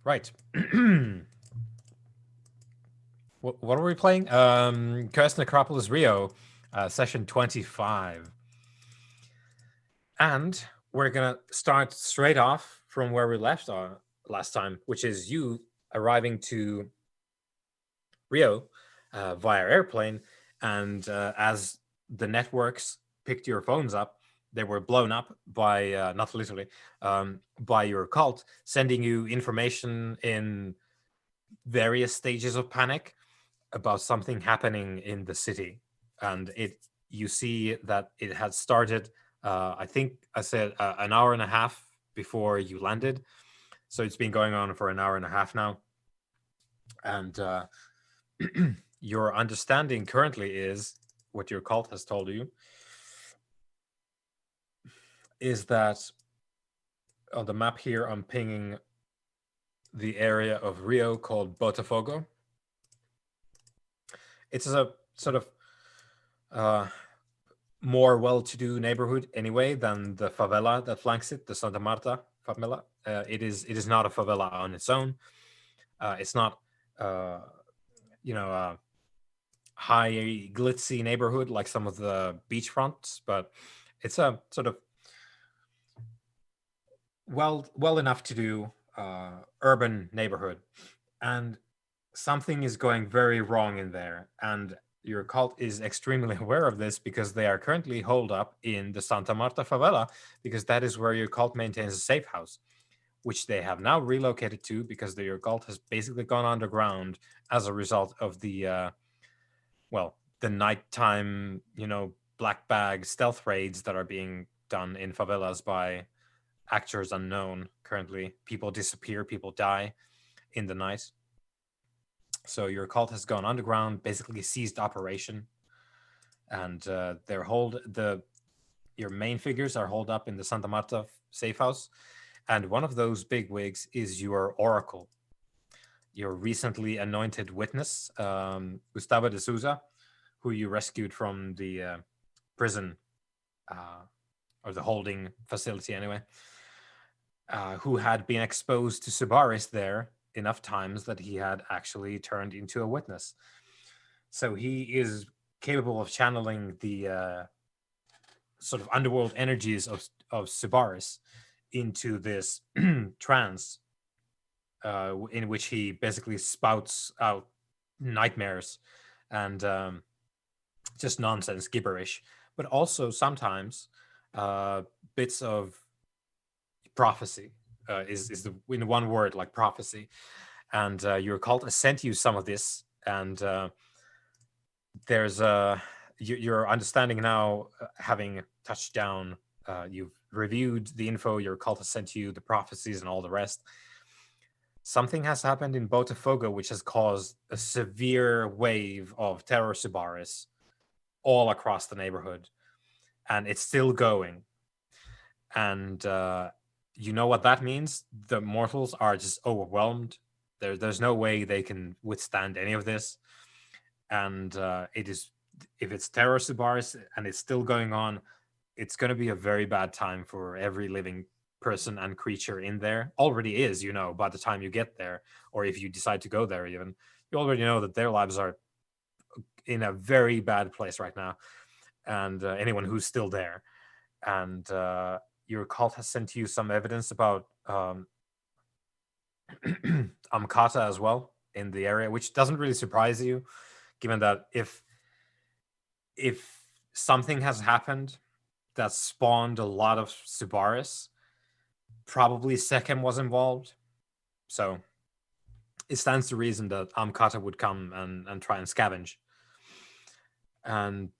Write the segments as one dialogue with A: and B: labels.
A: Right. What are we playing? Curse Necropolis Rio, session 25. And we're going to start straight off from where we left last time, which is you arriving to Rio via airplane. And as the networks picked your phones up, they were blown up by, not literally, by your cult, sending you information in various stages of panic about something happening in the city. And you see that it had started, I think I said an hour and a half before you landed. So it's been going on for an hour and a half now. And your understanding currently is what your cult has told you is that on the map here, I'm pinging the area of Rio called Botafogo. It's a sort of more well-to-do neighborhood anyway than the favela that flanks it, the Santa Marta favela. It is not a favela on its own. It's not a high glitzy neighborhood like some of the beachfronts, but it's a sort of well enough to do urban neighborhood. And something is going very wrong in there, and your cult is extremely aware of this because they are currently holed up in the Santa Marta favela, because that is where your cult maintains a safe house, which they have now relocated to because your cult has basically gone underground as a result of the the nighttime, black bag stealth raids that are being done in favelas by actors unknown. Currently, people disappear, people die in the night. So your cult has gone underground, basically ceased operation, and your main figures are holed up in the Santa Marta safe house, and one of those big wigs is your oracle, your recently anointed witness, Gustavo de Souza, who you rescued from the prison, or the holding facility anyway, who had been exposed to Subaris there enough times that he had actually turned into a witness. So he is capable of channeling the sort of underworld energies of Subaris into this trance, in which he basically spouts out nightmares and just nonsense, gibberish, but also sometimes bits of prophecy. Is the in one word, like prophecy. And your cult has sent you some of this, and there's your understanding now, having touched down. You've reviewed the info your cult has sent you, the prophecies and all the rest. Something has happened in Botafogo which has caused a severe wave of terror Subaris all across the neighborhood, and it's still going. And you know what that means? The mortals are just overwhelmed. There's no way they can withstand any of this. And if it's terror Subaris and it's still going on, it's going to be a very bad time for every living person and creature in there. Already is, by the time you get there, or if you decide to go there even, you already know that their lives are in a very bad place right now. And anyone who's still there. And your cult has sent you some evidence about Amkata as well in the area, which doesn't really surprise you, given that if something has happened that spawned a lot of Subaris, probably Sekhem was involved. So it stands to reason that Amkata would come and try and scavenge. And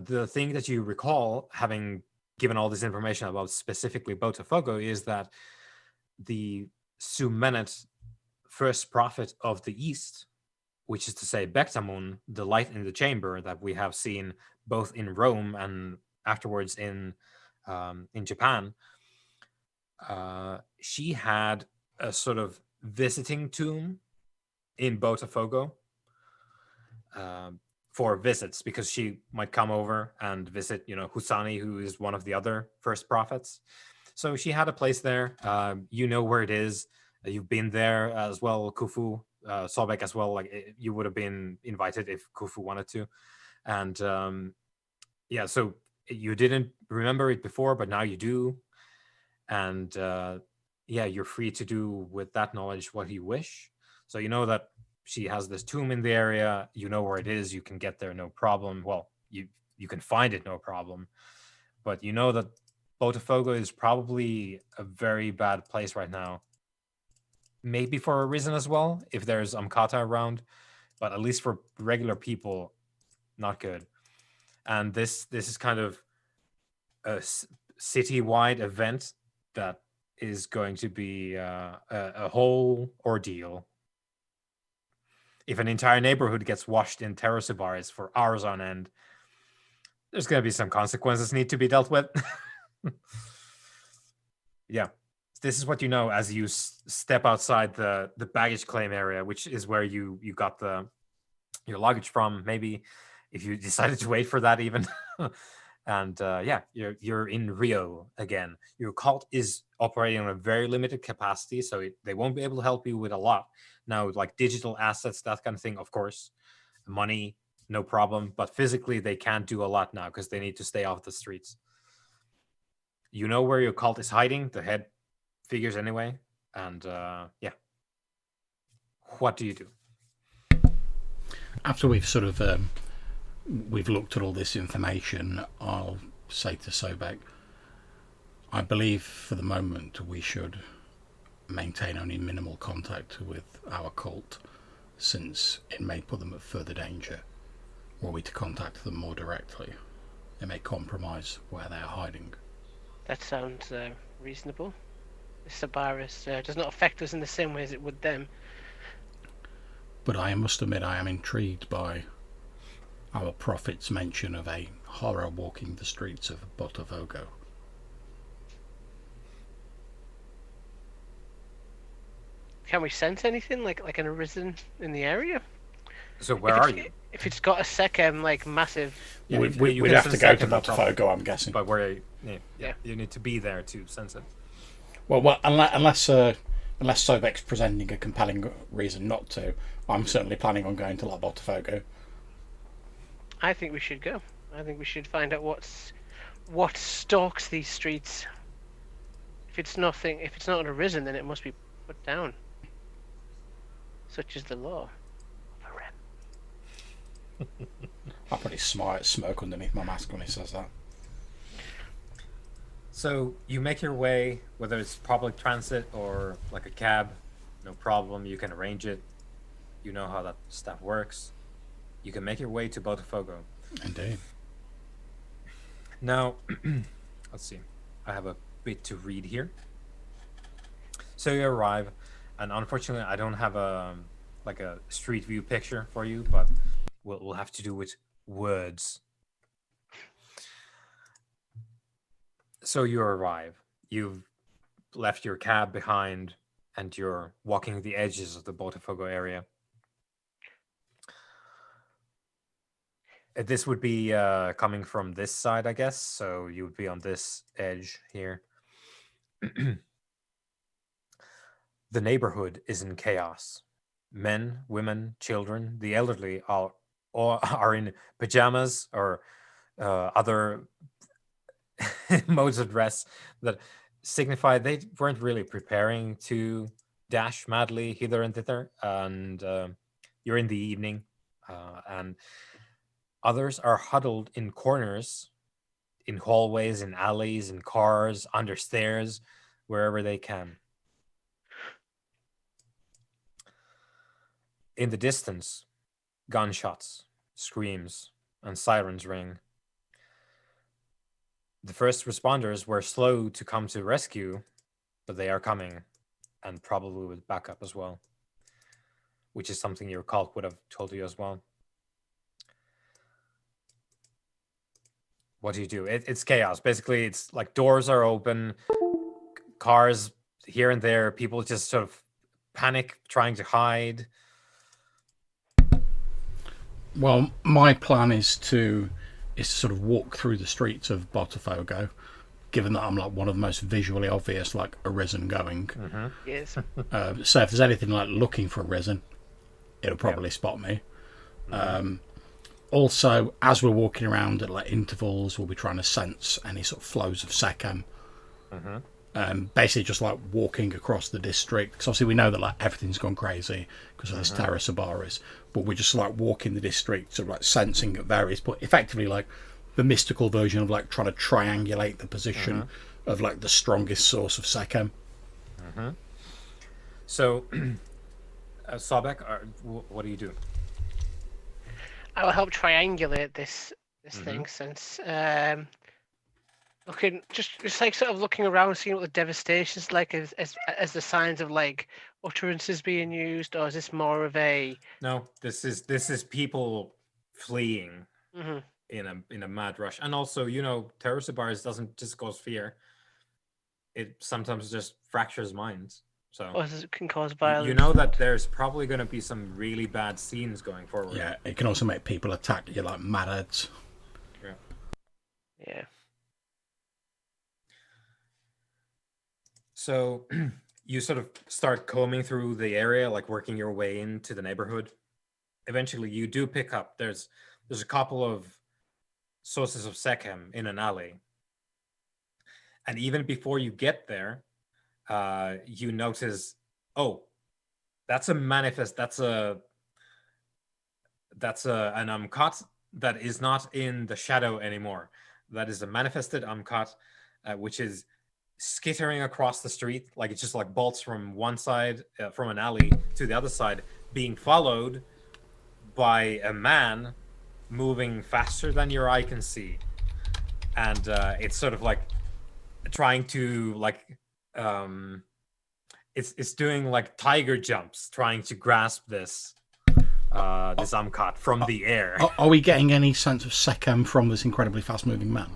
A: the thing that you recall, having given all this information about specifically Botafogo, is that the Sumenet first prophet of the East, which is to say Bektamun, the light in the chamber that we have seen both in Rome and afterwards in Japan, she had a sort of visiting tomb in Botafogo for visits, because she might come over and visit, Husani, who is one of the other first prophets. So she had a place there. You know where it is. You've been there as well, Kufu, Sobek as well. Like you would have been invited if Kufu wanted to, and yeah. So you didn't remember it before, but now you do, and yeah, you're free to do with that knowledge what you wish. So you know that she has this tomb in the area. You know where it is. You can get there no problem. Well, you can find it no problem, but you know that Botafogo is probably a very bad place right now. Maybe for a reason as well, if there's Amkata around, but at least for regular people, not good. And this is kind of a citywide event that is going to be a whole ordeal. If an entire neighborhood gets washed in Terrasubaris for hours on end, there's going to be some consequences need to be dealt with. Yeah, this is what you know as you step outside the baggage claim area, which is where you got your luggage from. Maybe if you decided to wait for that even. And yeah, you're in Rio again. Your cult is operating on a very limited capacity, so they won't be able to help you with a lot. Now, like digital assets, that kind of thing, of course, money, no problem. But physically, they can't do a lot now because they need to stay off the streets. You know where your cult is hiding, the head figures anyway, and yeah. What do you do?
B: After we've sort of we've looked at all this information, I'll say to Sobek, I believe for the moment we should maintain only minimal contact with our cult, since it may put them at further danger. Were we to contact them more directly, it may compromise where they are hiding.
C: That sounds reasonable. The Sabaris does not affect us in the same way as it would them.
B: But I must admit I am intrigued by our prophet's mention of a horror walking the streets of Botafogo.
C: Can we sense anything like an arisen in the area?
A: So where are you?
C: If it's got a second like massive,
A: Yeah,
B: we'd
A: can
B: have to
A: sense
B: go to
A: second, no problem.
B: Botafogo, I'm guessing.
A: But where? Yeah,
C: Yeah.
A: you need to be there to sense it.
B: Well, unless Sobek's presenting a compelling reason not to, I'm certainly planning on going to La Botafogo.
C: I think we should go. I think we should find out what stalks these streets. If it's not arisen, then it must be put down. Such is the law.
B: I'll probably smirk underneath my mask when he says that.
A: So you make your way, whether it's public transit or like a cab, no problem. You can arrange it. You know how that stuff works. You can make your way to Botafogo.
B: Indeed.
A: Now, let's see. I have a bit to read here. So you arrive, and unfortunately, I don't have a street view picture for you, but we'll have to do with words. So you arrive. You've left your cab behind, and you're walking the edges of the Botafogo area. This would be coming from this side, I guess. So you would be on this edge here. The neighborhood is in chaos. Men, women, children, the elderly are in pajamas or other modes of dress that signify they weren't really preparing to dash madly hither and thither. And you're in the evening, and others are huddled in corners, in hallways, in alleys, in cars, under stairs, wherever they can. In the distance, gunshots, screams, and sirens ring. The first responders were slow to come to rescue, but they are coming, and probably with backup as well, which is something your cult would have told you as well. What do you do? It's chaos. Basically, it's like doors are open, cars here and there, people just sort of panic, trying to hide.
B: Well, my plan is to sort of walk through the streets of Botafogo, given that I'm like one of the most visually obvious like arisen going.
C: Yes.
B: So if there's anything like looking for arisen, it'll probably spot me. Also, as we're walking around at like intervals, we'll be trying to sense any sort of flows of Sekhem. Basically just like walking across the district, because obviously we know that like everything's gone crazy because of this Terra Sabaris, but we're just like walking the district, sort of like sensing at various, but effectively like the mystical version of like trying to triangulate the position of like the strongest source of Sekhem.
A: So, Sobek, what do you do?
C: I will help triangulate this thing, since looking just like sort of looking around, seeing what the devastation's like, as the signs of like utterances being used, or is this more of a
A: No, this is people fleeing in a mad rush, and also Terror Bars doesn't just cause fear; it sometimes just fractures minds. So
C: it can cause violence.
A: You know that there's probably going to be some really bad scenes going forward.
B: Yeah, it can also make people attack you like mad heads.
C: Yeah.
A: So you sort of start combing through the area, like working your way into the neighborhood. Eventually, you do pick up. There's a couple of sources of Sekhem in an alley, and even before you get there, you notice, oh, that's a manifest. That's an Umkat that is not in the shadow anymore. That is a manifested Umkat, which is skittering across the street, like it just like bolts from one side, from an alley to the other side, being followed by a man moving faster than your eye can see, and it's sort of like trying to like it's doing like tiger jumps, trying to grasp this Umkat from the air.
B: Are we getting any sense of Sekhem from this incredibly fast moving man?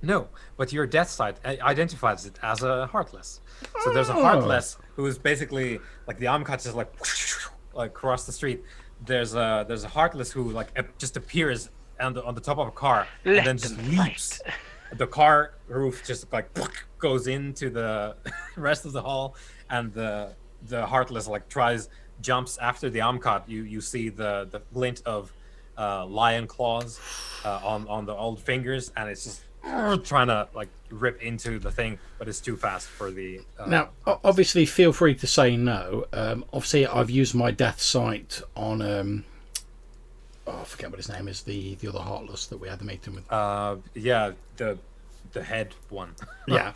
A: No, but your death sight identifies it as a Heartless. So there's a Heartless who is basically like the Umkat is like across the street. There's a Heartless who like just appears on the top of a car and then just leaps. The car roof just like goes into the rest of the hall, and the Heartless like jumps after the Umkat. You see the glint of lion claws on the old fingers, and it's just trying to like rip into the thing, but it's too fast for the
B: now obviously feel free to say no. Obviously I've used my death sight on I forget what his name is, the other Heartless that we had the meeting with.
A: Yeah, the head one.
B: Yeah.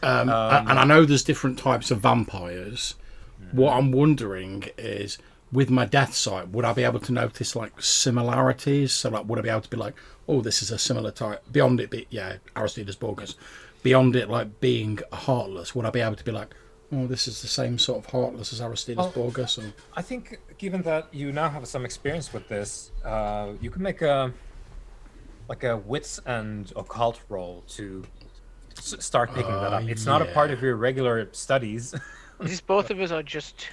B: And I know there's different types of vampires. What I'm wondering is, with my death sight, would I be able to notice like similarities? So like, would I be able to be like, oh, this is a similar type, beyond it Aristides Borgus, beyond it like being a Heartless, would I be able to be like, oh, this is the same sort of Heartless as Aristides Borgus? Or...
A: I think given that you now have some experience with this, you can make a wits and occult roll to start picking that up. It's not a part of your regular studies.
C: Is this both of us or just?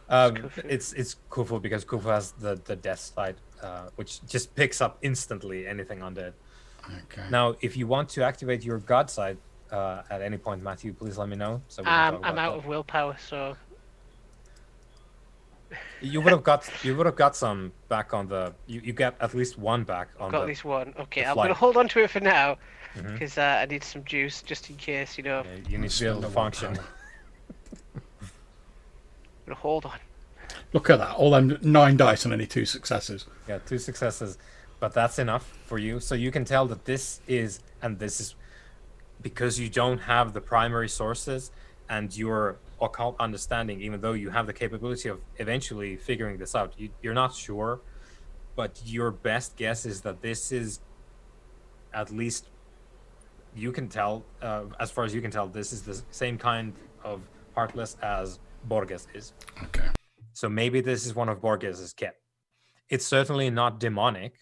A: It's Kufu, because Kufu has the death sight, which just picks up instantly anything undead.
B: Okay.
A: Now, if you want to activate your God sight at any point, Matthew, please let me know. So
C: I'm out of willpower, so
A: you would have got some back on the. You get at least one back on.
C: Got
A: the,
C: at least one. Okay,
A: I'm
C: gonna hold on to it for now because I need some juice just in case.
A: Yeah, you need to be able to function.
C: I'm gonna hold on.
B: Look at that! All them 9 dice and only 2 successes.
A: Yeah, 2 successes, but that's enough for you. So you can tell that this is because you don't have the primary sources and your occult understanding, even though you have the capability of eventually figuring this out. You're not sure, but your best guess is that this is, at least you can tell, as far as you can tell, this is the same kind of Heartless as Borges is.
B: Okay.
A: So maybe this is one of Borges's kit. It's certainly not demonic.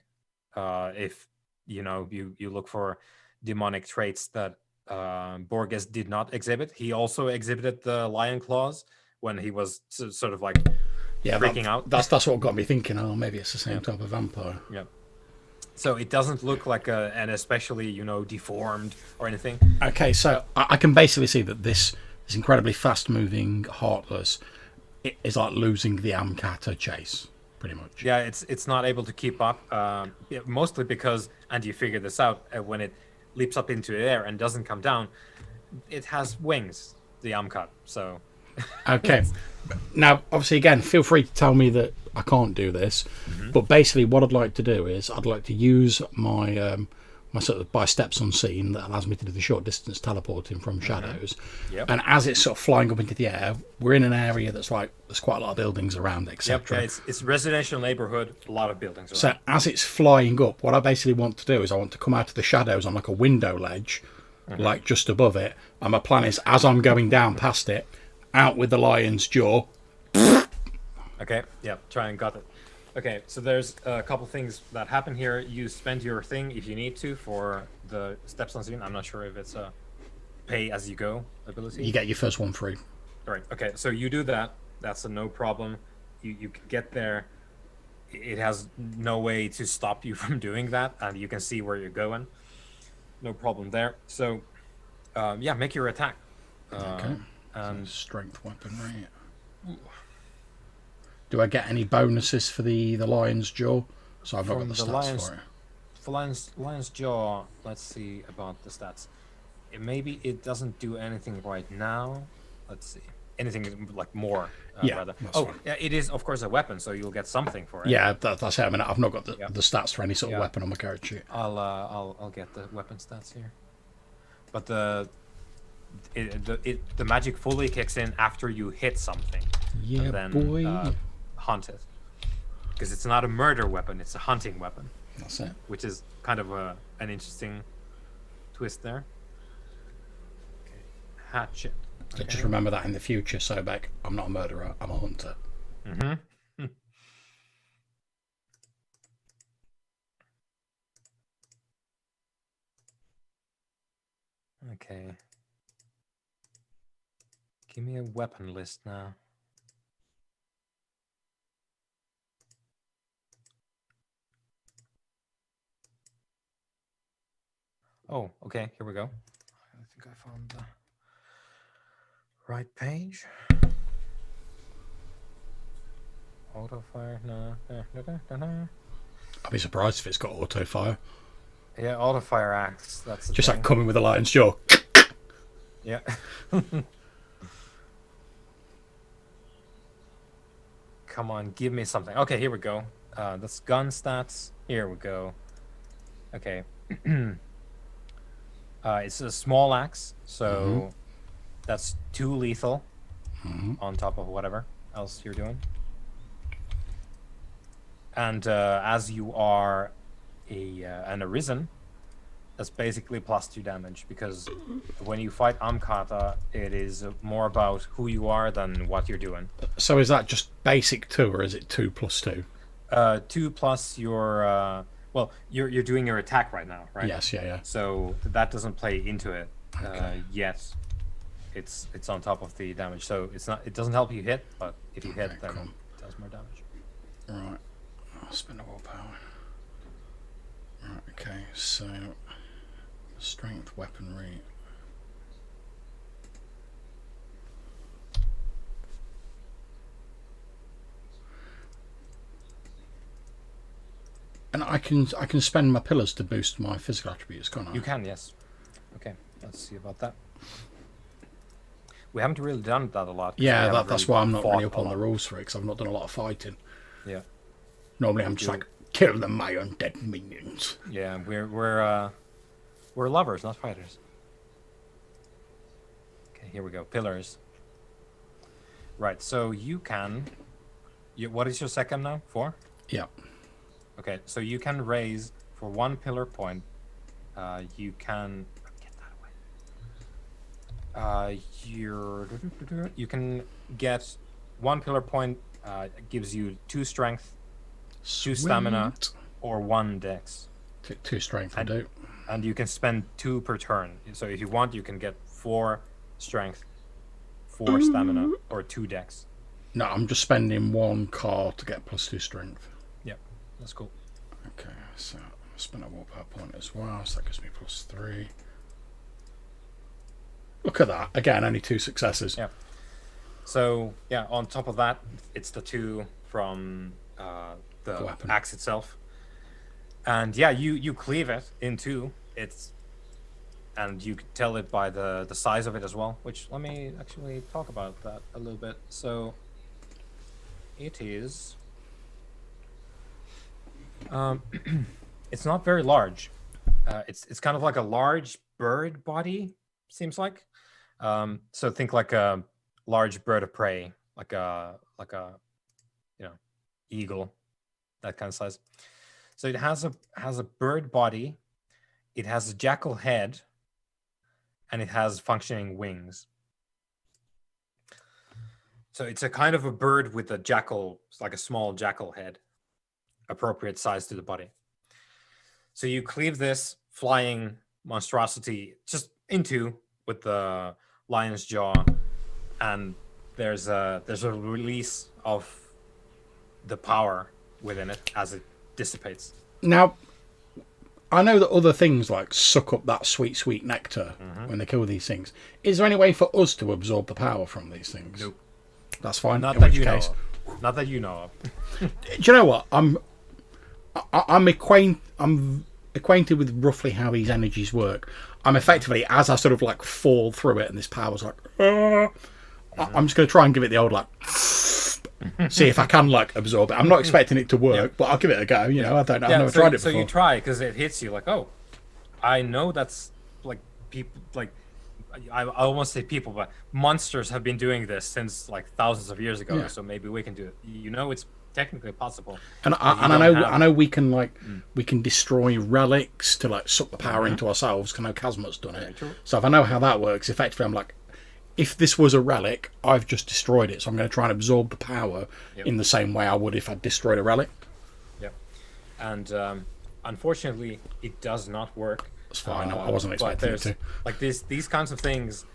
A: If you look for demonic traits that Borges did not exhibit. He also exhibited the lion claws when he was sort of like freaking out.
B: That's what got me thinking. Oh, maybe it's the same type of vampire.
A: Yeah. So it doesn't look like an especially, deformed or anything.
B: Okay, so I can basically see that this incredibly fast-moving Heartless is like losing the Amcata chase, pretty much.
A: Yeah, it's not able to keep up. Yeah, mostly because, and you figure this out, when it leaps up into the air and doesn't come down, it has wings, the Amcat. So
B: Okay. Now, obviously, again, feel free to tell me that I can't do this, but basically, what I'd like to do is I'd like to use my my sort of by steps unseen that allows me to do the short distance teleporting from shadows.
A: Yep.
B: And as it's sort of flying up into the air, we're in an area that's like there's quite a lot of buildings around, etc.
A: Yep, it's residential neighborhood, a lot of buildings around.
B: So as it's flying up, what I basically want to do is I want to come out of the shadows on like a window ledge, like just above it. And my plan is, as I'm going down past it, out with the lion's jaw.
A: Okay, yeah, try and got it. Okay, so there's a couple things that happen here. You spend your thing if you need to for the steps unseen. I'm not sure if it's a pay as you go ability.
B: You get your first one free.
A: All right. Okay, so you do that. That's a no problem. You can get there. It has no way to stop you from doing that, and you can see where you're going. No problem there. So, yeah, make your attack.
B: Okay.
A: And
B: Strength weaponry. Do I get any bonuses for the lion's jaw? So I've not got the stats for it.
A: for lion's jaw. Let's see about the stats. Maybe it doesn't do anything right now. Let's see. Anything like more.
B: Yeah,
A: Rather.
B: that's
A: Oh,
B: fine.
A: yeah, it is of course a weapon, so you'll get something for it.
B: Yeah, that's it. I mean, I've not got the
A: Yeah.
B: stats for any sort of
A: Yeah.
B: weapon on my character sheet.
A: I'll get the weapon stats here. But the magic fully kicks in after you hit something.
B: Yeah,
A: And then
B: boy.
A: hunt it. Because it's not a murder weapon, it's a hunting weapon,
B: That's it.
A: which is kind of an interesting twist there. Okay. Hatchet.
B: So just remember that in the future, Sobek. I'm not a murderer. I'm a hunter.
A: Mm-hmm. Okay. Give me a weapon list now. Oh, okay, here we go. I think I found the right page. Auto fire, no.
B: I'd be surprised if it's got auto fire.
A: Yeah, auto fire axe. That's the
B: Just
A: thing.
B: like coming with a lion's jaw.
A: Yeah. Come on, give me something. Okay, here we go. That's gun stats. Here we go. Okay. It's a small axe, so that's 2 lethal on top of whatever else you're doing. And as you are an arisen, that's basically +2 damage, because when you fight Amkata, it is more about who you are than what you're doing.
B: So is that just basic 2, or is it 2 plus 2?
A: 2 plus your well, you're doing your attack right now, right?
B: Yes, yeah.
A: So that doesn't play into it
B: Okay.
A: yet. It's on top of the damage, so it doesn't help you hit, but if you hit,
B: Okay,
A: then
B: cool.
A: it does more damage.
B: Right. I'll spend a willpower. Right, okay, so strength weaponry. And I can spend my pillars to boost my physical attributes, can't I?
A: You can, yes. Okay, let's see about that. We haven't really done that a lot. 'cause we
B: Yeah,
A: haven't
B: that's
A: really
B: why I'm not really
A: fought
B: up
A: a
B: on the
A: lot.
B: rules for it, because I've not done a lot of fighting.
A: Yeah,
B: Normally I'm just like, kill them, my undead minions.
A: yeah, we're lovers, not fighters. Okay, here we go. Pillars. Right, so you can. What is your second now? 4?
B: Yeah.
A: Okay, so you can raise for 1 pillar point. You can get that away. You can get 1 pillar point. Gives you 2 strength, 2 stamina,
B: Sweet.
A: or 1 dex,
B: Two strength will
A: And-
B: do.
A: and you can spend 2 per turn. So if you want, you can get 4 strength, 4 stamina, or 2 dex.
B: No, I'm just spending 1 card to get +2 strength.
A: Yep, that's cool.
B: Okay, so Spend a willpower point as well, so that gives me +3. Look at that. Again, only 2 successes.
A: Yeah. So, yeah, on top of that, it's the 2 from the
B: weapon.
A: axe itself. And yeah, you cleave it in 2. And you can tell it by the size of it as well, which let me actually talk about that a little bit. So it is it's not very large. It's kind of like a large bird body, seems like. So think like a large bird of prey, like a eagle, that kind of size. So it has a bird body, it has a jackal head, and it has functioning wings. So it's a kind of a bird with a jackal, like a small jackal head, appropriate size to the body. So you cleave this flying monstrosity just into with the lion's jaw, and there's a release of the power within it as it dissipates.
B: Now, I know that other things like suck up that sweet, sweet nectar when they kill these things. Is there any way for us to absorb the power from these things?
A: Nope.
B: That's fine.
A: Not
B: in
A: that
B: which
A: you know
B: case,
A: of. Not that you know of.
B: do you know what? I'm acquainted with roughly how these energies work. I'm effectively, as I sort of like fall through it, and this power's like, I'm just going to try and give it the old like, see if I can like absorb it. I'm not expecting it to work, but I'll give it a go. You know, I don't know. I've never tried it before.
A: So you try because it hits you like, oh, I know that's like people like. I almost say people, but monsters have been doing this since like thousands of years ago.
B: Yeah.
A: So maybe we can do it. You know, it's technically possible.
B: And I know we can like we can destroy relics to like suck the power into ourselves. 'Cause I know Kazma's done it.
A: True.
B: So if I know how that works, effectively, I'm like, if this was a relic, I've just destroyed it. So I'm going to try and absorb the power in the same way I would if I'd destroyed a relic.
A: Yeah, and unfortunately, it does not work.
B: It's fine. I wasn't expecting it to.
A: Like these kinds of things,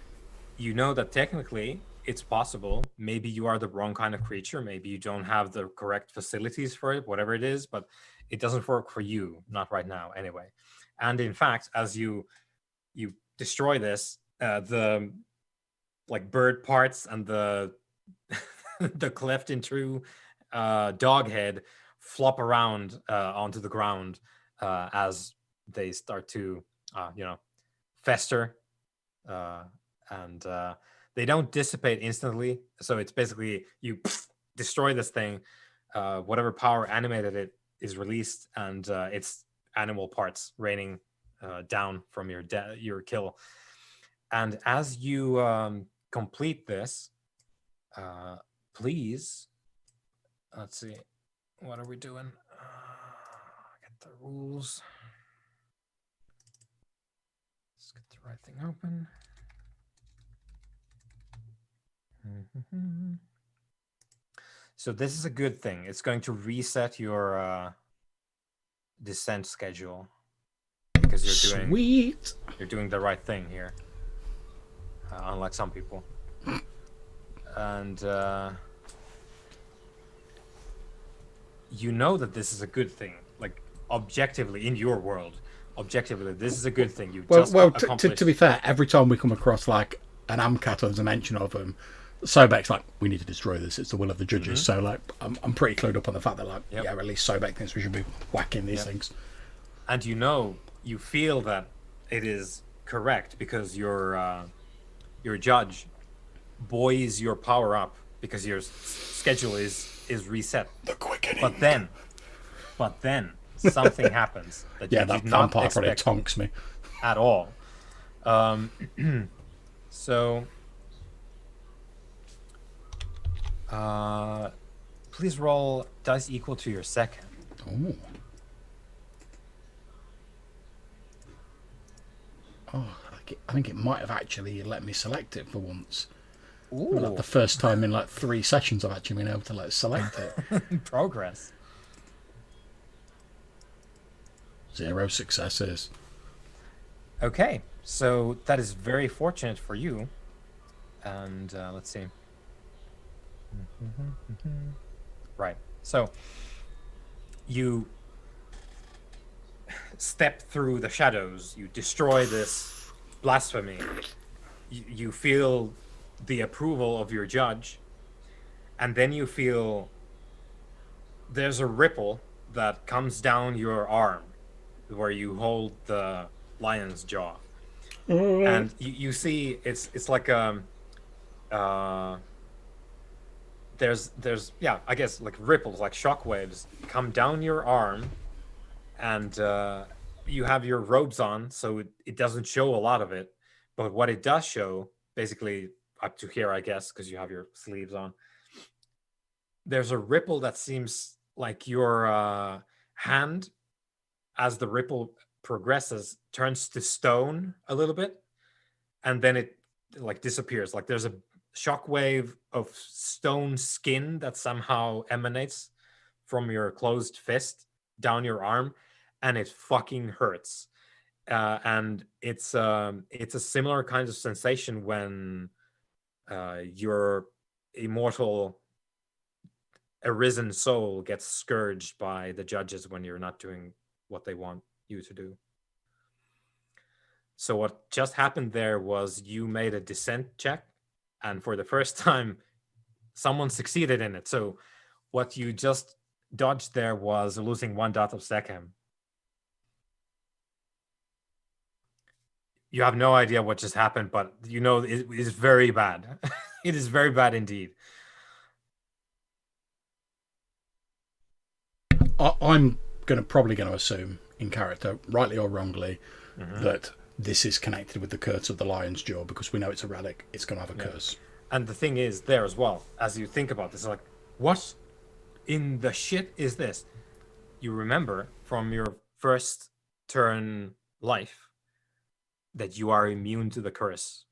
A: you know that technically it's possible. Maybe you are the wrong kind of creature. Maybe you don't have the correct facilities for it, whatever it is, but it doesn't work for you, not right now anyway. And in fact, as you destroy this, the like bird parts and the the cleft into dog head flop around onto the ground as they start to fester, and they don't dissipate instantly. So it's basically you destroy this thing, whatever power animated it is released, and it's animal parts raining down from your kill. And as you complete this, please, let's see, what are we doing? Get the rules. Let's get the right thing open. So this is a good thing. It's going to reset your descent schedule because you're doing the right thing here, unlike some people. And you know that this is a good thing, like objectively in your world. Objectively, this is a good thing.
B: To be fair, every time we come across like an Amcat or there's a mention of them, Sobek's like, we need to destroy this. It's the will of the judges. So like, I'm pretty clued up on the fact that like, yeah, at least Sobek thinks we should be whacking these things.
A: And you feel that it is correct because your judge buoys your power up because your schedule is reset.
B: The quickening.
A: But then something happens that you
B: that
A: did not
B: vampire probably
A: expect
B: tonks me
A: at all. So please roll dice equal to your second.
B: I think it might have actually let me select it for once.
A: Ooh.
B: Like the first time in like 3 sessions I've actually been able to like select it.
A: Progress.
B: 0 successes.
A: Okay, so that is very fortunate for you. And let's see. Right. So you step through the shadows. You destroy this blasphemy. You feel the approval of your judge, and then you feel there's a ripple that comes down your arm where you hold the lion's jaw, and you see it's like uh there's yeah, I guess like ripples, like shock waves come down your arm, and you have your robes on, so it doesn't show a lot of it, but what it does show, basically up to here, I guess, because you have your sleeves on, there's a ripple that seems like your hand, as the ripple progresses, turns to stone a little bit, and then it like disappears. Like there's a shockwave of stone skin that somehow emanates from your closed fist down your arm, and it fucking hurts. And it's a similar kind of sensation when your immortal arisen soul gets scourged by the judges when you're not doing what they want you to do. So what just happened there was you made a descent check, and for the first time, someone succeeded in it. So what you just dodged there was losing 1 dot of Sechem. You have no idea what just happened, but you know it is very bad. It is very bad indeed.
B: I'm probably going to assume, in character, rightly or wrongly, that this is connected with the curse of the lion's jaw, because we know it's a relic. It's going to have a curse.
A: And the thing is, there as well, as you think about this, like, what in the shit is this? You remember from your first turn life that you are immune to the curse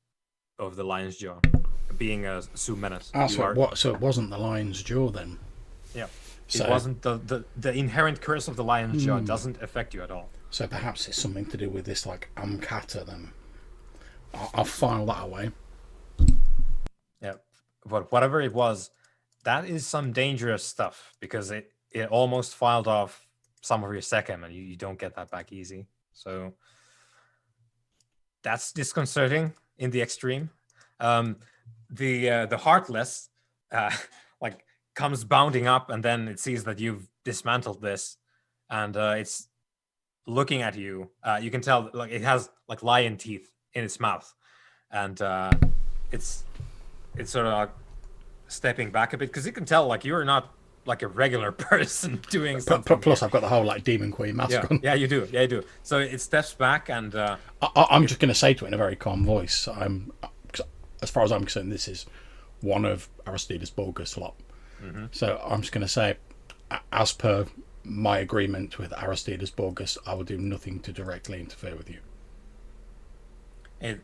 A: of the lion's jaw, being a Sioux menace.
B: So it wasn't the lion's jaw then?
A: Yeah. It wasn't the inherent curse of the lion's jaw doesn't affect you at all.
B: So perhaps it's something to do with this, like, Amkata then. I'll file that away.
A: Yeah. But whatever it was, that is some dangerous stuff, because it almost filed off some of your Sechem, and you don't get that back easy. So that's disconcerting in the extreme. The Heartless like comes bounding up, and then it sees that you've dismantled this, and it's looking at you. You can tell like it has like lion teeth in its mouth, and it's sort of like stepping back a bit, because you can tell like you're not like a regular person doing something.
B: Plus, I've got the whole like Demon Queen mask on.
A: Yeah, you do. Yeah, you do. So it steps back, and
B: I'm just going to say to it in a very calm voice. As far as I'm concerned, this is one of Aristides Borgus' lot. So I'm just going to say, as per my agreement with Aristides Borgus, I will do nothing to directly interfere with you.
A: And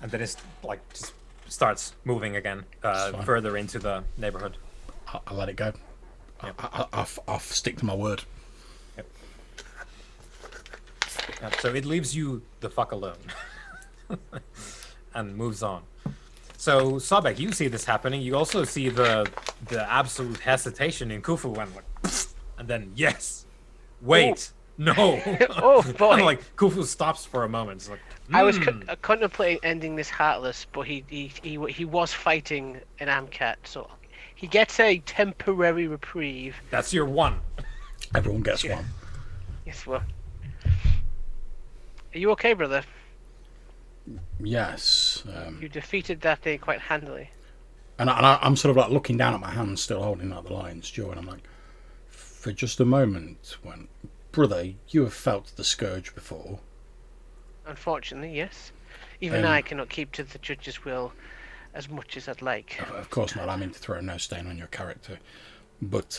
A: then it's like just starts moving again further into the neighborhood.
B: I'll let it go. Yep. I'll stick to my word.
A: Yep. So it leaves you the fuck alone and moves on. So Sobek, you see this happening. You also see the absolute hesitation in Khufu when like, and then yes, wait, no.
C: Oh boy!
A: And like Khufu stops for a moment. It's like,
C: I was contemplating ending this Heartless, but he was fighting an Amcat, so he gets a temporary reprieve.
A: That's your one.
B: Everyone gets one.
C: Yes, well. Are you okay, brother?
B: Yes.
C: You defeated that thing quite handily.
B: And I'm sort of like looking down at my hands, still holding out the lion's jaw, and I'm like, for just a moment, when, brother, you have felt the scourge before.
C: Unfortunately, yes. Even I cannot keep to the judge's will as much as I'd like.
B: Of course not. I mean to throw no stain on your character. But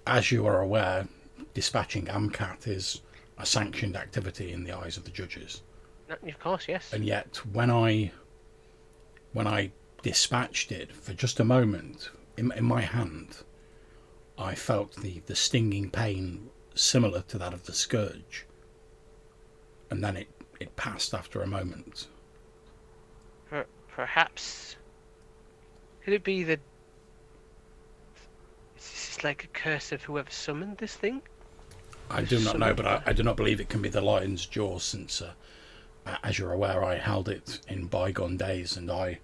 B: as you are aware, dispatching Amcat is a sanctioned activity in the eyes of the judges.
C: Of course, yes.
B: And yet, when I dispatched it, for just a moment, in my hand, I felt the stinging pain similar to that of the scourge. And then it passed after a moment.
C: Perhaps... Could it be This is like a curse of whoever summoned this thing.
B: I do not know, but I do not believe it can be the lion's jaw, since, as you're aware, I held it in bygone days, and I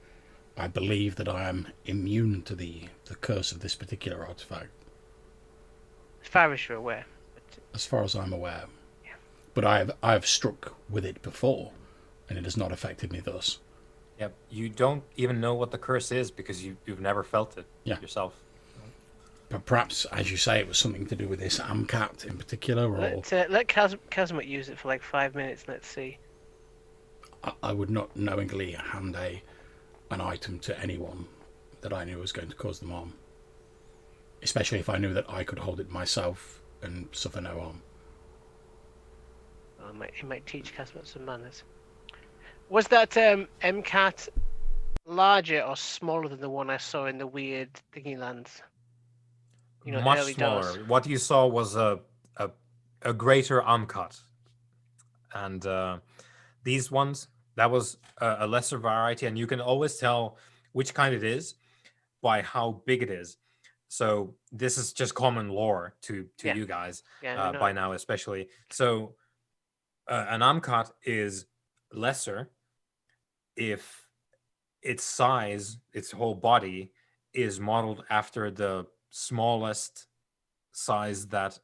B: believe that I am immune to the curse of this particular artifact,
C: As far as you're aware. But,
B: as far as I'm aware.
C: Yeah.
B: But I have struck with it before, and it has not affected me thus.
A: Yep. You don't even know what the curse is because you've never felt it yourself.
B: But perhaps, as you say, it was something to do with this Amcat in particular, or
C: let Kazmat use it for like 5 minutes. Let's see.
B: I would not knowingly hand an item to anyone that I knew was going to cause them harm, especially if I knew that I could hold it myself and suffer no harm.
C: Well, it might teach Kazmat some manners. Was that MCAT larger or smaller than the one I saw in the weird thingy lands?
A: Much
C: early
A: smaller.
C: days.
A: What you saw was a greater Amkat, and these ones, that was a lesser variety, and you can always tell which kind it is by how big it is. So this is just common lore to you guys by now, especially. So an Amkat is lesser if its size, its whole body, is modeled after the smallest size that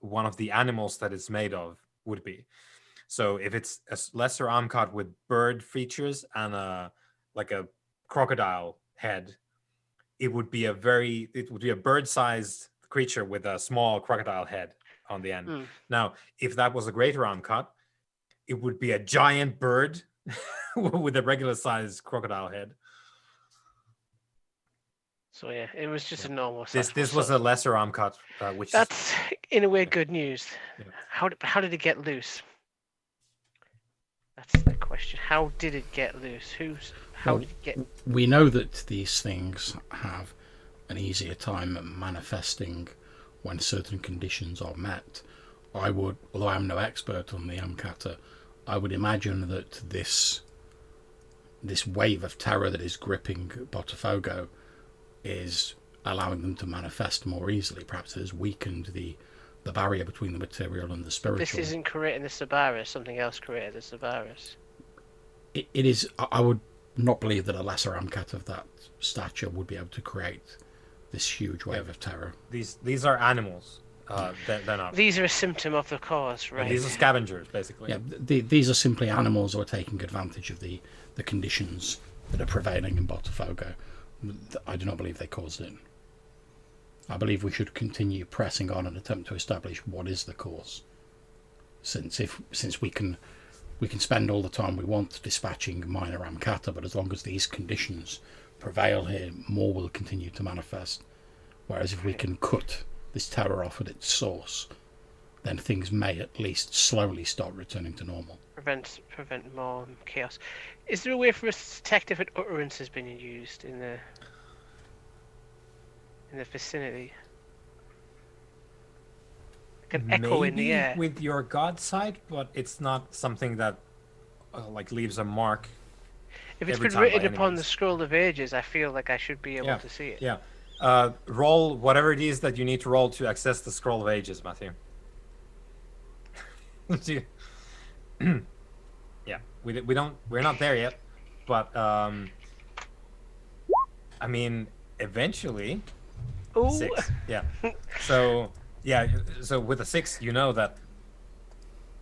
A: one of the animals that it's made of would be. So if it's a lesser Amkat with bird features and a crocodile head, it would be a bird-sized creature with a small crocodile head on the end. Now, if that was a greater Amkat, it would be a giant bird with a regular-sized crocodile head.
C: So yeah, it was just a normal size.
A: This was a lesser Amkat, which
C: that's in a way good news.
A: Yeah.
C: How did it get loose? That's the question. How did it get loose? How did it get?
B: We know that these things have an easier time manifesting when certain conditions are met. Although I'm no expert on the Amkata, I would imagine that this wave of terror that is gripping Botafogo is allowing them to manifest more easily. Perhaps it has weakened the barrier between the material and the spiritual.
C: This isn't creating the Sabaris. Something else created the Sabaris.
B: It is. I would not believe that a lesser Amcat of that stature would be able to create this huge wave of terror.
A: These are animals. They're not.
C: These are a symptom of the cause, right?
A: These are scavengers, basically.
B: Yeah, these are simply animals who are taking advantage of the conditions that are prevailing in Botafogo. I do not believe they caused it. I believe we should continue pressing on and attempt to establish what is the cause. Since we can spend all the time we want dispatching minor Amkata, but as long as these conditions prevail here, more will continue to manifest. Whereas if we can cut this terror off at its source, then things may at least slowly start returning to normal.
C: Prevent more chaos. Is there a way for us to detect if an utterance has been used in the vicinity? Like an echo in the air.
A: With your god sight, but it's not something that leaves a mark.
C: If it's been written upon the Scroll of Ages, I feel like I should be able to see it.
A: Yeah. Roll whatever it is that you need to roll to access the Scroll of Ages, Matthew. Yeah, we're not there yet, but I mean, eventually.
C: Ooh.
A: 6. Yeah. So with a 6, you know that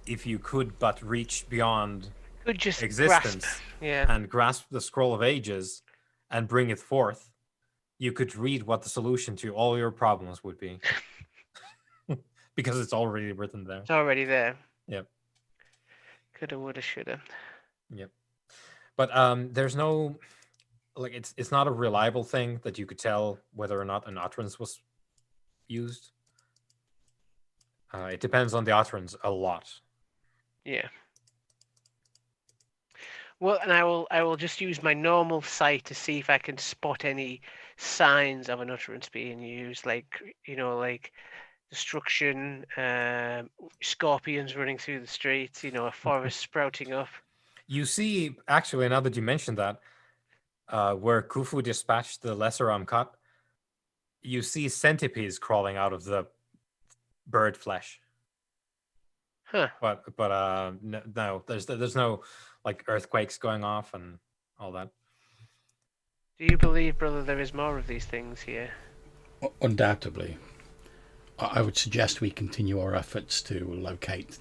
A: if you could but reach beyond existence and grasp the Scroll of Ages and bring it forth, you could read what the solution to all your problems would be. Because it's already written there.
C: It's already there.
A: Yep.
C: Coulda, woulda, shoulda.
A: Yep. But there's no, it's not a reliable thing that you could tell whether or not an utterance was used. It depends on the utterance a lot.
C: Yeah. Well, and I will just use my normal sight to see if I can spot any signs of an utterance being used, like destruction, scorpions running through the streets, a forest sprouting up.
A: You see, actually, now that you mentioned that, where Khufu dispatched the lesser Amkat, you see centipedes crawling out of the bird flesh.
C: Huh.
A: But no, there's no like earthquakes going off and all that.
C: Do you believe, brother, there is more of these things here?
B: Undoubtedly. I would suggest we continue our efforts to locate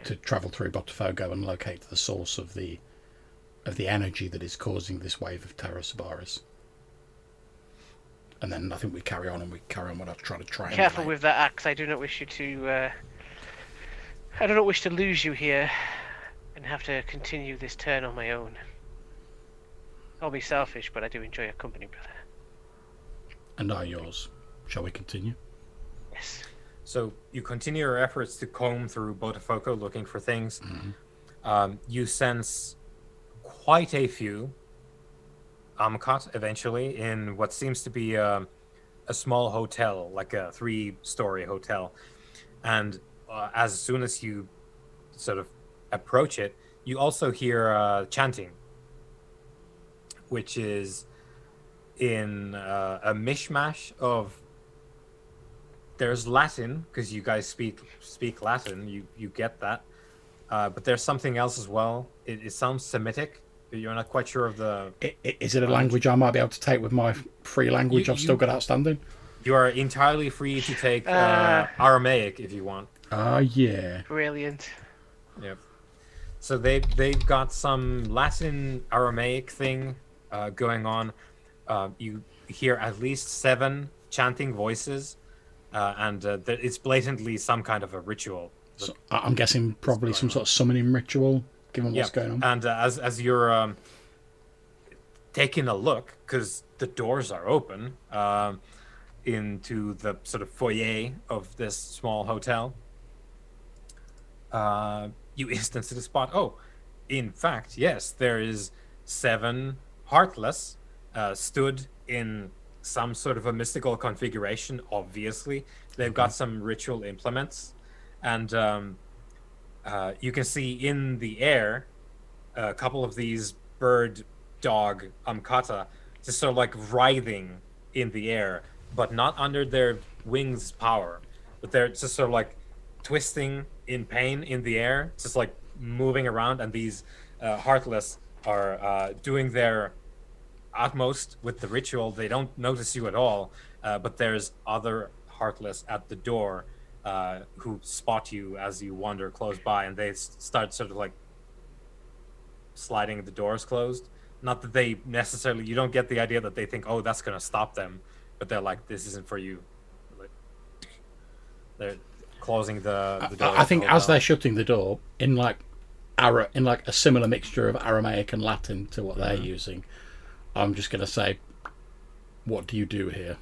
B: to travel through Botafogo and locate the source of the energy that is causing this wave of Terra Sobaris. And then I think we carry on what I'm trying to triangulate.
C: Careful with that axe. I do not wish you to. I do not wish to lose you here, and have to continue this turn on my own. I'll be selfish, but I do enjoy your company, brother.
B: And I yours. Shall we continue?
C: Yes.
A: So you continue your efforts to comb through Botafogo looking for things. You sense quite a few Amkat eventually in what seems to be a small hotel, like a 3-story hotel. And as soon as you sort of approach it, you also hear chanting, which is in a mishmash of. There's Latin because you guys speak Latin. You get that, but there's something else as well. It sounds Semitic. But you're not quite sure of the.
B: Is it a language I might be able to take with my free language I've still got outstanding?
A: You are entirely free to take Aramaic if you want.
B: Yeah.
C: Brilliant.
A: Yep. So they've got some Latin Aramaic thing going on. You hear at least 7 chanting voices, and it's blatantly some kind of a ritual.
B: So I'm guessing probably some sort of summoning ritual, given what's going on.
A: And as you're taking a look, because the doors are open into the sort of foyer of this small hotel, you instantly spot, in fact, yes, there is 7 Heartless stood in some sort of a mystical configuration, obviously. They've got some ritual implements, and you can see in the air a couple of these bird dog Amkata just sort of like writhing in the air, but not under their wings' power, but they're just sort of like twisting in pain in the air, just like moving around, and these Heartless are doing their utmost with the ritual. They don't notice you at all, but there's other Heartless at the door who spot you as you wander close by, and they start sort of like sliding the doors closed. Not that they necessarily, you don't get the idea that they think, oh, that's going to stop them, but they're like, this isn't for you. They're closing the door.
B: I think as they're shutting the door, in like a similar mixture of Aramaic and Latin to what they're using, I'm just going to say, what do you do here?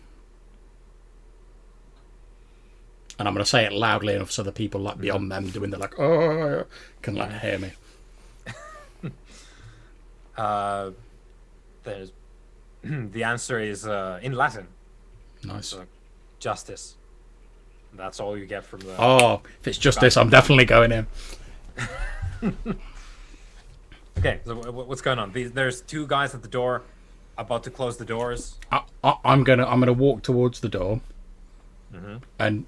B: And I'm going to say it loudly enough so the people like beyond them doing the like, oh, can like hear me.
A: There's the answer is in Latin.
B: Nice.
A: So, justice. That's all you get from the.
B: Oh, if it's justice, I'm definitely going in.
A: Okay, so what's going on? There's 2 guys at the door, about to close the doors.
B: I'm gonna walk towards the door, and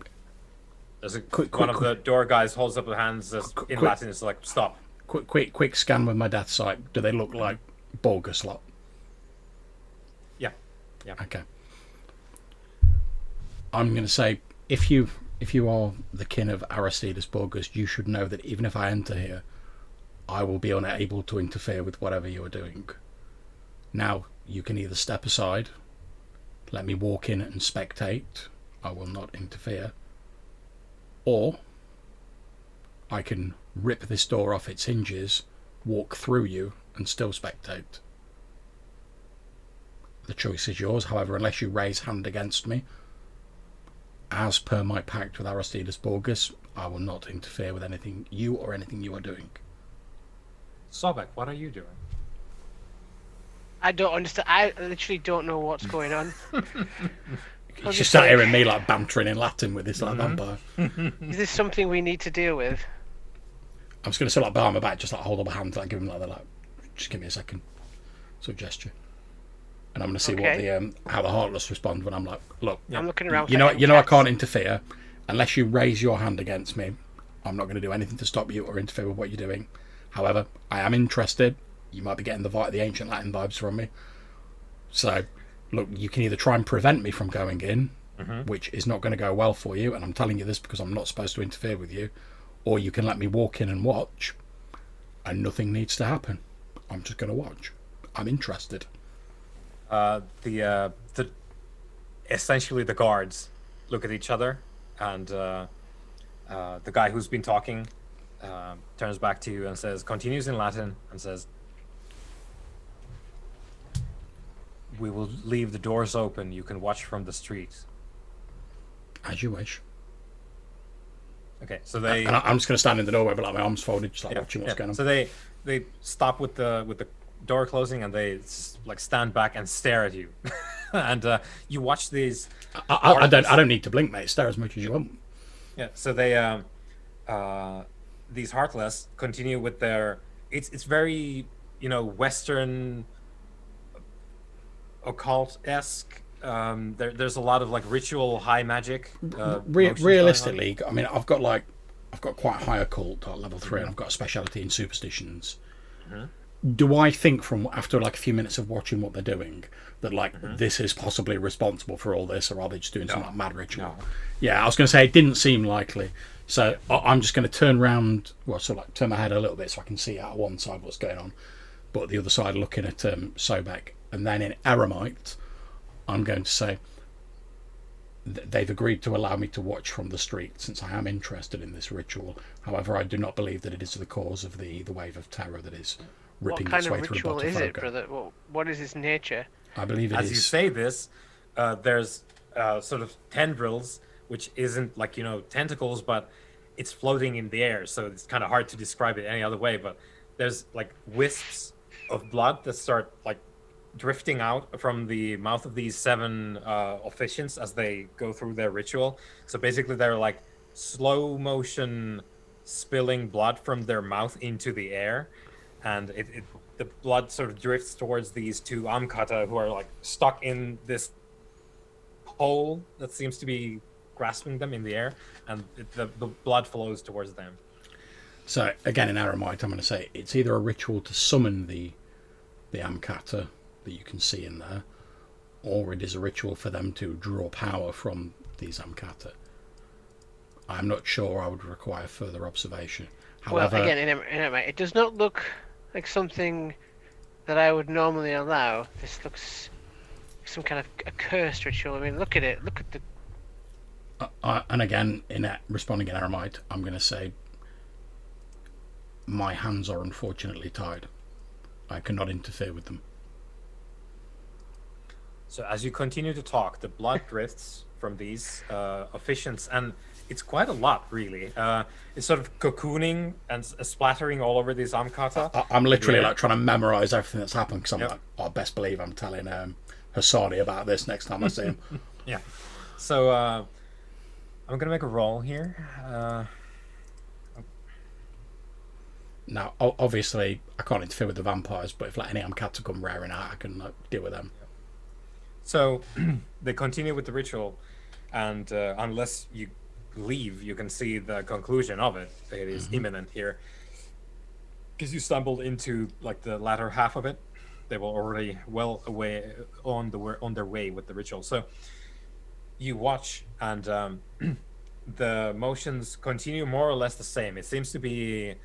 A: there's one of the door guys holds up their hands in Latin. It's like stop.
B: Quick scan with my death sight. Do they look like Borgus lot?
A: Yeah.
B: Okay. I'm gonna say if you are the kin of Aristides Borgus, you should know that even if I enter here, I will be unable to interfere with whatever you are doing. Now, you can either step aside, let me walk in and spectate, I will not interfere, or I can rip this door off its hinges, walk through you, and still spectate. The choice is yours, however, unless you raise hand against me, as per my pact with Aristides Borgus, I will not interfere with anything you are doing.
A: Sobek, what are you doing?
C: I don't understand. I literally don't know what's going on.
B: He's just sat here and me like bantering in Latin with this like vampire.
C: Is this something we need to deal with?
B: I'm just going to sort of like behind my back, just like hold up a hand, like give him like that, like just give me a second, sort of gesture. And I'm going to see
C: Okay.
B: what the how the Heartless respond when I'm like, look,
C: I'm looking around for
B: you know,
C: any
B: you know, I
C: cats.
B: can't interfere unless you raise your hand against me. I'm not going to do anything to stop you or interfere with what you're doing. However, I am interested. You might be getting the ancient Latin vibes from me. So, look, you can either try and prevent me from going in, which is not going to go well for you, and I'm telling you this because I'm not supposed to interfere with you, or you can let me walk in and watch, and nothing needs to happen. I'm just going to watch. I'm interested.
A: The essentially the guards look at each other, and the guy who's been talking turns back to you and continues in Latin and says, "We will leave the doors open. You can watch from the street."
B: As you wish.
A: Okay, so they
B: And I'm just going to stand in the doorway, but like my arms folded, just like watching what's going on.
A: So they stop with the door closing, and they like stand back and stare at you, and you watch these.
B: I don't need to blink, mate. Stare as much as you want.
A: Yeah. So they these Heartless continue with their. It's very Western occult-esque. There's a lot of like ritual high magic.
B: Realistically, I mean, I've got quite high occult at level 3, and I've got a speciality in superstitions. Do I think from after like a few minutes of watching what they're doing that like this is possibly responsible for all this, or are they just doing some like mad ritual?
A: No.
B: Yeah, I was going to say it didn't seem likely, so I'm just going to turn around, turn my head a little bit so I can see out of one side what's going on, but the other side looking at Sobek, and then in Aramite, I'm going to say they've agreed to allow me to watch from the street since I am interested in this ritual. However, I do not believe that it is the cause of the wave of terror that is ripping
C: What kind
B: its
C: of
B: way through
C: ritual is it,
B: Botafogo.
C: brother? What is its nature?
B: I believe it is.
A: As you say this, there's sort of tendrils, which isn't like tentacles, but it's floating in the air, so it's kind of hard to describe it any other way. But there's like wisps of blood that start like drifting out from the mouth of these 7 officiants as they go through their ritual. So basically, they're like slow motion spilling blood from their mouth into the air, and the blood sort of drifts towards these 2 Amkata who are like stuck in this hole that seems to be grasping them in the air, and the blood flows towards them.
B: So again, in Aramite, I'm going to say it's either a ritual to summon the Amkata that you can see in there, or it is a ritual for them to draw power from these Amkata. I'm not sure. I would require further observation. However,
C: Well, again, in Aramite, it does not look like something that I would normally allow. This looks like some kind of a cursed ritual. I mean, look at it. Look at the.
B: and again, responding in Aramite, I'm going to say my hands are unfortunately tied. I cannot interfere with them.
A: So as you continue to talk, the blood drifts from these officiants, and it's quite a lot, really. It's sort of cocooning and splattering all over these Amkata.
B: I'm literally like trying to memorize everything that's happened because I'm
A: Yep.
B: like, oh, best believe I'm telling Hassani about this next time I see him.
A: Yeah. So I'm gonna make a roll here.
B: Now, obviously, I can't interfere with the vampires, but if like any Amkata come rearing out, I can like deal with them.
A: So they continue with the ritual, and unless you leave, you can see the conclusion of it. It is imminent here, because you stumbled into like the latter half of it. They were already well away on their way with the ritual. So you watch, and the motions continue more or less the same. It seems to be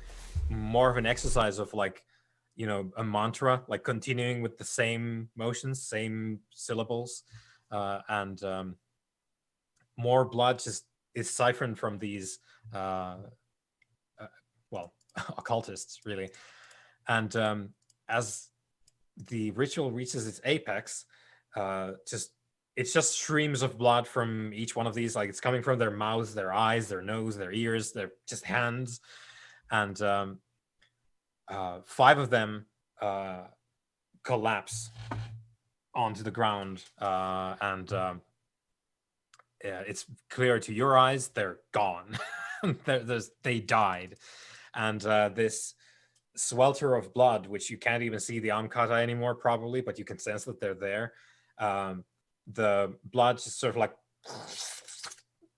A: more of an exercise of like a mantra, like continuing with the same motions, same syllables, and more blood just is siphoned from these occultists, really. And as the ritual reaches its apex, it's just streams of blood from each one of these. Like it's coming from their mouths, their eyes, their nose, their ears, their just hands, and 5 of them collapse onto the ground, and it's clear to your eyes they're gone. They died, and this swelter of blood, which you can't even see the Amkata anymore, probably, but you can sense that they're there. The blood just sort of like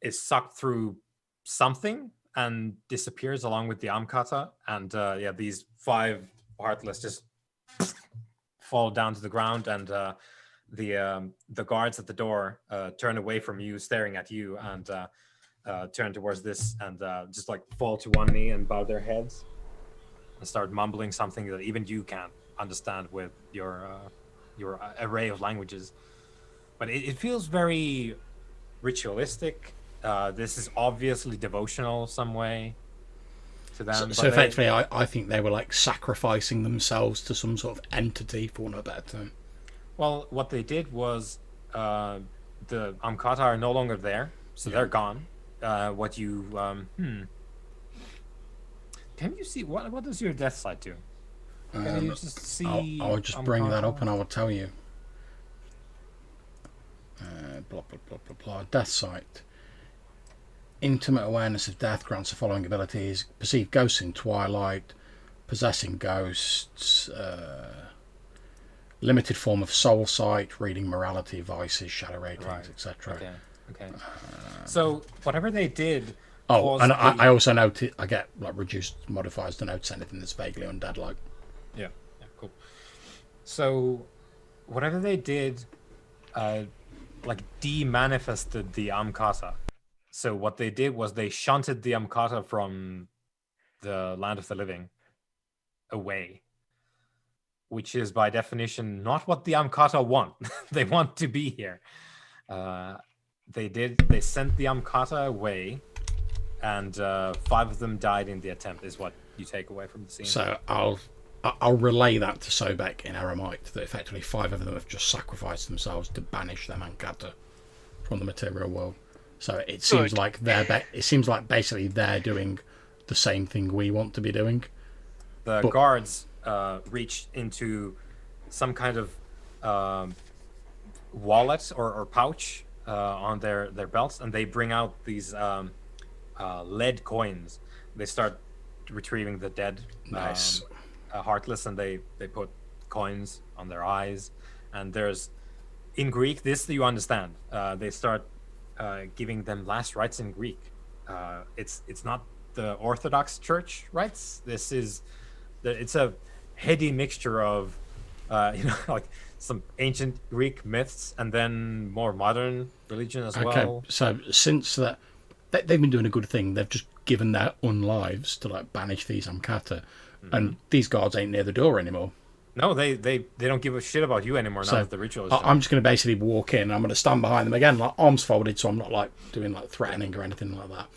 A: is sucked through something and disappears along with the Amkata. And these 5 Heartless just fall down to the ground, and the guards at the door turn away from you, staring at you, and turn towards this, and just like fall to one knee and bow their heads and start mumbling something that even you can't understand with your array of languages. But it feels very ritualistic. This is obviously devotional some way to them.
B: So effectively, I think they were like sacrificing themselves to some sort of entity, for want of a better term.
A: Well, what they did was the Amkata are no longer there, so they're gone. What you can you see what does your death sight do? Can you just see?
B: I'll just bring that up and I will tell you. Blah blah blah blah blah. Death sight. Intimate awareness of death grants the following abilities: perceive ghosts in twilight, possessing ghosts, limited form of soul sight, reading morality, vices, shadow ratings, etc.
A: Okay. So whatever they did.
B: And I also noted I get like reduced modifiers to notice anything that's vaguely undead like.
A: Yeah, cool. So whatever they did, like de-manifested the Amkata. So what they did was they shunted the Amkata from the land of the living away, which is by definition not what the Amkata want. They want to be here. They sent the Amkata away, and 5 of them died in the attempt, is what you take away from the scene.
B: So I'll relay that to Sobek in Aramite, that effectively 5 of them have just sacrificed themselves to banish their Mankata from the material world. So it seems like basically they're doing the same thing we want to be doing.
A: The guards reach into some kind of wallet or pouch on their belts, and they bring out these lead coins. They start retrieving the dead
B: Nice.
A: Heartless, and they put coins on their eyes. And there's, in Greek, this you understand. They start giving them last rites in Greek. It's not the Orthodox Church rites. It's a heady mixture of like some ancient Greek myths and then more modern religion as well.
B: Okay, so since that they've been doing a good thing, they've just given their unlives to like banish these Amkata, and these guards ain't near the door anymore.
A: No, they don't give a shit about you anymore now that the ritual is done.
B: I'm just going to basically walk in. I'm going to stand behind them again, like arms folded, so I'm not like doing like threatening or anything like that.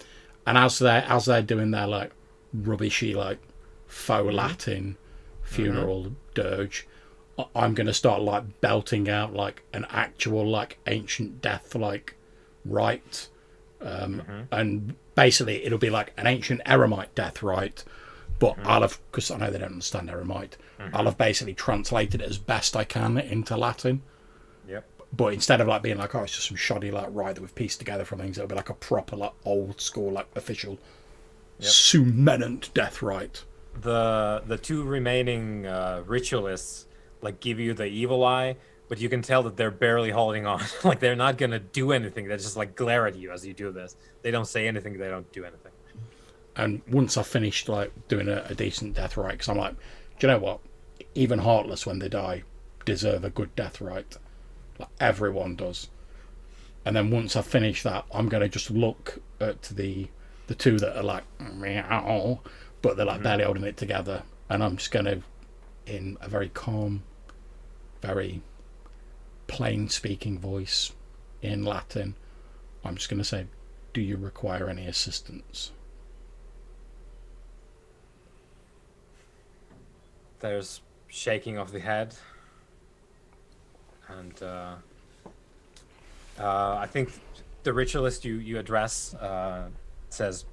B: And as they're doing their like rubbishy like faux Latin funeral dirge, I'm going to start like belting out like an actual like ancient death like rite, and basically it'll be like an ancient Aramite death rite. But I'll have, because I know they don't understand Aramite, I'll have basically translated it as best I can into Latin.
A: Yep.
B: But instead of like being like, oh, it's just some shoddy like rite that we've pieced together from things, it'll be like a proper like old school like official Sumenant death rite.
A: The 2 remaining ritualists like give you the evil eye, but you can tell that they're barely holding on. Like they're not gonna do anything. They just like glare at you as you do this. They don't say anything. They don't do anything.
B: And once I've finished like doing a decent death rite, because I'm like, do you know what? Even Heartless, when they die, deserve a good death rite. Like everyone does. And then once I've finished that, I'm going to just look at the 2 that are like, meow, but they're like barely holding it together. And I'm just going to, in a very calm, very plain speaking voice in Latin, I'm just going to say, do you require any assistance?
A: There's shaking of the head, and I think the ritualist you address says,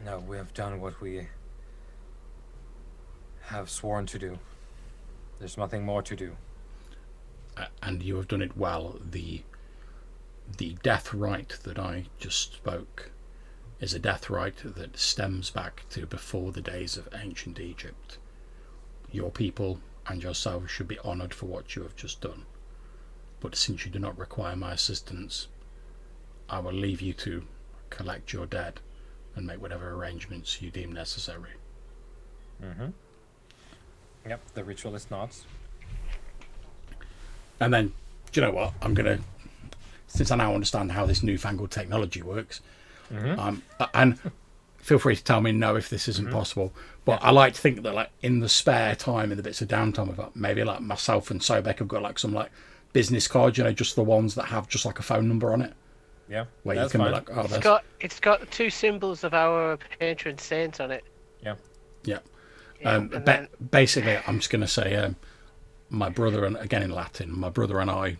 A: "No, we have done what we have sworn to do. There's nothing more to do."
B: And you have done it well. The death rite that I just spoke is a death rite that stems back to before the days of ancient Egypt. Your people and yourselves should be honoured for what you have just done. But since you do not require my assistance, I will leave you to collect your dead and make whatever arrangements you deem necessary.
A: Mm-hmm. Yep, the ritualist nods.
B: And then, do you know what? I'm going to, since I now understand how this newfangled technology works, and feel free to tell me no if this isn't possible, but I like to think that like in the spare time, in the bits of downtime, I've got maybe like myself and Sobek have got like some like business cards, you know, just the ones that have just like a phone number on it.
A: Yeah,
B: where you can
A: fine.
B: be like, oh,
C: it's got the two symbols of our patron saint on it.
A: Yeah.
C: Yeah.
B: Basically, I'm just going to say, my brother, and again in Latin, my brother and I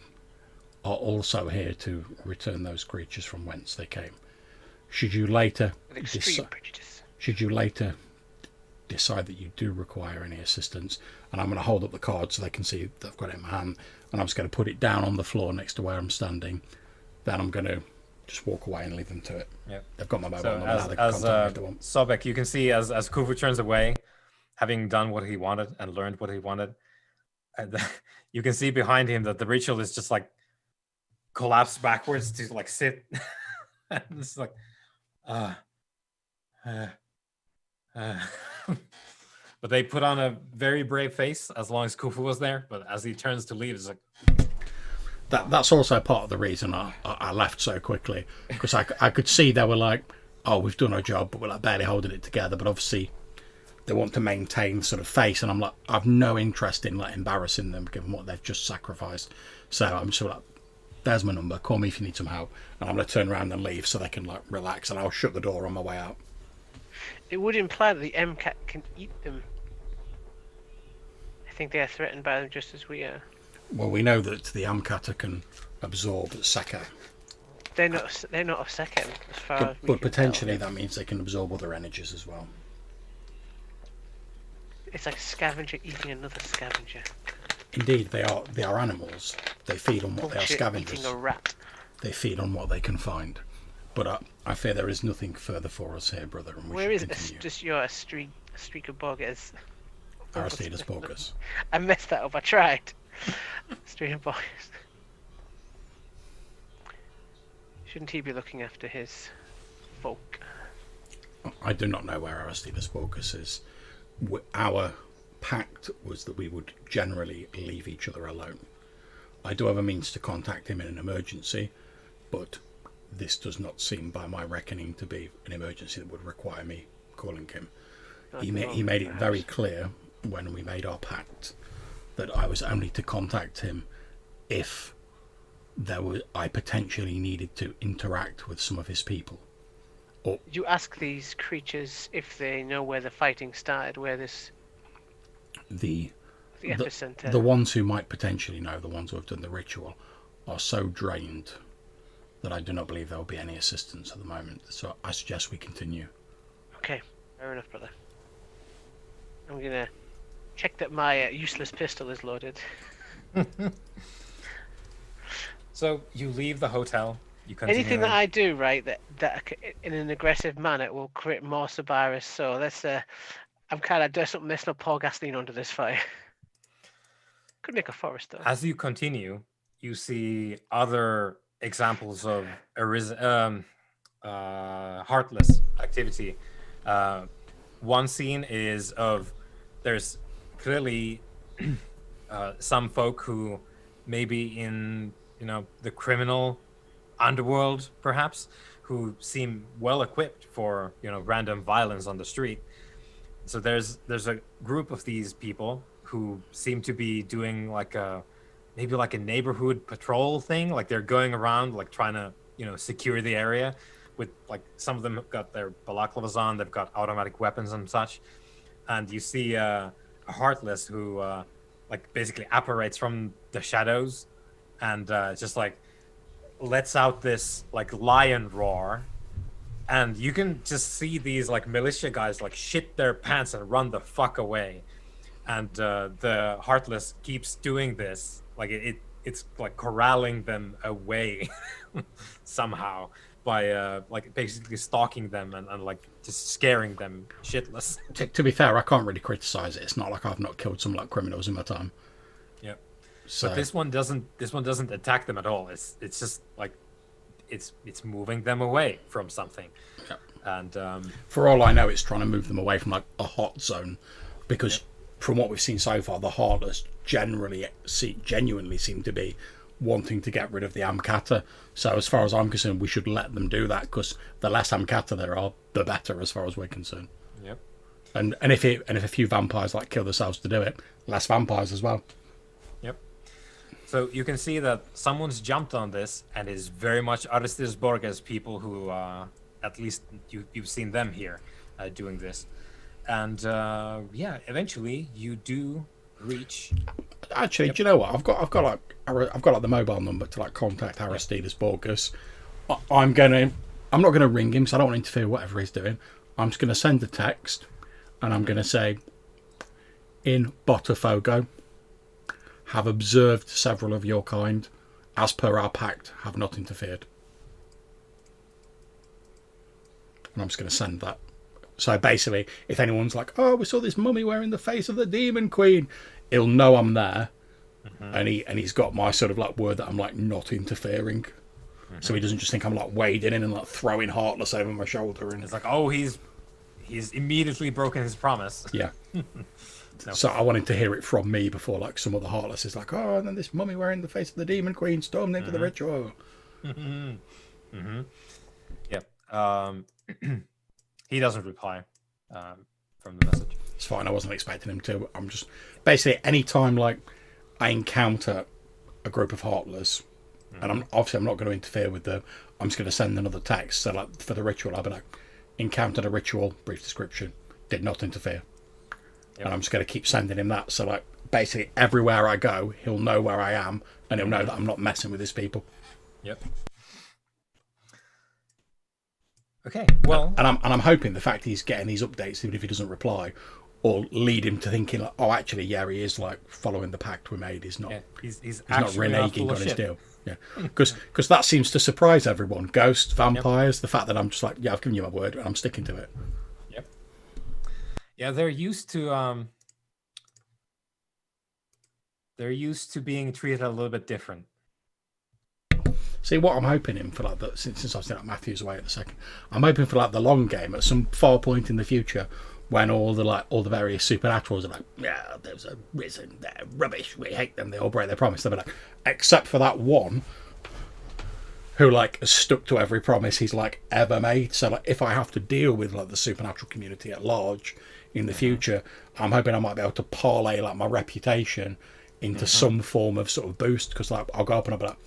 B: are also here to return those creatures from whence they came. Should you later decide that you do require any assistance, and I'm going to hold up the card so they can see that I've got it in my hand, and I'm just going to put it down on the floor next to where I'm standing, then I'm going to just walk away and leave them to it.
A: Yeah.
B: They've got my mobile
A: So
B: number now. They can contact me if they want.
A: Sobek, you can see as Kufu turns away, having done what he wanted and learned what he wanted, and you can see behind him that the ritual is just like collapsed backwards to like sit. And it's like, but they put on a very brave face as long as Kufu was there. But as he turns to leave, it's like.
B: That's also part of the reason I left so quickly, because I could see they were like, oh, we've done our job, but we're like barely holding it together. But obviously, they want to maintain sort of face, and I'm like, I've no interest in like embarrassing them given what they've just sacrificed. So I'm sort of like, there's my number. Call me if you need some help, and I'm gonna turn around and leave so they can like relax, and I'll shut the door on my way out.
C: It would imply that the MCAT can eat them. I think they are threatened by them just as we are.
B: Well, we know that the Amkata can absorb Sekka.
C: They're not a second, as far as we
B: But
C: can
B: potentially
C: tell.
B: that means they can absorb other energies as well.
C: It's like a scavenger eating another scavenger.
B: Indeed, they are animals. They feed on what they are
C: Bullshit
B: scavengers.
C: eating a rat.
B: They feed on what they can find. But I fear there is nothing further for us here, brother, and we
C: Where is
B: should
C: it?
B: continue.
C: Just your streak of boggers.
B: Aristides Borges.
C: I messed that up. I tried. Streak of boggers. Shouldn't he be looking after his folk?
B: I do not know where Aristides Borges is. Our pact was that we would generally leave each other alone. I do have a means to contact him in an emergency, but this does not seem, by my reckoning, to be an emergency that would require me calling him. He made it very clear when we made our pact that I was only to contact him if I potentially needed to interact with some of his people.
C: Did you ask these creatures if they know where the fighting started, where the epicenter?
B: The ones who might potentially know, the ones who have done the ritual, are so drained that I do not believe there will be any assistance at the moment. So I suggest we continue.
C: Okay, fair enough, brother. I'm gonna check that my useless pistol is loaded.
A: So you leave the hotel. You continue.
C: Anything that I do, right, that in an aggressive manner will create more Sabaris. So let's. I'm kind of doing something that's not pour gasoline under this fire. Could make a forest though.
A: As you continue, you see other examples of heartless activity. One scene is of there's clearly some folk who maybe in the criminal underworld perhaps, who seem well equipped for random violence on the street. So there's a group of these people who seem to be doing maybe like a neighborhood patrol thing, like they're going around like trying to secure the area with like some of them have got their balaclavas on, they've got automatic weapons and such, and you see a heartless who like basically apparates from the shadows and just like lets out this like lion roar, and you can just see these like militia guys like shit their pants and run the fuck away, and the heartless keeps doing this like it's like corralling them away somehow, by like basically stalking them and like just scaring them shitless.
B: To be fair, I can't really criticize it. It's not like I've not killed some like criminals in my time.
A: Yeah.
B: So
A: But this one doesn't attack them at all. It's just like it's moving them away from something.
B: Yep.
A: And
B: for all I know, it's trying to move them away from like a hot zone, because from what we've seen so far, the Heartless genuinely seem to be wanting to get rid of the Amkata. So as far as I'm concerned, we should let them do that, because the less Amkata there are, the better, as far as we're concerned.
A: Yep.
B: And if a few vampires like kill themselves to do it, less vampires as well.
A: Yep. So you can see that someone's jumped on this and is very much Aristis Borges people who, at least you've seen them here doing this. And eventually you do reach.
B: Actually, do you know what? I've got like the mobile number to like contact Aristides Borges. I'm not gonna ring him, so I don't want to interfere with whatever he's doing. I'm just gonna send a text, and I'm gonna say, in Botafogo, have observed several of your kind, as per our pact, have not interfered. And I'm just gonna send that. So basically, if anyone's like, "Oh, we saw this mummy wearing the face of the Demon Queen," he'll know I'm there, and he's got my sort of like word that I'm like not interfering, so he doesn't just think I'm like wading in and like throwing Heartless over my shoulder. And
A: It's like, oh, he's immediately broken his promise.
B: yeah.
A: No.
B: So I wanted to hear it from me before like some other Heartless is like, "Oh, and then this mummy wearing the face of the Demon Queen stormed into the ritual."
A: Yeah. He doesn't reply from the message.
B: It's fine. I wasn't expecting him to. I'm just basically any time like I encounter a group of Heartless, and I'm not going to interfere with them. I'm just going to send another text. So like for the ritual, I'll be like, encountered a ritual, brief description, did not interfere. Yep. And I'm just going to keep sending him that. So like basically everywhere I go, he'll know where I am, and he'll know that I'm not messing with his people.
A: Yep. Okay. Well,
B: and I'm hoping the fact he's getting these updates, even if he doesn't reply, or lead him to thinking like, oh, actually, yeah, he is like following the pact we made. He's not.
A: Yeah, he's
B: not
A: actually not
B: reneging
A: full
B: on
A: of
B: his
A: shit.
B: deal. Yeah, because that seems to surprise everyone. Ghosts, vampires, the fact that I'm just like, yeah, I've given you my word, and I'm sticking to it.
A: Yep. Yeah, they're used to being treated a little bit different.
B: See, what I'm hoping in for like the, since I've seen like Matthew's away at the second, I'm hoping for like the long game at some far point in the future when all the various supernaturals are like, yeah, there's a risen, they're rubbish, we hate them, they all break their promise. They'll be like, except for that one who like has stuck to every promise he's like ever made. So like if I have to deal with like the supernatural community at large in the future, I'm hoping I might be able to parlay like my reputation into some form of sort of boost, because like I'll go up and I'll be like,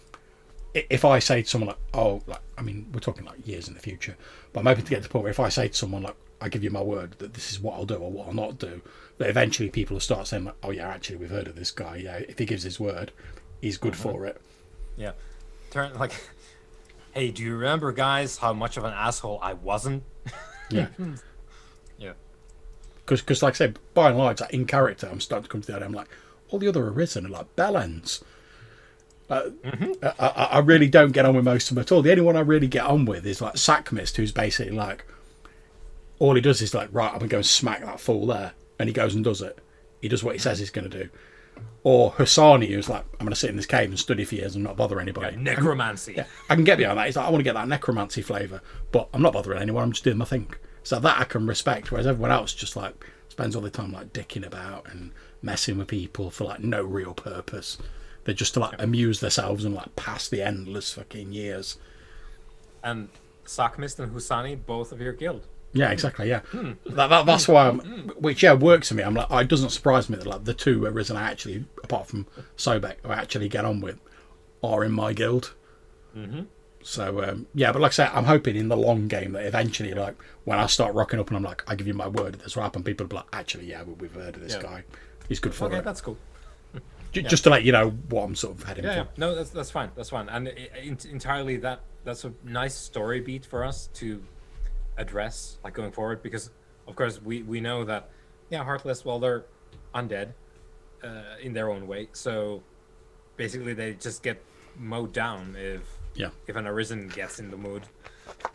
B: if I say to someone like, oh, like, I mean, we're talking like years in the future, but I'm hoping to get to the point where if I say to someone like, I give you my word that this is what I'll do or what I'll not do, that eventually people will start saying like, oh yeah, actually we've heard of this guy. Yeah, if he gives his word, he's good for it.
A: Yeah. Turn like, hey, do you remember, guys, how much of an asshole I wasn't?
B: Yeah.
A: Yeah.
B: Because like I said, by and large, like, in character, I'm starting to come to the idea, I'm like, all the other Arisen are like bellends. I really don't get on with most of them at all. The only one I really get on with is like Sackmist, who's basically like, all he does is like, right, I'm going to go and smack that fool there. And he goes and does it. He does what he says he's going to do. Or Hassani, who's like, I'm going to sit in this cave and study for years and not bother anybody.
A: Yeah, necromancy.
B: I can get behind that. He's like, I want to get that necromancy flavour, but I'm not bothering anyone, I'm just doing my thing. So that I can respect, whereas everyone else just like spends all the time like dicking about and messing with people for like no real purpose. They're just to like amuse themselves and like pass the endless fucking years.
A: And Sackmist and Husani, both of your guild.
B: Yeah, exactly. Yeah, that's why. Which works for me. I'm like, it doesn't surprise me that like the two Arisen I actually, apart from Sobek, I actually get on with, are in my guild. So but like I say, I'm hoping in the long game that eventually, like when I start rocking up and I'm like, I give you my word, this will happen. People will be like, actually, yeah, we've heard of this guy. He's good for it.
A: Okay, that's cool.
B: Just to let you know what I'm sort of heading for.
A: Yeah, no, that's fine. That's fine, and entirely that's a nice story beat for us to address, like going forward, because of course we know that Heartless, well, they're undead in their own way, so basically they just get mowed down if
B: Yeah.
A: if an Arisen gets in the mood.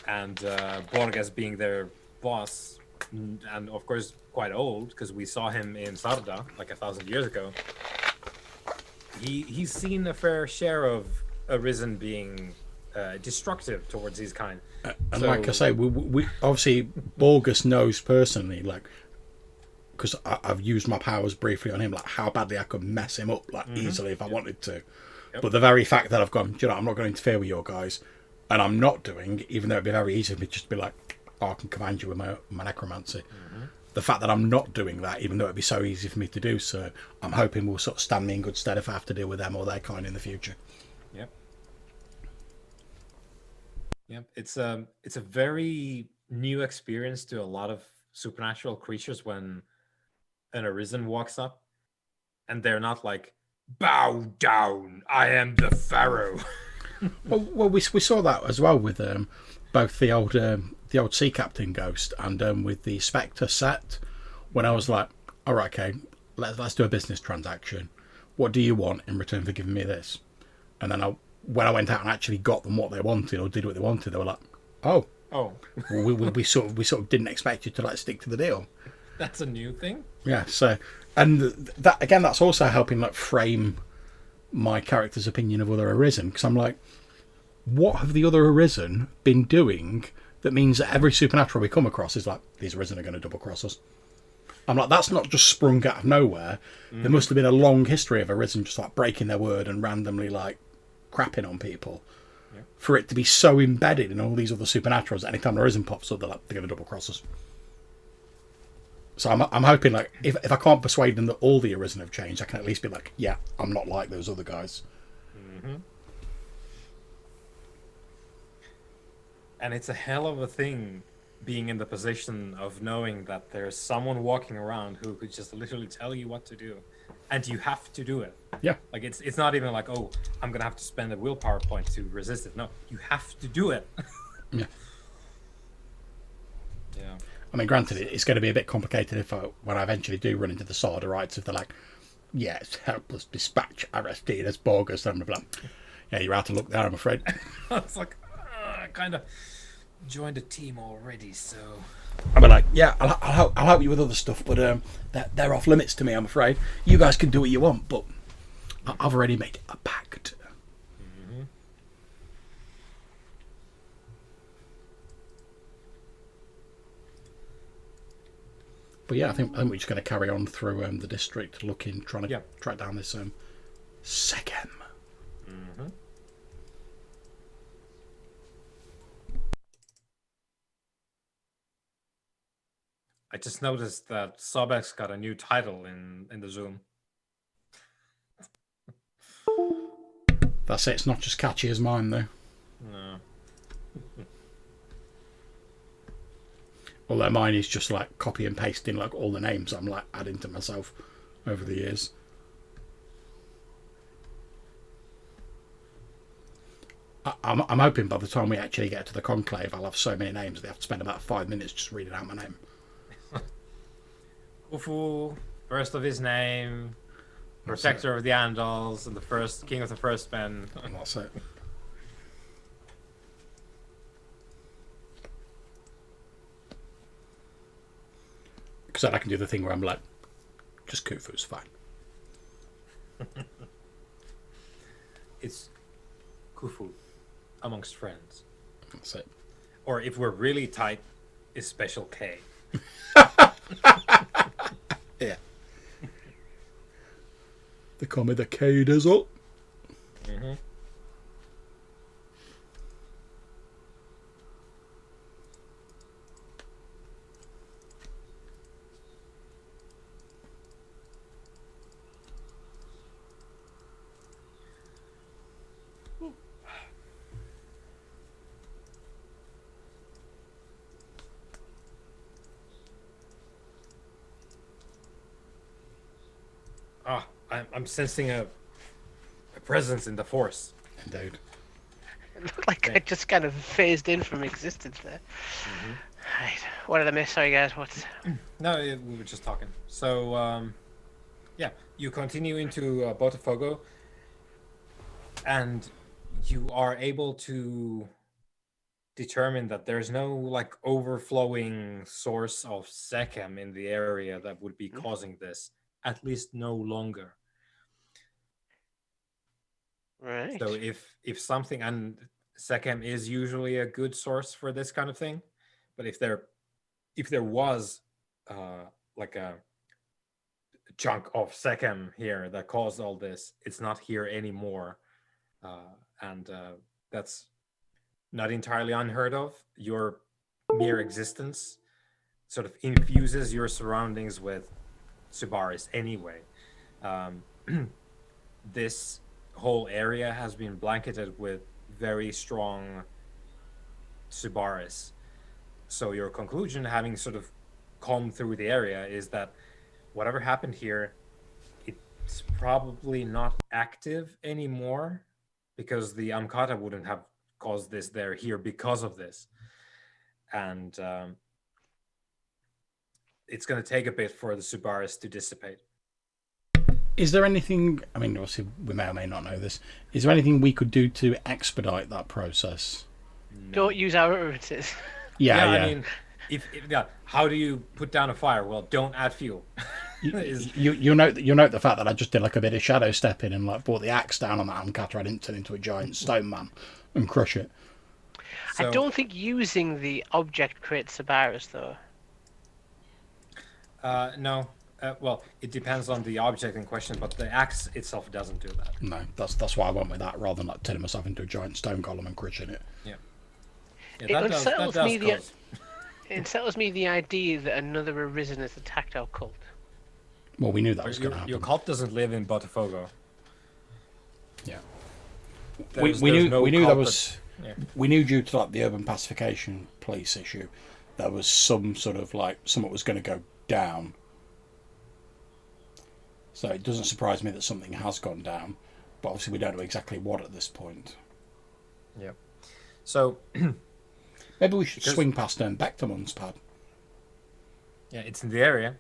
A: And Borges being their boss, and of course quite old, because we saw him in Sarda like 1,000 years ago. He's seen a fair share of Arisen being destructive towards his kind.
B: And
A: So-
B: like I say, we obviously Borges knows personally, like, because I've used my powers briefly on him, like how badly I could mess him up, like easily if I wanted to.
A: Yep.
B: But the very fact that I've gone, "Do you know, I'm not going to interfere with your guys, and I'm not doing, even though it'd be very easy for me just to be like, oh, I can command you with my necromancy. The fact that I'm not doing that, even though it'd be so easy for me to do so, I'm hoping will sort of stand me in good stead if I have to deal with them or their kind in the future.
A: Yep. Yep. It's a very new experience to a lot of supernatural creatures when an Arisen walks up, and they're not like, "Bow down, I am the Pharaoh."
B: Well, we saw that as well with both the old sea captain ghost and with the Spectre set. When I was like, all right, okay, let's do a business transaction. What do you want in return for giving me this? And then when I went out and actually got them what they wanted or did what they wanted, they were like, oh,
A: Oh,
B: well, we sort of didn't expect you to like stick to the deal.
A: that's a new thing.
B: Yeah. So, and that again, that's also helping like frame my character's opinion of other Arisen, because I'm like, what have the other Arisen been doing that means that every supernatural we come across is like, these Arisen are going to double cross us? I'm like, that's not just sprung out of nowhere. There must have been a long history of Arisen just like breaking their word and randomly like crapping on people for it to be so embedded in all these other supernaturals. Anytime an Arisen pops up, they're going to double cross us. So I'm hoping, like, if I can't persuade them that all the Arisen have changed, I can at least be like, yeah, I'm not like those other guys.
A: And it's a hell of a thing being in the position of knowing that there's someone walking around who could just literally tell you what to do, and you have to do it.
B: Yeah.
A: Like it's not even like, oh, I'm gonna have to spend a willpower point to resist it. No, you have to do it.
B: Yeah.
A: Yeah.
B: I mean, granted, it's going to be a bit complicated when I eventually do run into the Sardarites, if they're like, yeah, it's helpless dispatch, arrested as Borges, and I'm like, yeah, you're out of luck there, I'm afraid.
A: It's like, I kind of joined a team already, so.
B: I'll be like, yeah, I'll help you with other stuff, but they're off limits to me, I'm afraid. You guys can do what you want, but I've already made a pact. But yeah, I think we're just going to carry on through the district, trying to track down this Sechem.
A: I just noticed that Sobek's got a new title in the Zoom.
B: That's it. It's not just catchy as mine, though.
A: No.
B: Although mine is just like copy and pasting like all the names I'm like adding to myself over the years. I'm hoping by the time we actually get to the conclave, I'll have so many names they have to spend about 5 minutes just reading out my name.
A: Ufu, first of his name, protector of the Andals, and the first king of the first men.
B: And that's it. Because then I can do the thing where I'm like, just Khufu's fine.
A: It's Khufu amongst friends.
B: That's it.
A: Or if we're really tight, is Special K.
B: Yeah. They call me the K-Dizzle.
A: I'm sensing a presence in the Force.
B: Indeed.
C: It looked like I just kind of phased in from existence there. Right. What did I miss? Sorry, guys. What's...
A: No, we were just talking. So, yeah, you continue into Botafogo, and you are able to determine that there's no like overflowing source of Sechem in the area that would be causing this, at least no longer.
C: Right.
A: So if something, and Sechem is usually a good source for this kind of thing, but if there was like a chunk of Sechem here that caused all this, it's not here anymore, and that's not entirely unheard of. Your mere existence sort of infuses your surroundings with Subaris anyway. This whole area has been blanketed with very strong Subaris. So your conclusion, having sort of combed through the area, is that whatever happened here, it's probably not active anymore, because the Amkata wouldn't have caused this there here because of this. And it's going to take a bit for the Subaris to dissipate.
B: Is there anything, I mean, obviously we may or may not know this, is there anything we could do to expedite that process?
A: No.
C: Don't use our utterances.
B: Yeah.
A: I mean, if how do you put down a fire? Well, don't add fuel.
B: You'll note the fact that I just did like a bit of shadow stepping and like brought the axe down on that Amkata. I didn't turn into a giant stone man and crush it.
C: I don't think using the object creates Subaris, though.
A: No. Well, it depends on the object in question, but the axe itself doesn't do that.
B: No, that's why I went with that rather than like turning myself into a giant stone golem and crushing it.
A: Yeah.
C: It unsettles me the idea that another Arisen has attacked our cult.
B: Well, we knew that was going to
A: Your
B: happen.
A: cult doesn't live in Botafogo.
B: Yeah.
A: We
B: knew there was.
A: Yeah.
B: We knew due to like the urban pacification police issue, there was some sort of like something was going to go down. So it doesn't surprise me that something has gone down, but obviously we don't know exactly what at this point.
A: Yeah. So
B: maybe we should swing past Bechtemon's pad.
A: Yeah, it's in the area.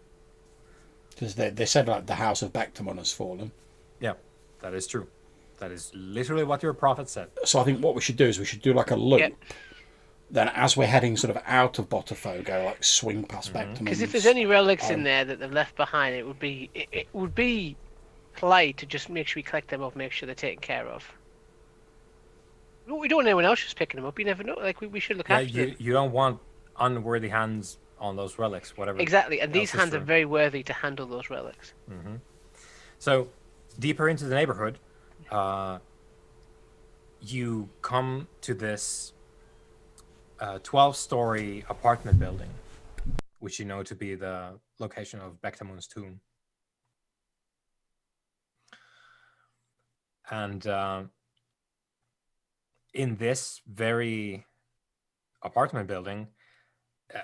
B: Because they said like the house of Bectemon has fallen.
A: Yeah, that is true. That is literally what your prophet said.
B: So I think what we should do is we should do like a loop.
C: Yep.
B: Then as we're heading sort of out of Botafogo, like swing past Bectemon.
C: Because if there's any relics in there that they've left behind, it would be polite to just make sure we collect them up, make sure they're taken care of. We don't want anyone else just picking them up. You never know. Like we should look after them.
A: You don't want unworthy hands on those relics, whatever.
C: Exactly, and these hands are very worthy to handle those relics.
A: Mm-hmm. So, deeper into the neighborhood, you come to this 12-story apartment building, which you know to be the location of Bechtemon's tomb. And in this very apartment building,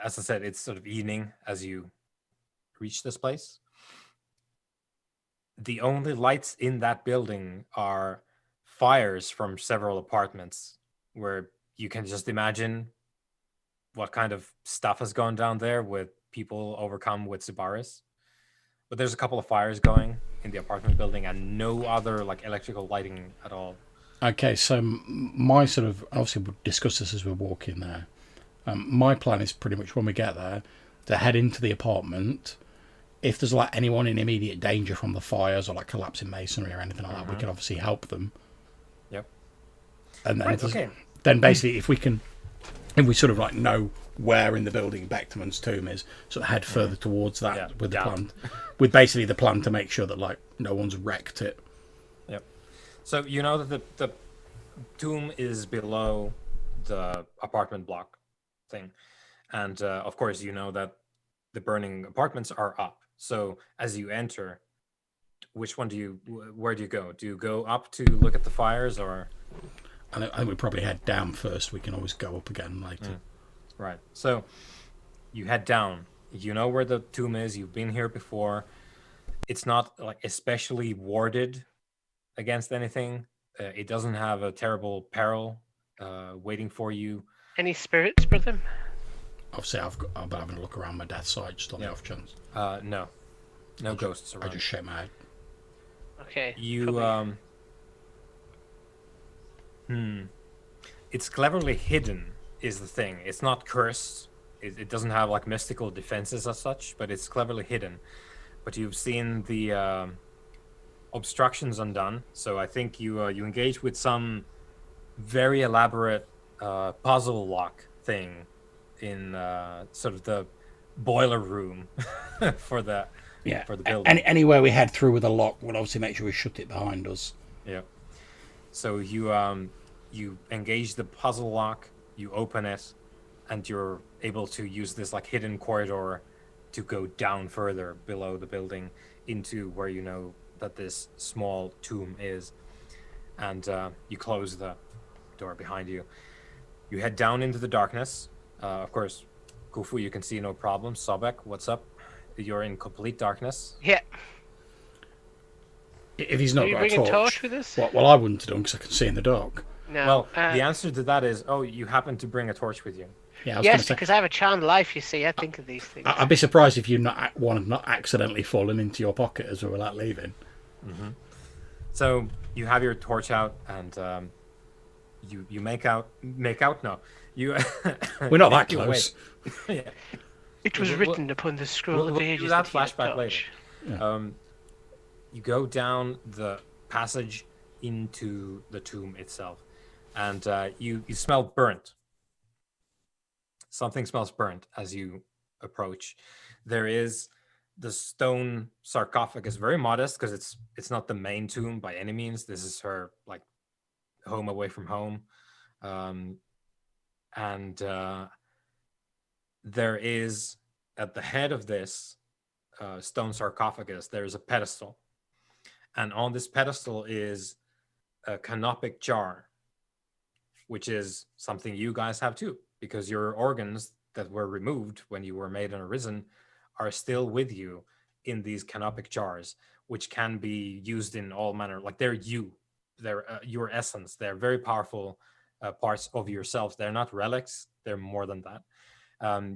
A: as I said, it's sort of evening as you reach this place. The only lights in that building are fires from several apartments, where you can just imagine what kind of stuff has gone down there with people overcome with Subaris. But there's a couple of fires going in the apartment building and no other like electrical lighting at all.
B: Okay, so my sort of, obviously we'll discuss this as we're walking there. My plan is pretty much when we get there to head into the apartment. If there's like anyone in immediate danger from the fires or like collapsing masonry or anything like that, we can obviously help them.
A: Yep.
B: And then, then basically if we sort of like know where in the building Bechtemon's tomb is, sort of head further towards that with the plan, with basically the plan to make sure that like no one's wrecked it.
A: Yep. So you know that the tomb is below the apartment block thing, and of course you know that the burning apartments are up. So as you enter, where do you go? Do you go up to look at the fires, or?
B: I think we probably head down first. We can always go up again later.
A: Right. So you head down. You know where the tomb is. You've been here before. It's not like especially warded against anything. It doesn't have a terrible peril waiting for you.
C: Any spirits, brother?
B: Obviously, I've been having a look around my death side just on the off chance.
A: No ghosts around.
B: I just shake my head.
C: Okay.
A: You It's cleverly hidden, is the thing. It's not cursed. It doesn't have like mystical defenses as such, but it's cleverly hidden. But you've seen the obstructions undone, so I think you engage with some very elaborate puzzle lock thing in sort of the boiler room for the
B: Yeah.
A: for the building.
B: Anywhere we head through with a lock, we'll obviously make sure we shut it behind us.
A: Yeah. So you engage the puzzle lock, you open it, and you're able to use this like hidden corridor to go down further below the building into where you know that this small tomb is, and you close the door behind you. You head down into the darkness. Of course, Kufu, you can see no problem. Sobek, what's up? You're in complete darkness.
C: Yeah.
B: If he's
C: Do
B: not
C: you
B: got
C: bring
B: a
C: a
B: torch,
C: torch with us?
B: well, I wouldn't have done because I can see in the dark.
C: No.
A: Well, the answer to that is, oh, you happen to bring a torch with you.
B: Yeah, I was going
C: Yes,
B: to say.
C: because I have a charmed life, you see. I think of these things.
B: I'd be surprised if you one had not accidentally fallen into your pocket as we were like leaving.
A: So you have your torch out, and you make out. No, you.
B: We're not that
A: make your way.
B: close.
A: Yeah.
C: It was
A: We'll-
C: written upon the scroll
A: we'll
C: of
A: do
C: ages
A: that
C: he had
A: flashback later.
C: touched.
A: You go down the passage into the tomb itself, and you smell burnt. Something smells burnt as you approach. There is the stone sarcophagus, very modest because it's not the main tomb by any means. This is her like home away from home, and there is at the head of this stone sarcophagus there is a pedestal, and on this pedestal is a canopic jar, which is something you guys have too, because your organs that were removed when you were made and arisen are still with you in these canopic jars, which can be used in all manner. Like they're your essence. They're very powerful parts of yourself. They're not relics. They're more than that.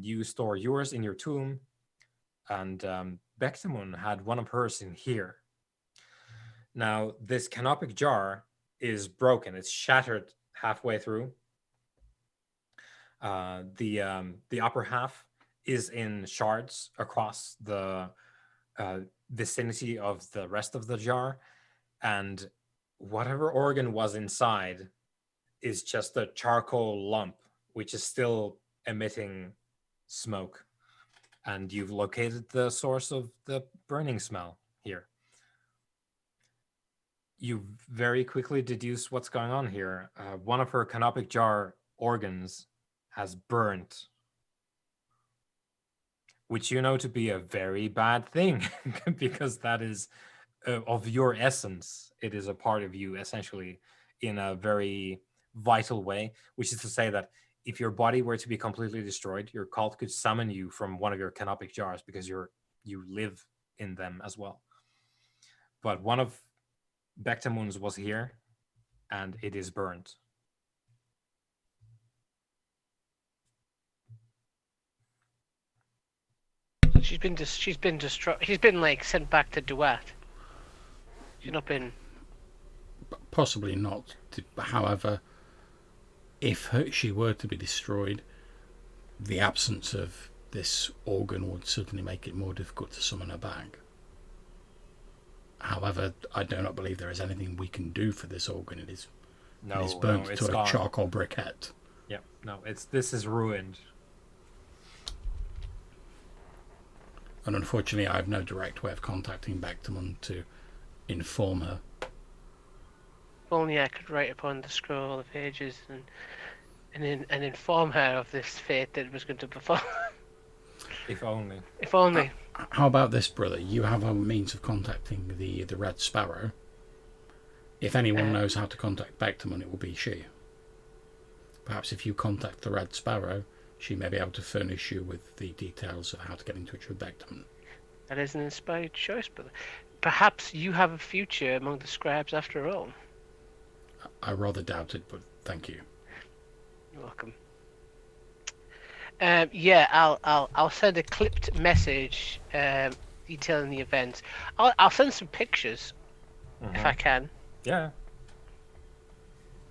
A: You store yours in your tomb, and Bectamun had one of hers in here. Now, this canopic jar is broken. It's shattered halfway through. The upper half is in shards across the vicinity of the rest of the jar, and whatever organ was inside is just a charcoal lump, which is still emitting smoke. And you've located the source of the burning smell here. You very quickly deduce what's going on here. One of her canopic jar organs has burnt, which you know to be a very bad thing because that is of your essence. It is a part of you essentially in a very vital way, which is to say that if your body were to be completely destroyed, your cult could summon you from one of your canopic jars because you live in them as well. But one of Bectamun's was here, and it is burnt.
C: She's been destroyed. She's been like sent back to Duat. She's not been.
B: Possibly not. However, if she were to be destroyed, the absence of this organ would certainly make it more difficult to summon her back. However, I do not believe there is anything we can do for this organ. It is burnt
A: it's
B: to
A: gone.
B: a charcoal briquette.
A: Yeah, no, this is ruined.
B: And unfortunately, I have no direct way of contacting Bectamun to inform her.
C: If only I could write upon the scroll of ages and inform her of this fate that was going to befall.
A: If only.
C: If only.
B: How about this, brother? You have a means of contacting the Red Sparrow. If anyone knows how to contact Bectamun, it will be she. Perhaps if you contact the Red Sparrow, she may be able to furnish you with the details of how to get in touch with Bectamun.
C: That is an inspired choice, brother. Perhaps you have a future among the scribes after all.
B: I rather doubt it, but thank you.
C: You're welcome. Yeah, I'll send a clipped message detailing the events. I'll send some pictures if I can.
A: Yeah.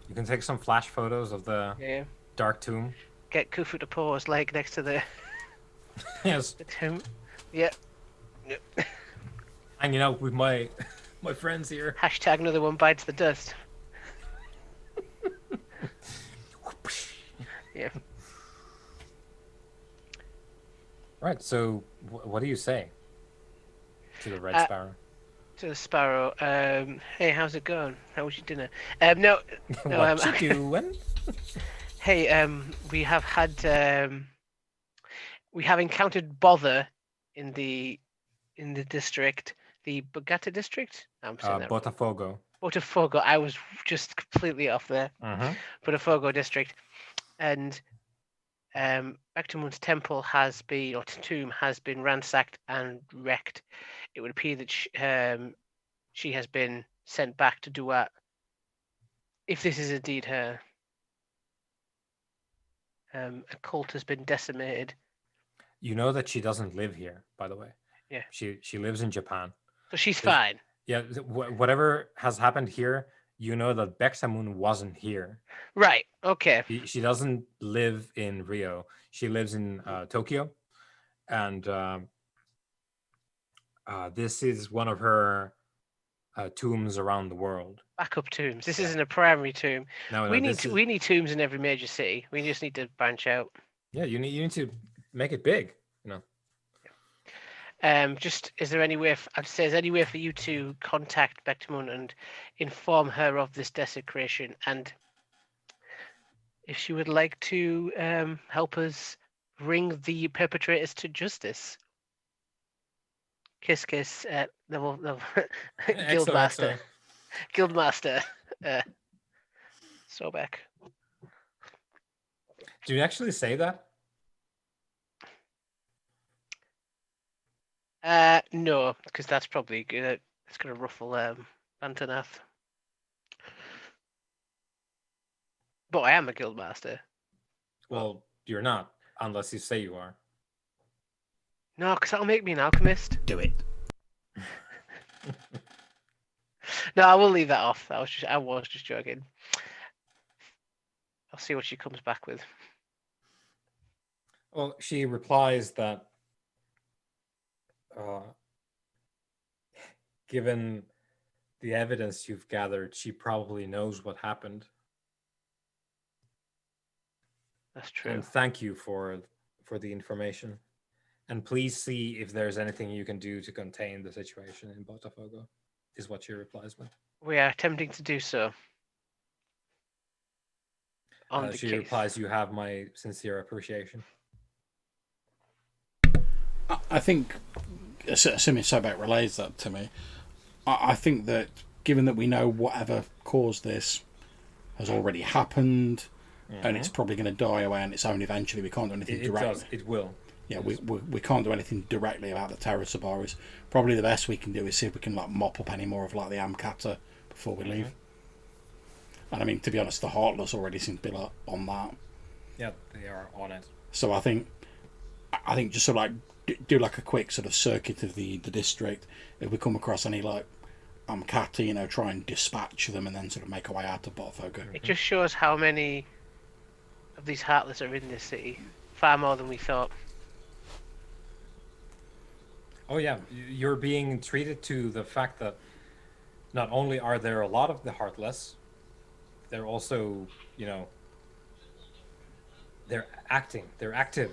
A: You can take some flash photos of the
C: Yeah.
A: dark tomb.
C: Get Khufu to pause like next to the
A: Yes,
C: tomb. Yeah.
A: hanging out with my my friends here.
C: Hashtag another one bites the dust. Yeah.
A: Right. So, what do you say to the Red
C: Uh,
A: Sparrow?
C: To the sparrow. Hey, how's it going? How was your dinner? No. No.
A: What you doing?
C: Hey. We have had. We have encountered bother in the district, the Bogata district. I'm saying that.
A: Botafogo.
C: Botafogo. I was just completely off there.
A: Mm-hmm.
C: Botafogo district, and Bakhtamun's temple has been, or tomb has been ransacked and wrecked. It would appear that she has been sent back to Duat. If this is indeed her, a cult has been decimated.
A: You know that she doesn't live here, by the way.
C: Yeah.
A: She lives in Japan.
C: So she's
A: There's-
C: fine.
A: Yeah. Whatever has happened here, you know that Bakhtamun wasn't here.
C: Right. Okay.
A: She doesn't live in Rio. She lives in Tokyo, and this is one of her tombs around the world.
C: Backup tombs. This
A: Yeah.
C: isn't a primary tomb.
A: No,
C: we
A: this
C: need
A: is,
C: we need tombs in every major city. We just need to branch out.
A: yeah. You need to make it big. You know.
C: Just is there any way? I'd say is there any way for you to contact Bakhtamun and inform her of this desecration, and if she would like to help us bring the perpetrators to justice. Kiss, kiss. No, Guildmaster. Guildmaster. Sobek.
A: Do you actually say that?
C: No, because that's probably good. It's gonna ruffle Banternath. But I am a guildmaster.
A: Well, you're not, unless you say you are.
C: No, because that'll make me an alchemist.
B: Do it.
C: No, I will leave that off. I was just joking. I'll see what she comes back with.
A: Well, she replies that given the evidence you've gathered, she probably knows what happened.
C: That's true.
A: And thank you for the information. And please see if there's anything you can do to contain the situation in Botafogo, is what she replies with.
C: We are attempting to do so. On the
A: She
C: case.
A: replies, you have my sincere appreciation.
B: I think, assuming Sobek relays that to me, I think that given that we know whatever caused this has already happened, and it's probably going to die away on its own eventually, we can't do anything directly.
A: It will.
B: Yeah, we can't do anything directly about the Terror Sabaris. Probably the best we can do is see if we can mop up any more of the Amkata before we leave. And I mean, to be honest, the Heartless already seem to be on that.
A: Yeah, they are on it.
B: So I think just sort of do a quick sort of circuit of the district. If we come across any Amkata, try and dispatch them and then sort of make our way out of Botafogo.
C: It just shows how many of these Heartless are in this city. Far more than we thought.
A: Oh yeah, you're being treated to the fact that not only are there a lot of the Heartless, they're also, they're active,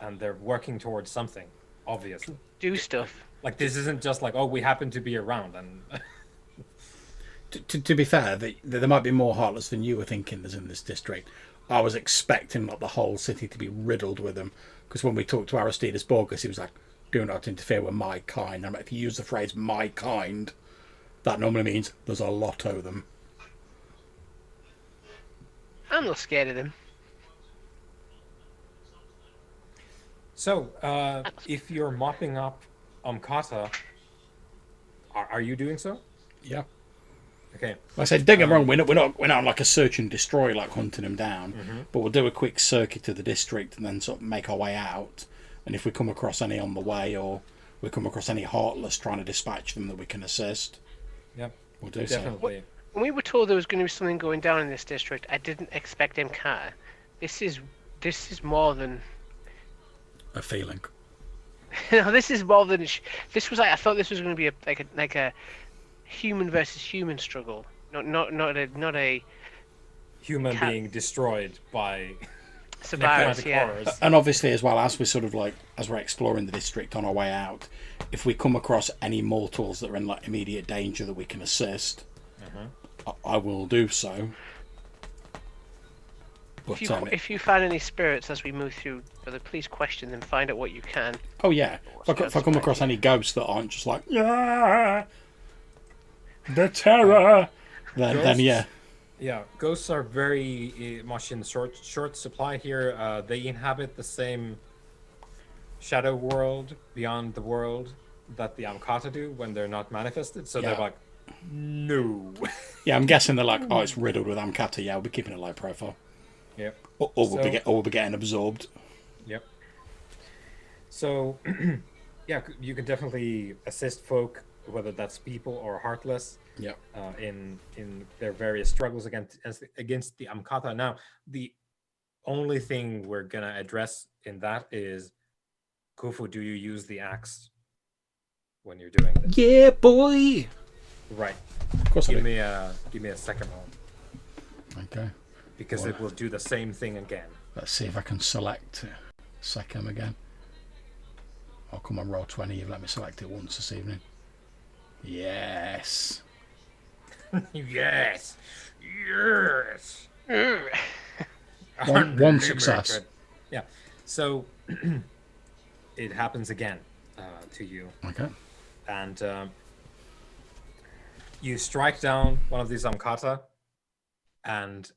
A: and they're working towards something, obviously.
C: Do stuff.
A: Like, this isn't just like, oh, we happen to be around, and...
B: To be fair, there might be more Heartless than you were thinking there's in this district. I was expecting the whole city to be riddled with them, because when we talked to Aristides Borges, he was like, do not interfere with my kind. And if you use the phrase my kind, that normally means there's a lot of them.
C: I'm not scared of them.
A: So, if you're mopping up Amkata, are you doing so?
B: Yeah.
A: Okay.
B: Like I said, don't get me wrong, we're not on a search and destroy, hunting them down, but we'll do a quick circuit of the district and then sort of make our way out. And if we come across any on the way, or we come across any Heartless trying to dispatch them that we can assist,
A: Yeah,
B: we'll do
A: definitely.
C: When we were told there was going to be something going down in this district, I didn't expect MCATA. This is more than.
B: A feeling.
C: No, this is more than. This was I thought this was going to be like a human versus human struggle. Not a
A: Human being destroyed by
C: Sabaris,
A: necromantic
C: yeah.
A: horrors.
B: And obviously, as well, as we're sort of like, as we're exploring the district on our way out, if we come across any mortals that are in like immediate danger that we can assist, I will do so. But,
C: If you find any spirits as we move through, brother, please question them. Find out what you can.
B: oh yeah, if I come across any ghosts that aren't just like, yeah, the terror, then yeah.
A: Yeah, ghosts are very much in short supply here. They inhabit the same shadow world beyond the world that the Amkata do when they're not manifested. So
B: Yeah.
A: they're like, no.
B: Yeah, I'm guessing they're like, oh, it's riddled with Amkata. Yeah, we'll be keeping a low profile.
A: Yep.
B: Or we'll be getting absorbed.
A: Yep. So, yeah, you can definitely assist folk, whether that's people or heartless,
B: Yep.
A: in their various struggles against the Amkata. Now, the only thing we're gonna address in that is, Kufu, do you use the axe when you're doing this?
B: Yeah, boy.
A: Right.
B: Of course I
A: Give
B: do.
A: me a second roll,
B: Okay.
A: because it will do the same thing again.
B: Let's see if I can select Second again. Oh, come on, roll 20. You've let me select it once this evening. Yes.
A: Yes. Yes.
B: One success.
A: Yeah. So it happens again to you,
B: Okay.
A: and you strike down one of these Amkata, and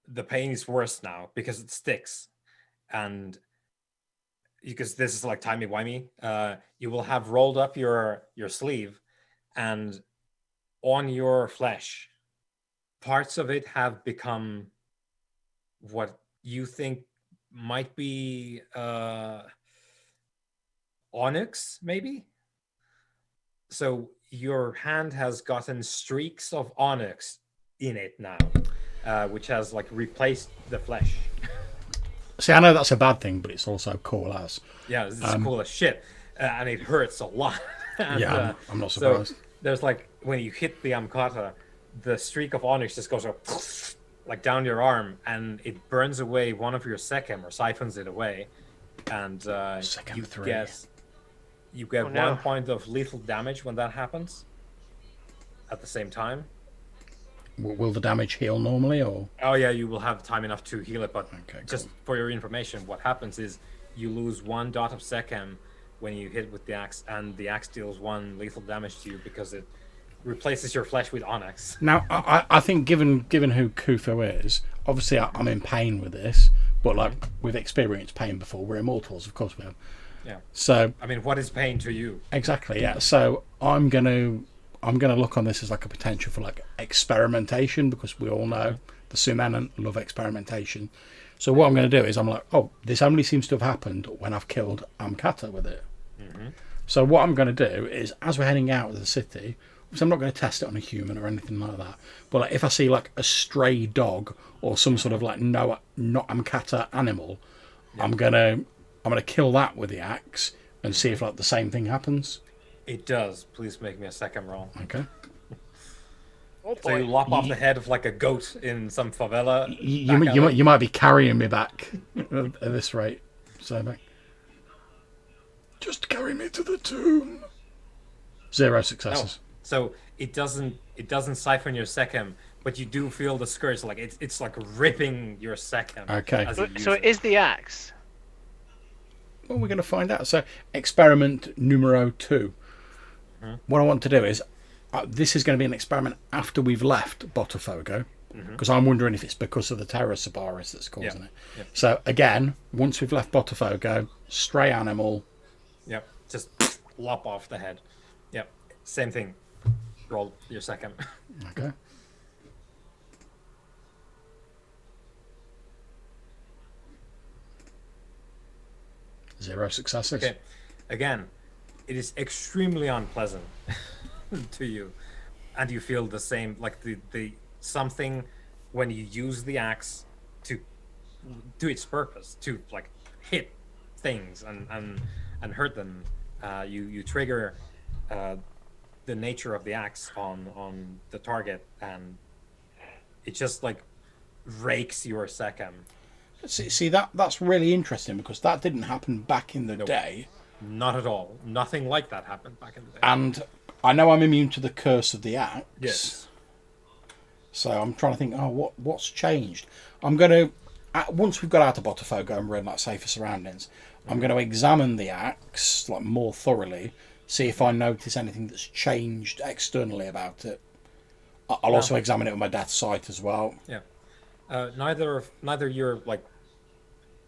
A: the pain is worse now because it sticks, and because this is like timey-wimey, you will have rolled up your sleeve, and on your flesh, parts of it have become what you think might be onyx, maybe. So your hand has gotten streaks of onyx in it now, which has like replaced the flesh.
B: See, I know that's a bad thing, but it's also cool as.
A: Yeah, this is cool as shit, and it hurts a lot. And,
B: Yeah, I'm not
A: so
B: surprised.
A: there's like, when you hit the Amkata, the streak of onyx just goes like down your arm, and it burns away one of your sechem, or siphons it away, and
B: Sechem
A: you
B: 3.
A: get
C: Oh, no.
A: 1 point of lethal damage when that happens. At the same time,
B: Will the damage heal normally, or?
A: oh yeah, you will have time enough to heal it. But
B: Okay,
A: just for your information, what happens is you lose 1 dot of sechem when you hit with the axe, and the axe deals 1 lethal damage to you because it replaces your flesh with onyx.
B: Now, I think given who Khufu is, obviously I'm in pain with this, but like we've experienced pain before. We're immortals, of course we have.
A: Yeah.
B: So
A: I mean, what is pain to you?
B: exactly, yeah. So I'm gonna look on this as like a potential for like experimentation, because we all know the Sumanan love experimentation. So what I'm going to do is I'm like, oh, this only seems to have happened when I've killed Amkata with it. So what I'm going to do is, as we're heading out of the city, so I'm not going to test it on a human or anything like that, but like if I see like a stray dog or some sort of like not Amkata animal, I'm gonna kill that with the axe and see if like the same thing happens.
A: It does. Please make me a second roll.
B: Okay.
C: Oh
A: So you
C: boy.
A: lop off the head of like a goat in some favela.
B: You might be carrying me back at this rate. So back. Just carry me to the tomb. 0 successes.
A: So it doesn't siphon your sechem, but you do feel the scourge. Like it's like ripping your sechem.
B: Okay.
A: As you use
C: So
A: it.
C: it is the axe.
B: Well, we're going to find out. So, experiment numero 2. What I want to do is, this is going to be an experiment after we've left Botafogo, because I'm wondering if it's because of the Terra Sabaris that's causing it.
A: Yep.
B: So, again, once we've left Botafogo, stray animal.
A: Yep. Just lop off the head. Yep. Same thing. Roll your second.
B: Okay. Zero successes.
A: Okay. Again, it is extremely unpleasant to you, and you feel the same, like the something when you use the axe to do its purpose, to like hit things and hurt them. You trigger the nature of the axe on the target, and it just like rakes your second.
B: See that's really interesting because that didn't happen back in the
A: Nope.
B: day,
A: Not at all. Nothing like that happened back in the day.
B: and I know I'm immune to the curse of the axe.
A: Yes.
B: So I'm trying to think. Oh, what's changed? I'm gonna once we've got out of Botafogo and we're in like safer surroundings, I'm going to examine the axe like more thoroughly, see if I notice anything that's changed externally about it. I'll also examine it with my death sight as well.
A: Yeah. Neither your like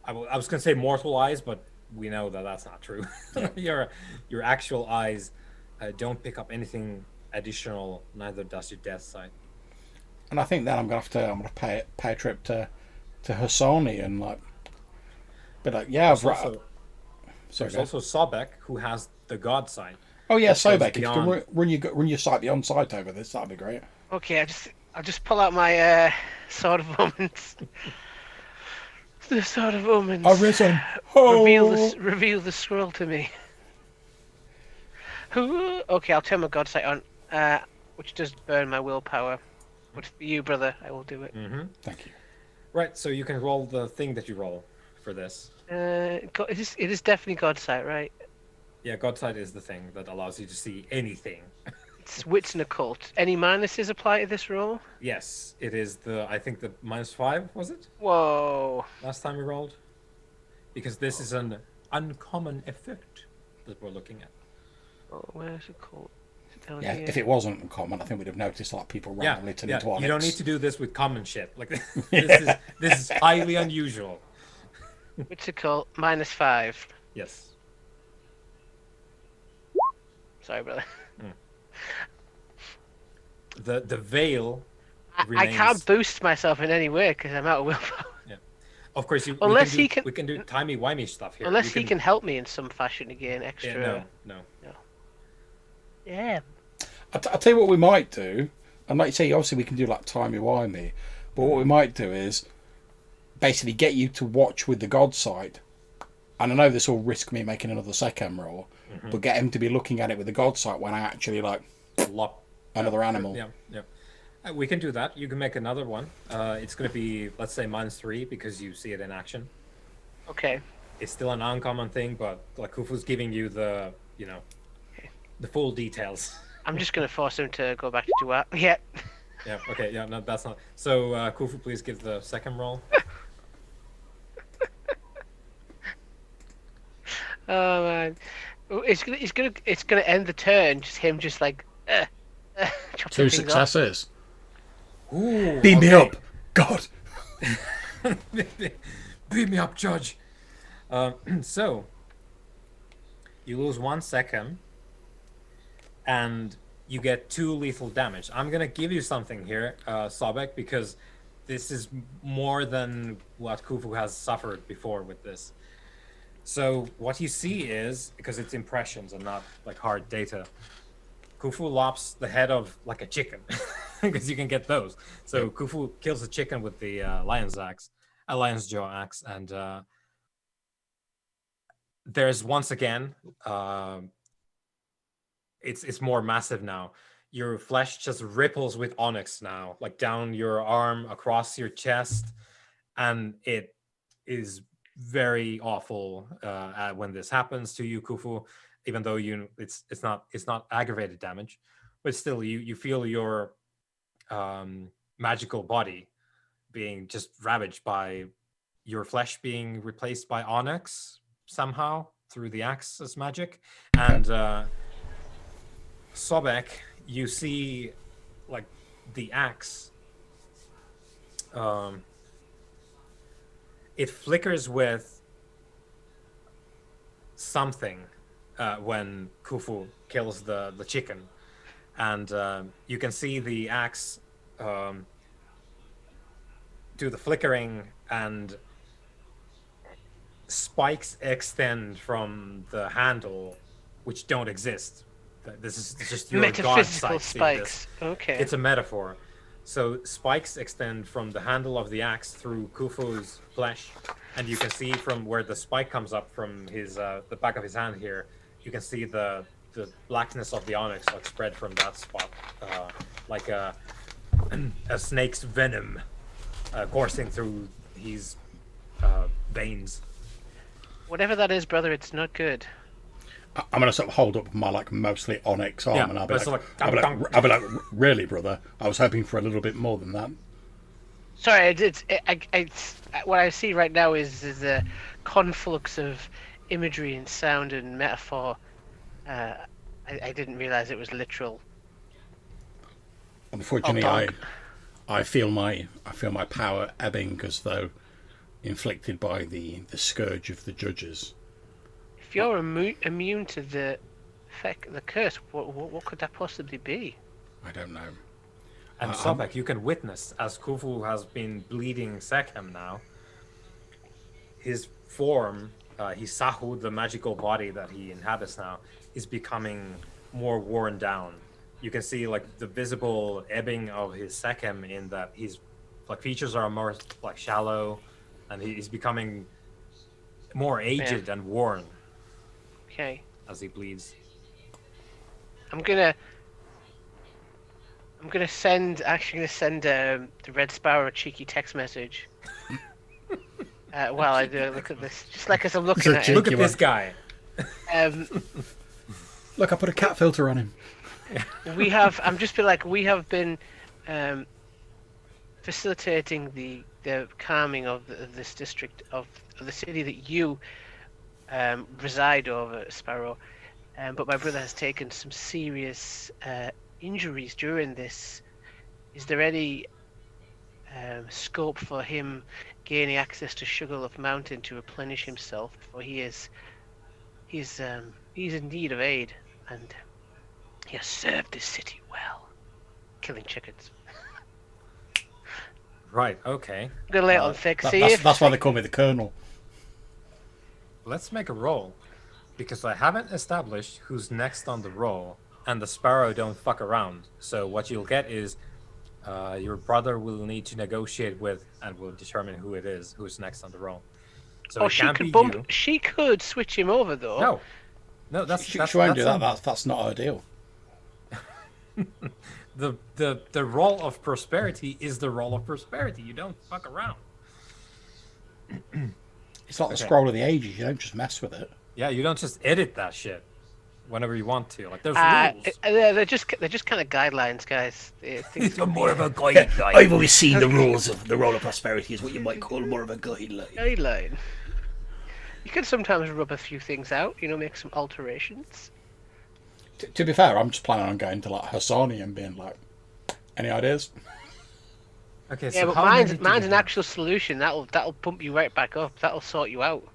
A: I was gonna say mortal eyes, but we know that that's not true. Your actual eyes don't pick up anything additional. Neither does your death sight.
B: And I think then I'm gonna pay a trip to Hassani and like be like, yeah, I've
A: There's also Sobek, who has the god sight.
B: Oh yeah,
A: That goes
B: Sobek, if you
A: beyond-
B: can run your sight beyond sight over this, that'd be great.
C: Okay, I'll just pull out my sword of omens. The sword of omens.
B: Arisen. Oh.
C: Reveal the scroll to me. Okay, I'll turn my god sight on, which does burn my willpower. But for you, brother, I will do it.
B: Thank you.
A: Right, so you can roll the thing that you roll for this.
C: It is definitely god sight, right?
A: Yeah, god sight is the thing that allows you to see anything.
C: It's wits and occult. Any minuses apply to this roll?
A: Yes, it is I think the -5, was it?
C: Whoa.
A: Last time we rolled? Because this is an uncommon effect that we're looking at.
C: Oh, where's occult? Is it down
B: Yeah,
C: here?
B: if it wasn't uncommon, I think we'd have noticed like people randomly turn into onyx.
A: You don't need to do this with common shit. Like this is highly unusual.
C: Wits occult -5.
A: Yes.
C: Sorry, brother.
A: The veil
C: I
A: remains...
C: can't boost myself in any way because I'm out of willpower.
A: Yeah. Of course,
C: Unless
A: we
C: he
A: can do timey-wimey stuff here.
C: Unless he can help me in some fashion to gain extra.
A: Yeah, no.
C: Yeah.
B: I'll tell you what we might do, and like you say, obviously we can do like timey-wimey, but what we might do is basically get you to watch with the god sight. And I know this will risk me making another second roll, but get him to be looking at it with the god sight when I actually like
A: Lop.
B: another animal.
A: Yeah. We can do that. You can make another one. It's going to be, let's say, -3 because you see it in action.
C: Okay.
A: It's still an uncommon thing, but like Khufu's giving you the, the full details.
C: I'm just gonna force him to go back to Duat. Yeah.
A: Yeah. Okay. Yeah. No, that's not. So, Khufu, please give the second roll.
C: Oh man. It's gonna end the turn. Just him, just like. chopping
B: 2
C: things off.
B: successes.
A: Ooh,
B: Beam me up, God.
A: Beat me up, Judge. So, you lose 1 second, and you get 2 lethal damage. I'm gonna give you something here, Sobek, because this is more than what Khufu has suffered before with this. So what you see is, because it's impressions and not like hard data, Khufu lops the head of like a chicken, because you can get those. So Khufu kills the chicken with the lion's jaw axe, and there's once again, it's more massive now. Your flesh just ripples with onyx now, like down your arm, across your chest, and it is very awful when this happens to you, Khufu. Even though it's not aggravated damage, but still you feel your magical body being just ravaged by your flesh being replaced by onyx somehow through the axe's magic. And Sobek, you see like the axe, it flickers with something when Khufu kills the chicken, and you can see the axe do the flickering, and spikes extend from the handle, which don't exist This is just your god
C: Metaphysical
A: sight seeing this.
C: spikes. Okay.
A: It's a metaphor. So spikes extend from the handle of the axe through Kufu's flesh, and you can see from where the spike comes up from his the back of his hand here. You can see the blackness of the onyx like spread from that spot, like a snake's venom coursing through his veins.
C: Whatever that is, brother, it's not good.
B: I'm gonna sort of hold up my like mostly onyx arm,
A: Yeah,
B: and I'll be
A: but
B: like,
A: it's
B: I'll be like, really, brother? I was hoping for a little bit more than that.
C: Sorry, what I see right now is a conflux of imagery and sound and metaphor. I didn't realize it was literal.
B: Unfortunately, I feel my power ebbing as though inflicted by the scourge of the judges.
C: If you're immune to the effect, the curse, what could that possibly be?
B: I don't know.
A: And Sobek, you can witness as Khufu has been bleeding Sekhem now. His form, Hisahu, the magical body that he inhabits now, is becoming more worn down. You can see like the visible ebbing of his Sekhem in that his like features are more like shallow, and he's becoming more aged and worn.
C: Okay.
A: As he bleeds.
C: I'm gonna send the Red Sparrow a cheeky text message. While I do look at this, just like as I'm looking at it.
A: Look at this guy.
B: Look, I put a cat filter on him.
C: We have been facilitating the calming of this district of the city that you reside over, Sparrow. But my brother has taken some serious injuries during this. Is there any scope for him gaining access to Sugarloaf Mountain to replenish himself? For he's in need of aid, and he has served this city well, killing chickens.
A: Right. Okay.
C: I'm gonna lay it on thick.
B: That's why they call me the Colonel.
A: Let's make a roll, because I haven't established who's next on the roll, and the Sparrow don't fuck around. So what you'll get is your brother will need to negotiate with, and will determine who it is, who's next on the roll. So
C: she could bump. She could switch him over though.
A: No, that's
B: she won't do that. That's not ideal.
A: The role of prosperity is the role of prosperity. You don't fuck around.
B: It's like the scroll of the ages. You don't just mess with it.
A: Yeah, you don't just edit that shit whenever you want to. Like there's rules.
C: They're just kind of guidelines, guys.
D: It's more of a guideline. I've always seen the rules of the role of prosperity is what you might call more of a guideline.
C: You can sometimes rub a few things out, make some alterations.
B: To be fair, I'm just planning on going to like Hassani and being like, any ideas?
A: Okay,
C: yeah,
A: so
C: but mine's an actual solution. That'll bump you right back up. That'll sort you out.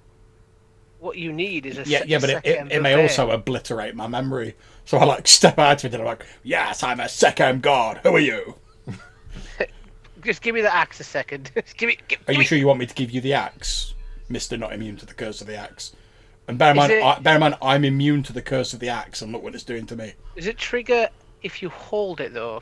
C: What you need is
B: but it may also obliterate my memory. So I like step out of it and I'm like, yes, I'm a Sekhem god. Who are you?
C: Just give me the axe a second.
B: Are you sure you want me to give you the axe, Mister Not Immune to the Curse of the Axe? And bear in mind, I'm immune to the curse of the axe, and look what it's doing to me.
C: Does it trigger if you hold it though?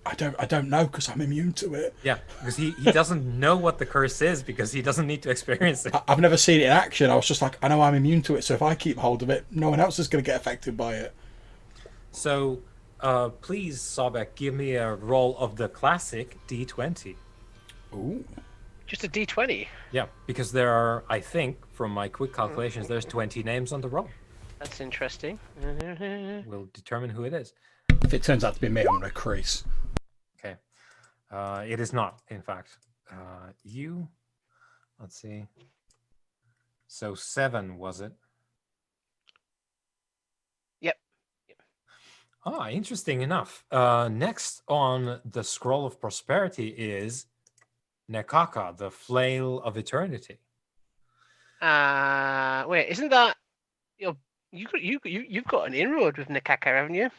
B: I don't know because I'm immune to it.
A: Yeah, because he doesn't know what the curse is because he doesn't need to experience it.
B: I've never seen it in action. I was just like, I know I'm immune to it, so if I keep hold of it, no one else is going to get affected by it.
A: So, please, Sobek, give me a roll of the classic D20.
B: Ooh.
C: Just a D20?
A: Yeah, because there are, I think, from my quick calculations, there's 20 names on the roll.
C: That's interesting.
A: We'll determine who it is.
B: If it turns out to be me, I'm going to crease.
A: Okay. It is not, in fact. Let's see. So 7, was it?
C: Yep.
A: Ah, interesting enough. Next on the Scroll of Prosperity is Nekaka, the Flail of Eternity.
C: Wait, isn't that you've got an inroad with Nekaka, haven't you?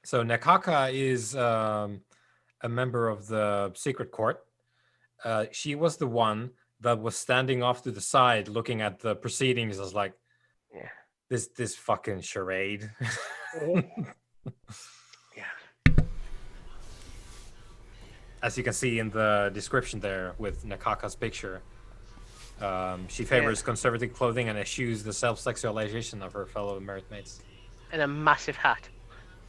A: So Nekaka is a member of the Secret Court. She was the one that was standing off to the side, looking at the proceedings. As like,
C: yeah,
A: this fucking charade.
C: Yeah.
A: As you can see in the description there with Nakaka's picture, she favors conservative clothing and eschews the self-sexualization of her fellow merit mates.
C: And a massive hat.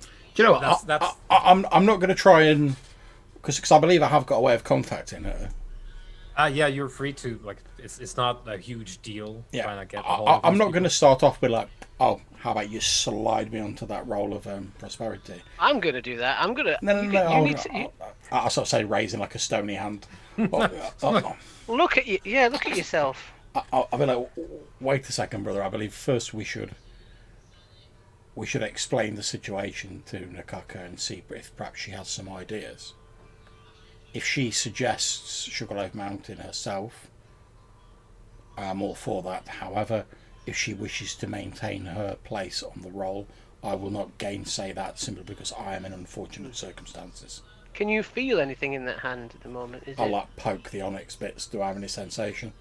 B: Do you know what?
A: That's
B: I'm not going to try and because I believe I have got a way of contacting her.
A: Yeah, you're free to like. It's not a huge deal trying to get a hold of
B: I'm
A: these
B: not
A: people.
B: going to start off with like, oh, how about you slide me onto that role of prosperity?
C: I'm gonna do that. I'm gonna.
B: No.
C: You need to
B: I sort of say raising like a stony hand.
C: look at you. Yeah, look at yourself.
B: I'll be like, wait a second, brother. I believe first we should explain the situation to Nakaka and see if perhaps she has some ideas. If she suggests Sugarloaf Mountain herself, I'm all for that. However, if she wishes to maintain her place on the roll, I will not gainsay that simply because I am in unfortunate circumstances.
C: Can you feel anything in that hand at the moment?
B: I'll like poke the onyx bits. Do I have any sensation?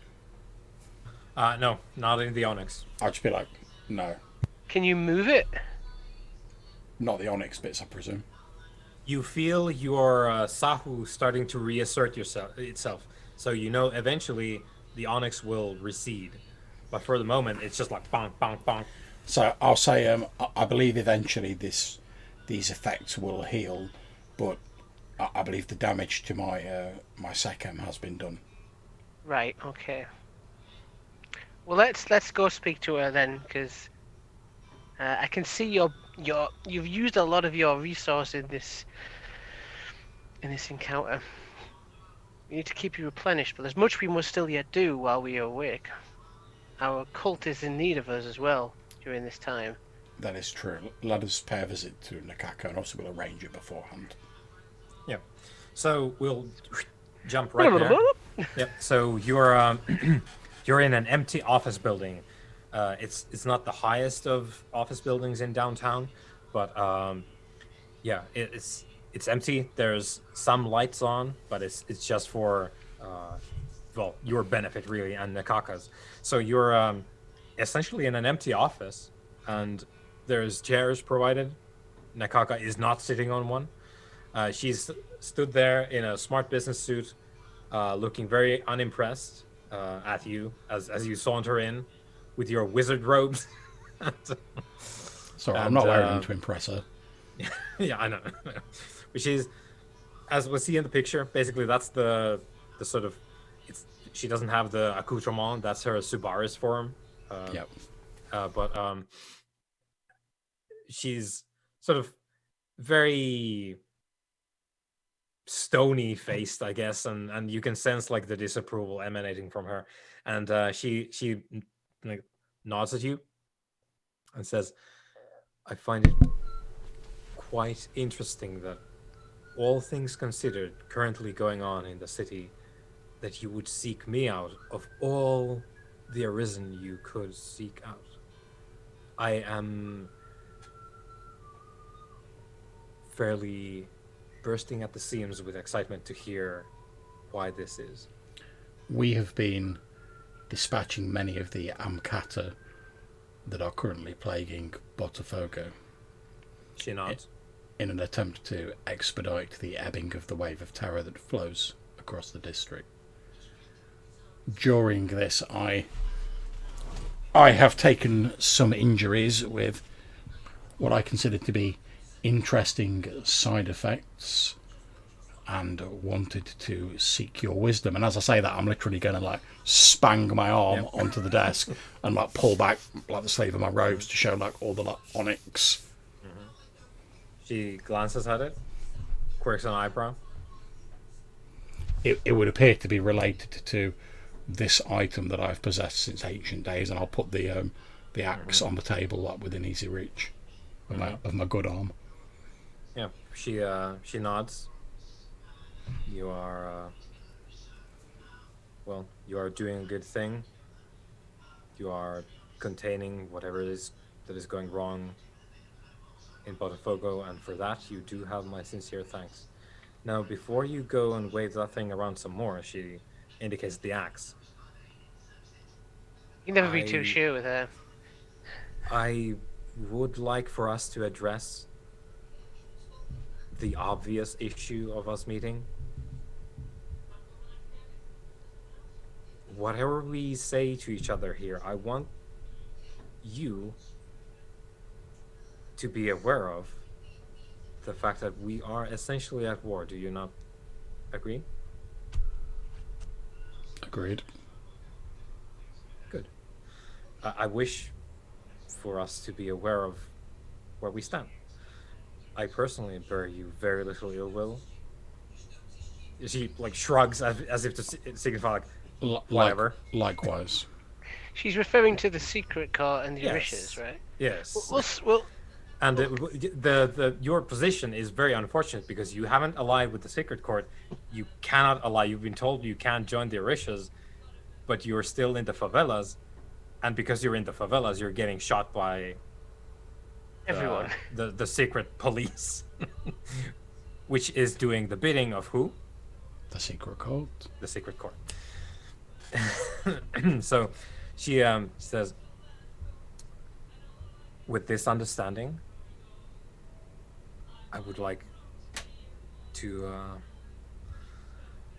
A: No, not in the onyx.
B: I'll just be like, no.
C: Can you move it?
B: Not the onyx bits, I presume.
A: You feel your Sahu starting to reassert itself. So you know eventually the onyx will recede. But for the moment, it's just like bonk, bonk, bonk.
B: So I'll say, I believe eventually these effects will heal, but I believe the damage to my Sekhem has been done.
C: Right. Okay. Well, let's go speak to her then, because I can see you've used a lot of your resource in this encounter. We need to keep you replenished, but there's much we must still yet do while we are awake. Our cult is in need of us as well during this time.
B: That is true. Let us pay a visit to Nakaka and also we'll arrange it beforehand.
A: Yeah. So we'll jump right there. Yep. So you're you're in an empty office building. It's not the highest of office buildings in downtown, but yeah, it's empty. There's some lights on, but it's just for well, your benefit really and Nakaka's. So you're essentially in an empty office, and there's chairs provided. Nakaka is not sitting on one. She's stood there in a smart business suit, looking very unimpressed at you as you saunter in with your wizard robes.
B: Sorry, I'm not wearing them to impress her.
A: Yeah, I know. Which is, as we see in the picture, basically that's the sort of, she doesn't have the accoutrement. That's her Subaris form.
B: Yep.
A: But she's sort of very stony faced, I guess, and you can sense like the disapproval emanating from her. And she like nods at you and says, I find it quite interesting that all things considered currently going on in the city, that you would seek me out of all the Arisen you could seek out. I am fairly bursting at the seams with excitement to hear why this is.
B: We have been dispatching many of the Amkata that are currently plaguing Botafogo.
A: She nods.
B: In an attempt to expedite the ebbing of the wave of terror that flows across the district. During this, I have taken some injuries with what I consider to be interesting side effects and wanted to seek your wisdom. And as I say that, I'm literally going to like spang my arm onto the desk and like pull back like the sleeve of my robes to show like all the like onyx.
A: Mm-hmm. She glances at it, quirks an eyebrow.
B: It would appear to be related to this item that I've possessed since ancient days, and I'll put the axe on the table up within easy reach of my good arm.
A: Yeah, she nods. You are well, you are doing a good thing. You are containing whatever it is that is going wrong in Botafogo, and for that you do have my sincere thanks. Now, before you go and wave that thing around some more, she indicates the axe.
C: You never be too sure with her.
A: I would like for us to address the obvious issue of us meeting. Whatever we say to each other here, I want you to be aware of the fact that we are essentially at war. Do you not agree?
B: Agreed.
A: Good. I wish for us to be aware of where we stand. I personally bear you very little ill will. She like shrugs as if to signify like whatever.
B: Likewise.
C: She's referring to the secret court and the
A: Yes.
C: Orishas, right?
A: Yes.
C: Well,
A: And your position is very unfortunate because you haven't allied with the Sacred Court. You cannot ally. You've been told you can't join the Orishas, but you're still in the favelas. And because you're in the favelas, you're getting shot by
C: everyone.
A: The secret police, which is doing the bidding of who?
B: The secret court.
A: The Secret Court. So she says, with this understanding, I would like to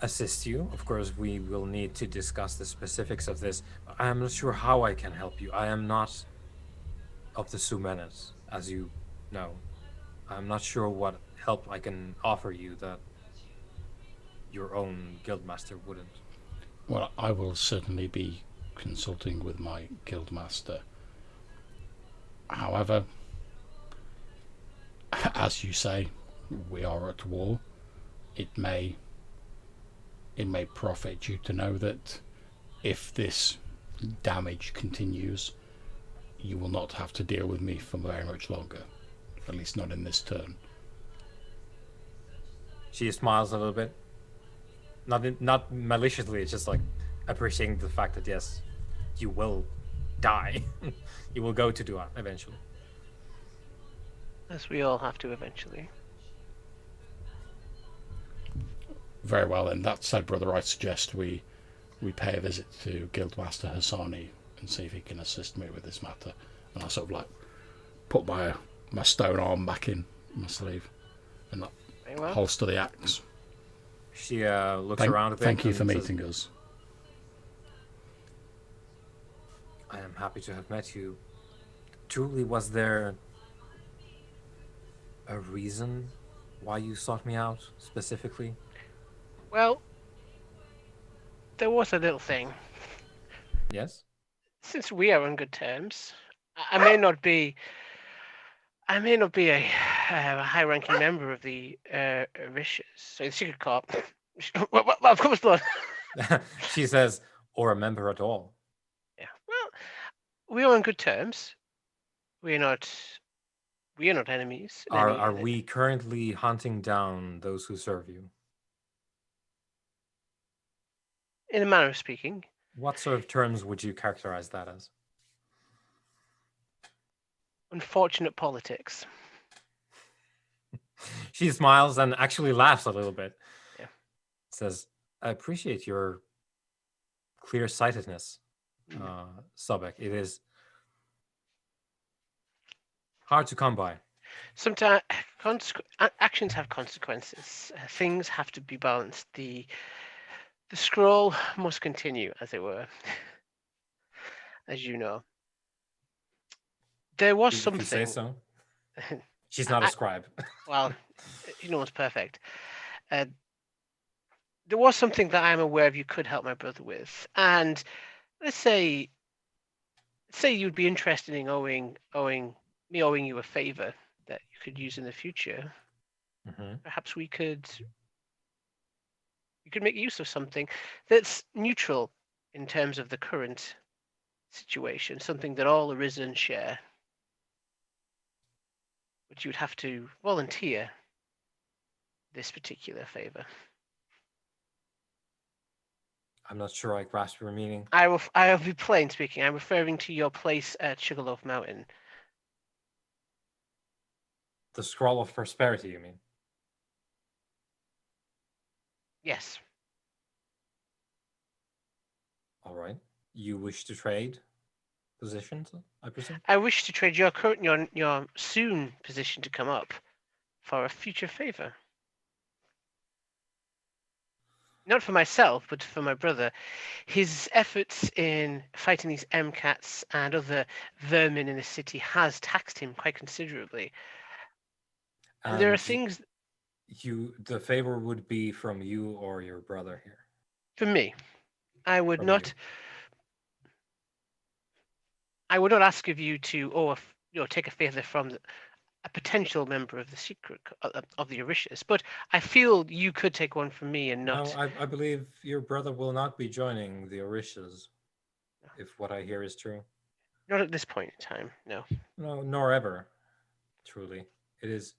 A: assist you. Of course, we will need to discuss the specifics of this. I am not sure how I can help you. I am not of the Sumenes, as you know. I'm not sure what help I can offer you that your own guildmaster wouldn't.
B: Well, I will certainly be consulting with my guildmaster. However, as you say, we are at war. It may profit you to know that if this damage continues, you will not have to deal with me for very much longer. At least not in this turn.
A: She smiles a little bit. Not maliciously, it's just like appreciating the fact that yes, you will die. You will go to Dua eventually.
C: As we all have to eventually.
B: Very well, then. That said, brother, I suggest we pay a visit to Guildmaster Hassani and see if he can assist me with this matter. And I sort of like put my stone arm back in my sleeve and like holster the axe.
A: She looks around a bit.
B: Thank you for meeting us.
A: I am happy to have met you. Truly, was there a reason why you sought me out specifically?
C: Well, there was a little thing.
A: Yes?
C: Since we are on good terms, I may not be a high-ranking member of the Orishas, so the Secret Corps. Well, of course, Lord.
A: She says, or a member at all.
C: Yeah. Well, we are on good terms. We are not enemies.
A: Are we currently hunting down those who serve you?
C: In a manner of speaking.
A: What sort of terms would you characterize that as?
C: Unfortunate politics.
A: She smiles and actually laughs a little bit.
C: Yeah.
A: Says, I appreciate your clear-sightedness, Sobek. It is hard to come by.
C: Sometimes actions have consequences. Things have to be balanced. The scroll must continue, as it were. As you know. There was something.
A: If you say so. She's not a scribe.
C: Well, no one's perfect. There was something that I'm aware of you could help my brother with. And let's say you'd be interested in owing you a favor that you could use in the future.
A: Mm-hmm.
C: Perhaps you could make use of something that's neutral in terms of the current situation, something that all Arisen share. But you'd have to volunteer this particular favor.
A: I'm not sure I grasp your meaning.
C: I will be plain speaking. I'm referring to your place at Sugarloaf Mountain.
A: The Scroll of Prosperity, you mean?
C: Yes.
A: All right. You wish to trade? positions, I presume.
C: I wish to trade your current, your soon position to come up for a future favor. Not for myself, but for my brother. His efforts in fighting these MCATs and other vermin in the city has taxed him quite considerably. And there are things
A: The favor would be from you or your brother here.
C: for me. I would
A: From
C: not. I would not ask of you to, take a favor from a potential member of the secret of the Orishas, but I feel you could take one from me and not.
A: No, I believe your brother will not be joining the Orishas, if what I hear is true.
C: Not at this point in time, no.
A: No, nor ever. Truly, it is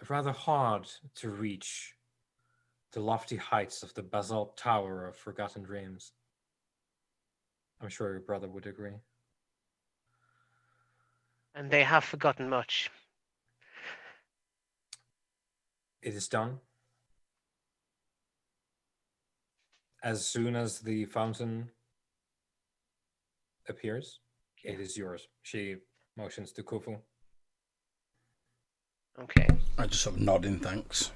A: rather hard to reach the lofty heights of the basalt tower of Forgotten Dreams. I'm sure your brother would agree.
C: And they have forgotten much.
A: It is done. As soon as the fountain appears, it is yours. She motions to Khufu.
C: Okay.
B: I just sort of nod in thanks.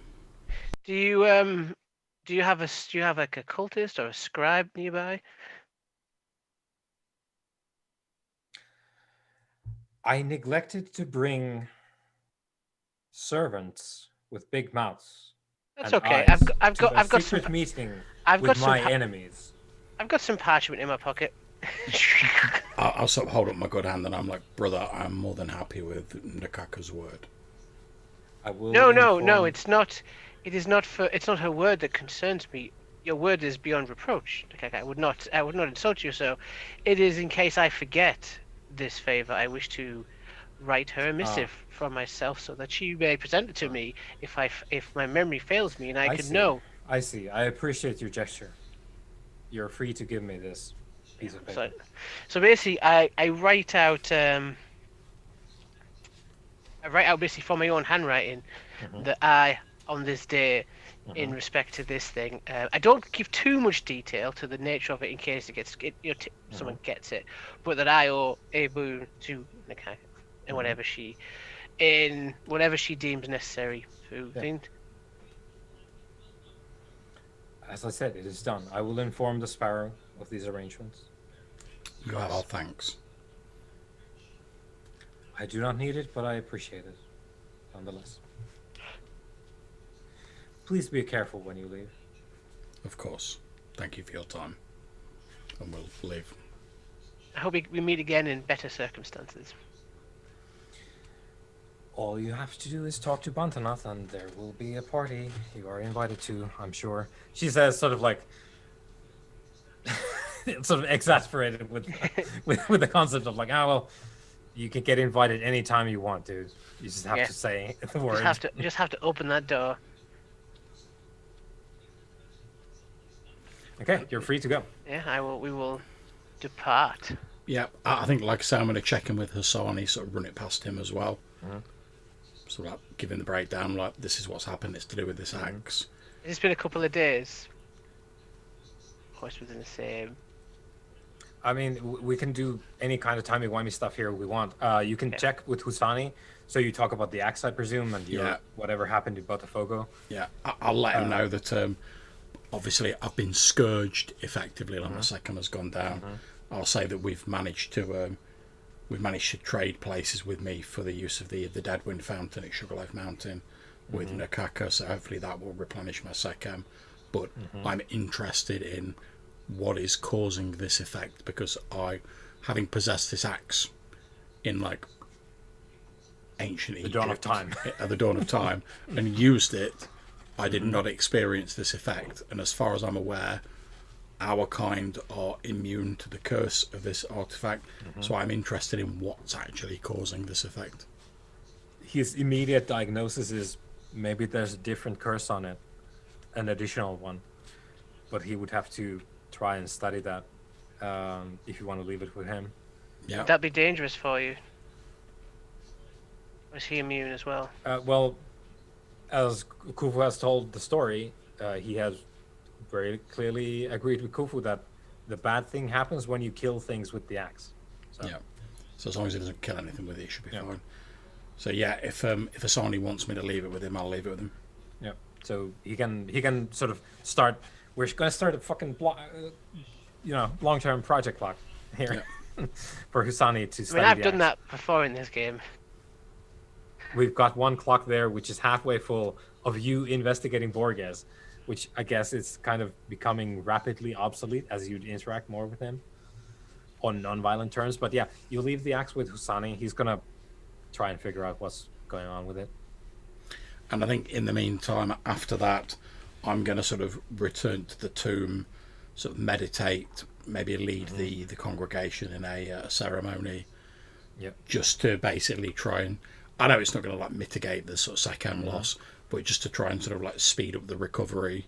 C: Do you have like a cultist or a scribe nearby?
A: I neglected to bring servants with big mouths.
C: That's
A: and
C: okay.
A: eyes
C: I've
A: to
C: got
A: a
C: some
A: secret meeting
C: I've
A: with
C: got some
A: my enemies.
C: I've got some parchment in my pocket.
B: I'll sort of hold up my good hand and I'm like, brother, I'm more than happy with Nakaka's word.
A: I will
C: No, it's not. It is not for. It's not her word that concerns me. Your word is beyond reproach. Like, I would not insult you. So, it is in case I forget this favor. I wish to write her a missive from myself so that she may present it to me if my memory fails me and I could know.
A: I see. I appreciate your gesture. You're free to give me this piece of paper.
C: So basically, I write out. I write out basically from my own handwriting that I, on this day, in respect to this thing, I don't give too much detail to the nature of it in case it gets someone gets it, but that I owe Abu to Nakai and whatever she deems necessary to think.
A: As I said, it is done. I will inform the Sparrow of these arrangements.
B: You have our thanks.
A: I do not need it, but I appreciate it, nonetheless. Please be careful when you leave.
B: Of course. Thank you for your time. And we'll leave.
C: I hope we meet again in better circumstances.
A: All you have to do is talk to Bantanath, and there will be a party you are invited to, I'm sure. She says, sort of like, sort of exasperated with the concept of like, well, you can get invited anytime you want, dude. You just have to say the word.
C: Just have to open that door.
A: Okay, you're free to go.
C: Yeah, we will depart.
B: Yeah, I think, like I say, I'm going to check in with Hassani, sort of run it past him as well. So, like, giving the breakdown, like, this is what's happened, it's to do with this axe.
C: It's been a couple of days. Of course, within the same.
A: I mean, we can do any kind of timey-wimey stuff here we want. You can check with Husani. So you talk about the axe, I presume, and whatever happened to Botafogo.
B: Yeah, I'll let him know that, obviously, I've been scourged effectively. Like my second has gone down. I'll say that we've managed to trade places with me for the use of the Deadwind Fountain at Sugarloaf Mountain with Nakaka. So hopefully that will replenish my Sekhem. But I'm interested in what is causing this effect, because having possessed this axe in like ancient Egypt, at the dawn of time, and used it, I did not experience this effect. And as far as I'm aware, our kind are immune to the curse of this artifact. So I'm interested in what's actually causing this effect.
A: His immediate diagnosis is maybe there's a different curse on it, an additional one, but he would have to try and study that if you want to leave it with him.
B: Yeah.
C: Would that be dangerous for you? Or is he immune as well?
A: Well, as Khufu has told the story, he has very clearly agreed with Khufu that The bad thing happens when you kill things with the axe. So.
B: Yeah. So as long as he doesn't kill anything with it, it should be
A: Yeah.
B: fine. So yeah, if Asani wants me to leave it with him, I'll leave it with him.
A: Yeah. So he can sort of start. We're going to start a fucking long-term project clock here for Husani to study.
C: I've done that before in this game.
A: We've got one clock there, which is halfway full of you investigating Borges, which I guess is kind of becoming rapidly obsolete as you interact more with him on non-violent terms. But yeah, you leave the axe with Husani. He's gonna try and figure out what's going on with it.
B: And I think in the meantime, after that, I'm going to sort of return to the tomb, sort of meditate, maybe lead the congregation in a ceremony.
A: Yep.
B: Just to basically try and, I know it's not going to like mitigate the sort of second loss, but just to try and sort of like speed up the recovery,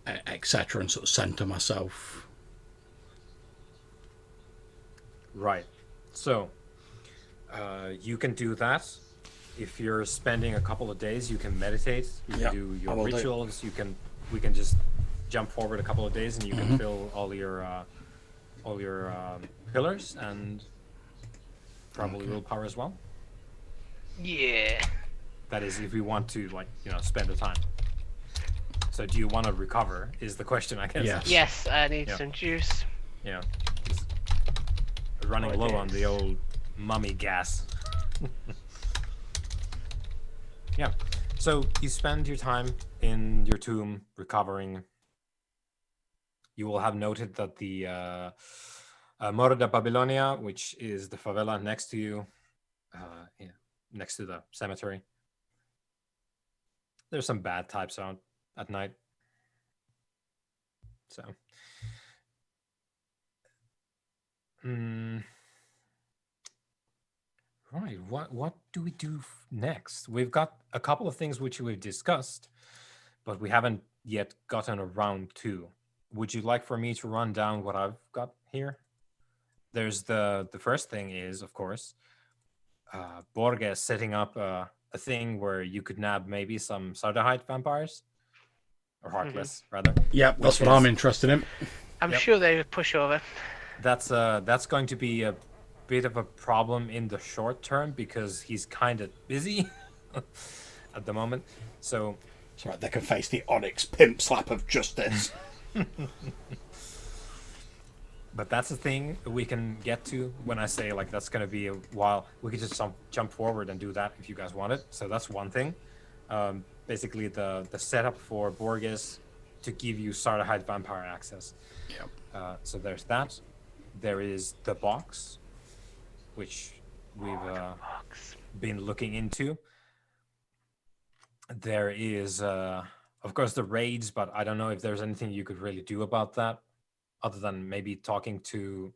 B: etc., and sort of center myself.
A: Right. So you can do that. If you're spending a couple of days, you can meditate. You can do your rituals. We can just jump forward a couple of days, and you can fill all your pillars and probably willpower as well.
C: Yeah.
A: That is, if we want to spend the time. So, do you want to recover? Is the question, I guess.
C: Yes, I need some juice.
A: Yeah. Just running low on the old mummy gas. Yeah. So you spend your time in your tomb recovering. You will have noted that the Moro de Babilonia, which is the favela next to you, next to the cemetery. There's some bad types out at night. So. Right. What do we do next? We've got a couple of things which we've discussed, but we haven't yet gotten around to. Would you like for me to run down what I've got here? There's the first thing is, of course, Borges setting up a thing where you could nab maybe some Sardaite vampires, or Heartless, rather.
B: Yeah, that's what I'm interested in.
C: I'm sure they would push over.
A: That's going to be a bit of a problem in the short term because he's kind of busy at the moment. So
B: it's right, they can face the Onyx pimp slap of justice.
A: But that's the thing we can get to when I say that's going to be a while. We could just jump forward and do that if you guys want it. So that's one thing. Basically the setup for Borges to give you Sardaite vampire access.
B: Yep.
A: So there's that. There is the box, which we've been looking into. There is, of course, the raids, but I don't know if there's anything you could really do about that, other than maybe talking to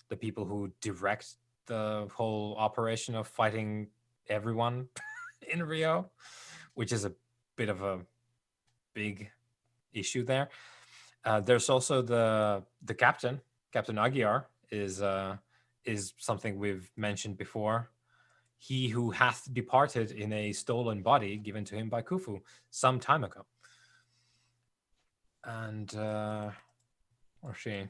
A: the people who direct the whole operation of fighting everyone in Rio, which is a bit of a big issue there. There's also the captain. Captain Aguiar is something we've mentioned before. He who hath departed in a stolen body given to him by Khufu some time ago. And or she.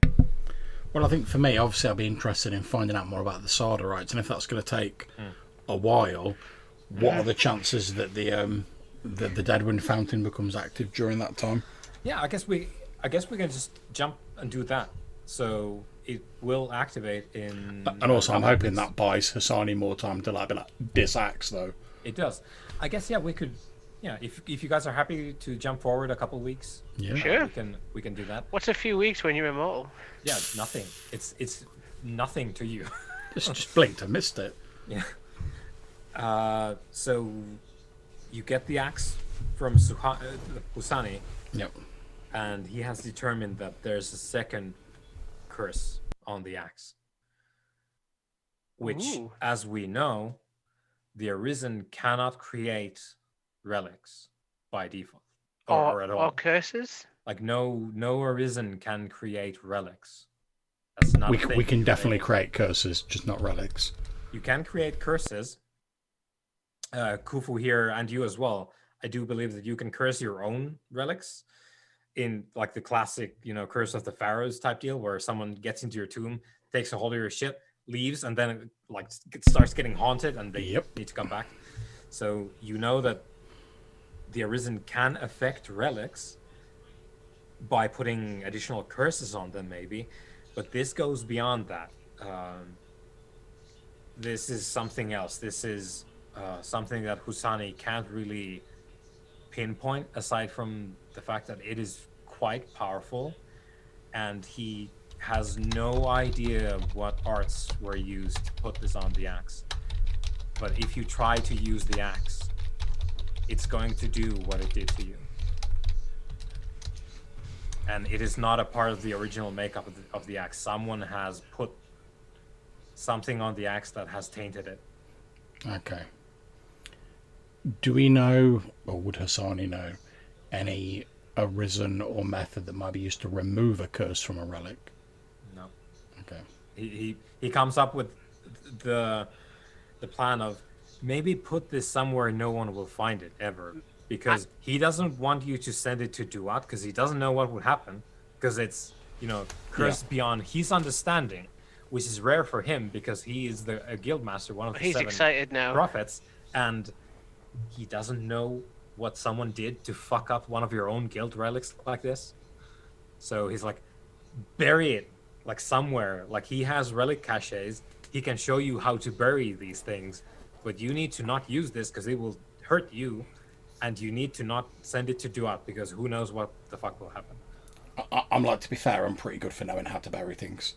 B: Well, I think for me, obviously, I'll be interested in finding out more about the Sardarites, and if that's going to take a while, what are the chances that the Deadwind Fountain becomes active during that time?
A: Yeah, I guess we can just jump and do that. So it will activate in.
B: And also, I'm hoping that buys Husani more time to be like disaxe, though.
A: It does. I guess we could. Yeah, if you guys are happy to jump forward a couple of weeks,
C: sure,
A: we can do that.
C: What's a few weeks when you're immortal?
A: Yeah, nothing. It's nothing to you.
B: just blinked and missed it.
A: Yeah. So you get the axe from Husani.
B: Yep.
A: And he has determined that there's a second curse on the axe, which, as we know, the Arisen cannot create relics by default or at all.
C: Or curses.
A: No Arisen can create relics. That's not.
B: We can definitely create curses, just not relics.
A: You can create curses. Khufu here and you as well. I do believe that you can curse your own relics. in like the classic, Curse of the Pharaohs type deal, where someone gets into your tomb, takes a hold of your shit, leaves, and then it, like starts getting haunted, and they need to come back. So you know that the Arisen can affect relics by putting additional curses on them, maybe, but this goes beyond that. This is something else. This is something that Husani can't really pinpoint, aside from the fact that it is quite powerful, and he has no idea what arts were used to put this on the axe. But if you try to use the axe, it's going to do what it did to you. And it is not a part of the original makeup of the axe. Someone has put something on the axe that has tainted it.
B: Okay. Do we know, or would Hassani know, any arisen or method that might be used to remove a curse from a relic?
A: No.
B: Okay.
A: He comes up with the plan of maybe put this somewhere no one will find it ever, because he doesn't want you to send it to Duat, because he doesn't know what would happen, because it's cursed beyond his understanding, which is rare for him because he is a guild master, one of the seven
C: excited now.
A: prophets, and he doesn't know what someone did to fuck up one of your own guild relics like this. So he's like, bury it like somewhere. Like, he has relic caches. He can show you how to bury these things, but you need to not use this because it will hurt you, and you need to not send it to Duat because who knows what the fuck will happen.
B: I'm like, to be fair, I'm pretty good for knowing how to bury things.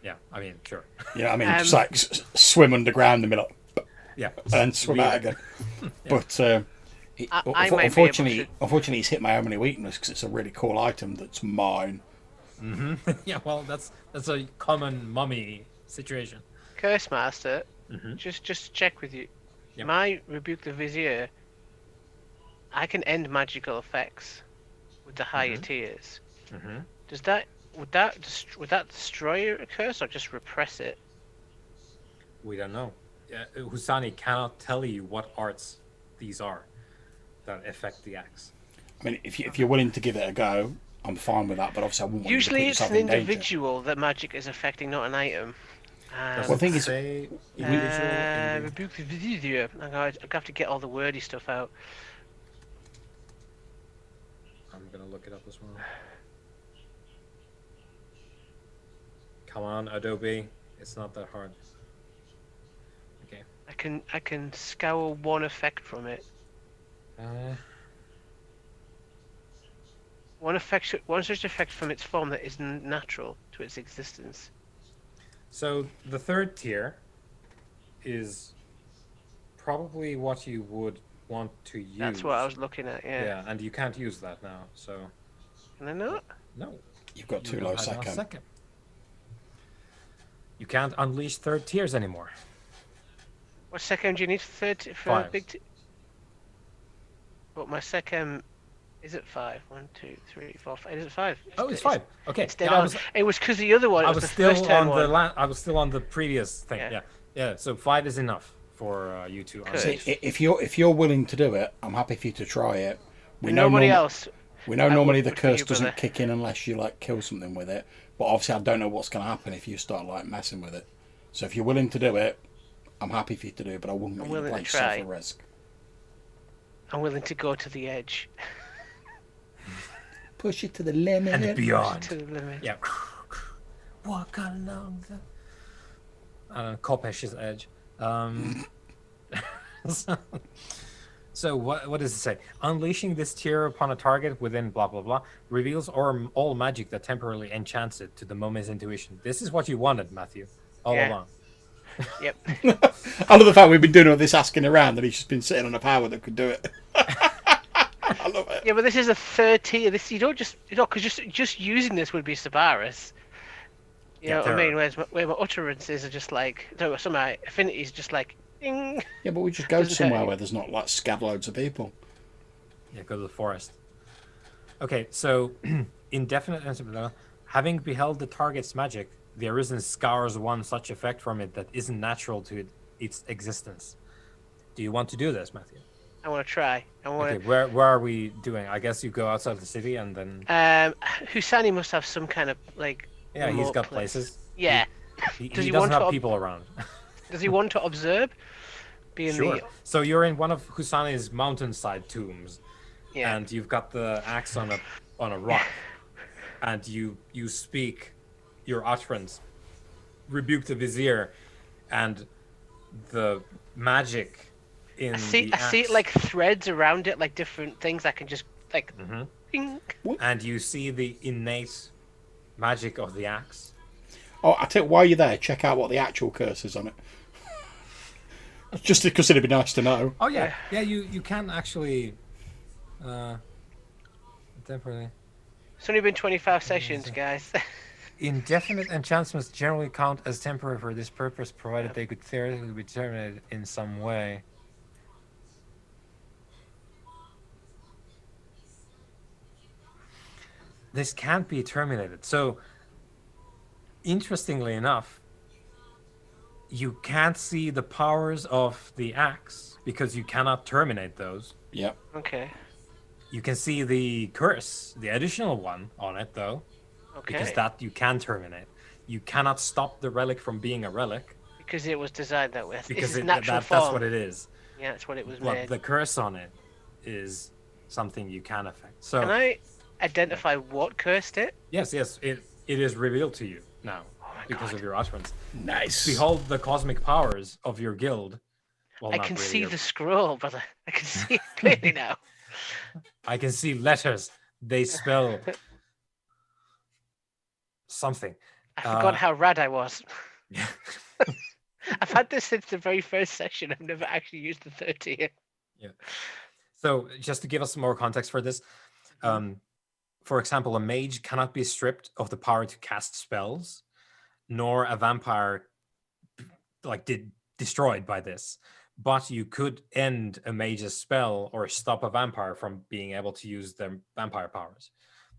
A: Yeah, I mean, sure.
B: You know what I mean? Just like swim underground and be like,
A: yeah,
B: and swim out again. Yeah. But unfortunately, he's hit my only weakness because it's a really cool item that's mine.
A: Mm-hmm. Yeah, well, that's a common mummy situation.
C: Curse Master, just check with you. Yep. My Rebuke the Vizier, I can end magical effects with the higher tiers.
A: Mm-hmm.
C: Would that destroy a curse or just repress it?
A: We don't know. Husani cannot tell you what arts these are that affect the axe.
B: I mean, if you're willing to give it a go, I'm fine with that. But obviously, I wouldn't want
C: usually
B: you to put
C: it's an
B: yourself in
C: individual that magic is affecting, not an item.
A: Well, the thing is,
C: Rebuke the Vizier. I have to get all the wordy stuff out.
A: I'm gonna look it up as well. Come on, Adobe. It's not that hard. Okay.
C: I can scour one effect from it. One such effect from its form that is natural to its existence.
A: So the third tier is probably what you would want to use.
C: That's what I was looking at. Yeah.
A: Yeah, and you can't use that now. So.
C: Can I not?
A: No.
B: You've got too low second.
A: You can't unleash third tiers anymore.
C: What second do you need for
A: Five.
C: big? But my second is it 5? 1, 2, 3, 4, 5. Is it 5?
A: It's 5. Okay.
C: It was because the other one.
A: I was still on I was still on the previous thing. Yeah. So 5 is enough for you to.
B: See, if you're willing to do it, I'm happy for you to try it.
C: We know nobody else.
B: We know normally the curse doesn't kick in unless you like kill something with it. But obviously, I don't know what's going to happen if you start like messing with it. So if you're willing to do it, I'm happy for you to do it. But I wouldn't want you to place yourself at risk.
C: I'm willing to go to the edge.
B: Push it to the limit.
A: And beyond.
C: To the limit.
A: Yeah. Walk along the... Kopesh's edge. So what does it say? Unleashing this tier upon a target within blah blah blah reveals all magic that temporarily enchants it to the moment's intuition. This is what you wanted, Matthew, all along.
C: Yep.
B: I love the fact we've been doing all this asking around, and he's just been sitting on a power that could do it. I love it.
C: Yeah, but this is a third tier. This because just using this would be Sabaris. You know what I mean? Where my utterances are just like some of my affinities just like. Ding.
B: Yeah, but we just go somewhere where there's not like scab loads of people.
A: Yeah, go to the forest. Okay, so indefinite answer. Having beheld the target's magic, the Arisen scours one such effect from it that isn't natural to its existence. Do you want to do this, Matthew?
C: I want to try. I want
A: Okay, where are we doing? I guess you go outside of the city and then
C: to. Husani must have some kind of like
A: yeah, he's
C: remote
A: got
C: place.
A: places.
C: Yeah. Does
A: He
C: he
A: doesn't
C: want to?
A: have people around.
C: Does he want to observe? Being
A: Sure.
C: the
A: So you're in one of Husani's mountainside tombs,
C: yeah.
A: and you've got the axe on a rock, and you speak your utterance, rebuke the vizier, and the magic in
C: I see
A: the
C: it
A: axe,
C: like threads around it, like different things I can just like. Ping.
A: and you see the innate magic of the axe.
B: Oh, I tell you, while you're there, check out what the actual curse is on it. Just because it'd be nice to know.
A: Oh yeah, yeah. You can actually, temporarily.
C: It's only been 25 sessions, guys.
A: Indefinite enchantments generally count as temporary for this purpose, provided they could theoretically be terminated in some way. This can't be terminated. So, interestingly enough, you can't see the powers of the axe because you cannot terminate those.
B: Yep.
C: Okay.
A: You can see the curse, the additional one on it, though, because
C: Okay.
A: that you can terminate. You cannot stop the relic from being a relic
C: Because it was designed that way.
A: because
C: It's its natural
A: that's
C: form.
A: what it is.
C: Yeah, that's what it was
A: But
C: made.
A: the curse on it is something you can affect. So
C: Can I identify what cursed it?
A: yes, it is revealed to you now
C: my
A: because
C: God.
A: of your utterance.
B: Nice.
A: Behold the cosmic powers of your guild. Well,
C: I
A: not
C: can
A: really
C: see
A: your-
C: the scroll, brother. I can see it clearly now.
A: I can see letters. They spell something.
C: I forgot how rad I was.
A: Yeah.
C: I've had this since the very first session. I've never actually used the 30.
A: Yeah. So just to give us some more context for this, for example, a mage cannot be stripped of the power to cast spells, nor a vampire destroyed by this. But you could end a mage's spell or stop a vampire from being able to use their vampire powers.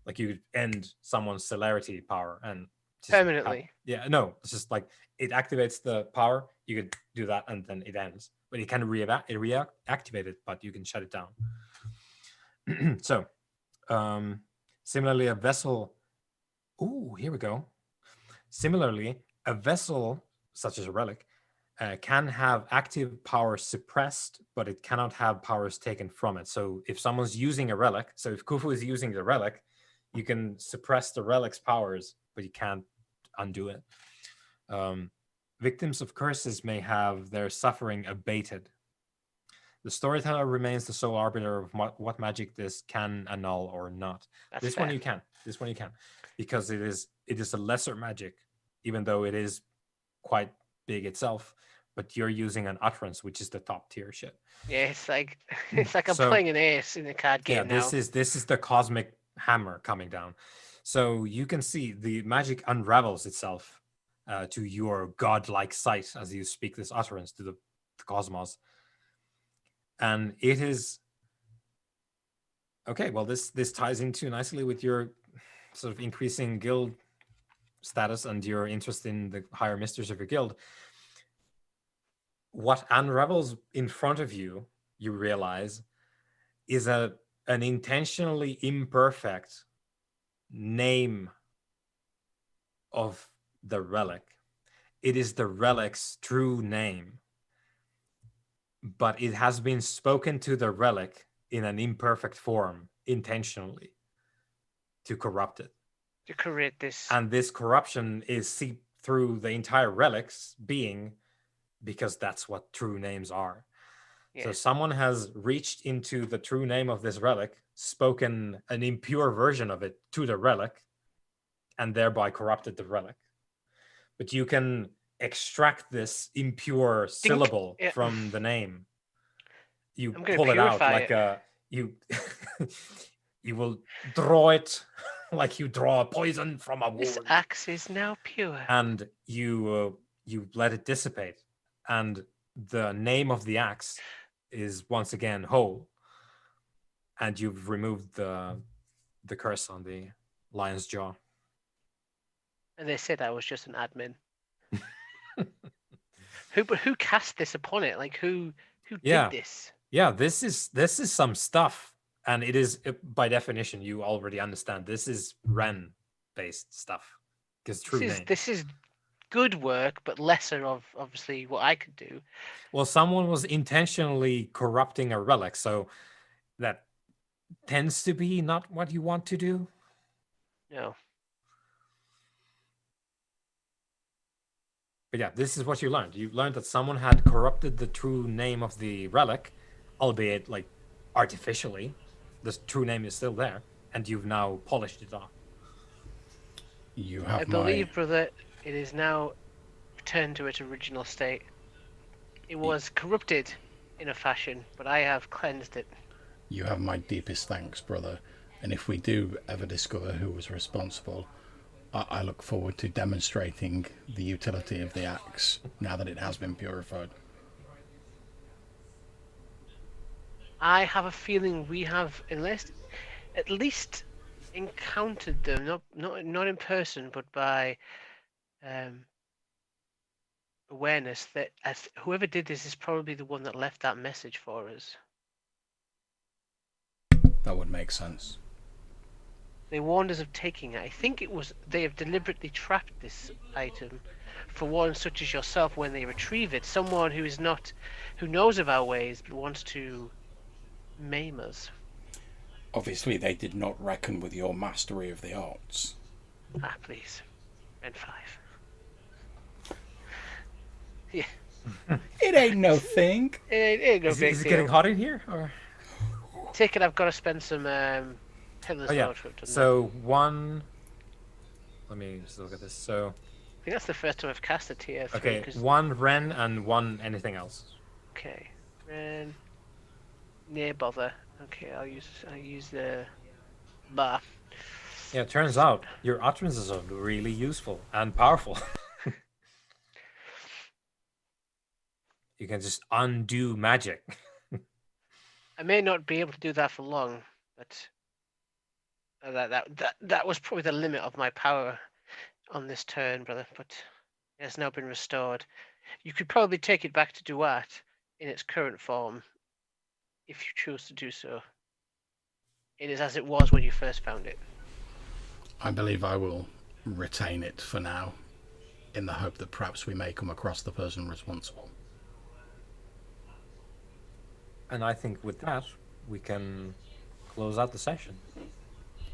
A: Like you could end someone's celerity power and just
C: Permanently.
A: no, it's just like it activates the power. You could do that and then it ends. But it can reactivate it, but you can shut it down. So, similarly, a vessel. Oh, here we go. Similarly, a vessel such as a relic can have active powers suppressed, but it cannot have powers taken from it. So if someone's using a relic, so if Khufu is using the relic, you can suppress the relic's powers, but you can't undo it. Victims of curses may have their suffering abated. The storyteller remains the sole arbiter of what magic this can annul or not.
C: That's
A: This
C: fair.
A: one you can. This one you can, because it is a lesser magic, even though it is quite big itself. But you're using an utterance, which is the top tier shit.
C: Yeah, it's like I'm
A: So-
C: playing an ace in the card game
A: Yeah,
C: now.
A: this is the cosmic hammer coming down. So you can see the magic unravels itself to your godlike sight as you speak this utterance to the cosmos. And it is okay. Well, this ties into nicely with your sort of increasing guild status and your interest in the higher mysteries of your guild. What unravels in front of you, you realize, is an intentionally imperfect name of the relic. It is the relic's true name, but it has been spoken to the relic in an imperfect form intentionally to corrupt it.
C: To create this.
A: And this corruption is seeped through the entire relic's being because that's what true names are.
C: Yeah.
A: So someone has reached into the true name of this relic, spoken an impure version of it to the relic, and thereby corrupted the relic. But you can extract this impure syllable
C: Yeah.
A: from the name. You
C: I'm gonna
A: pull it out
C: purify
A: like
C: it.
A: you you will draw it like you draw poison from a
C: This
A: wound,
C: axe is now pure.
A: and you let it dissipate, and the name of the axe is once again whole, and you've removed the curse on the lion's jaw.
C: And they said I was just an admin. Who cast this upon it? Like who
A: Yeah.
C: did this?
A: Yeah, this is some stuff, and it is by definition you already understand. This is Ren based stuff. Because true name.
C: This is good work, but lesser of obviously what I could do.
A: Well, someone was intentionally corrupting a relic, so that tends to be not what you want to do.
C: No.
A: But yeah, this is what you learned. You learned that someone had corrupted the true name of the relic, albeit like artificially. The true name is still there, and you've now polished it off.
B: You have
C: I believe, brother, it is now returned to its original state. It was corrupted in a fashion, but I have cleansed it.
B: You have my deepest thanks, brother. And if we do ever discover who was responsible, I look forward to demonstrating the utility of the axe now that it has been purified.
C: I have a feeling we have at least encountered them, not in person, but by awareness that whoever did this is probably the one that left that message for us.
B: That would make sense.
C: They warned us of taking it. I think they have deliberately trapped this item for one such as yourself when they retrieve it. Someone who knows of our ways but wants to maim us.
B: Obviously, they did not reckon with your mastery of the arts.
C: Ah, please. And 5. Yeah.
B: It ain't no thing.
C: It ain't no big
A: Is it
C: deal.
A: getting hot in here? Or?
C: Take it, I've got to spend some Pillar's
A: Yeah.
C: Note.
A: So one. Let me just look at this. So.
C: I think that's the first time I've cast a tier 3.
A: Okay, 1 Ren and 1 anything else.
C: Okay, Ren. Near bother. Okay, I'll use the bar.
A: Yeah, it turns out your utterances are really useful and powerful. You can just undo magic.
C: I may not be able to do that for long, but that was probably the limit of my power on this turn, brother. But it has now been restored. You could probably take it back to Duat in its current form, if you choose to do so. It is as it was when you first found it.
B: I believe I will retain it for now, in the hope that perhaps we may come across the person responsible.
A: And I think with that, we can close out the session.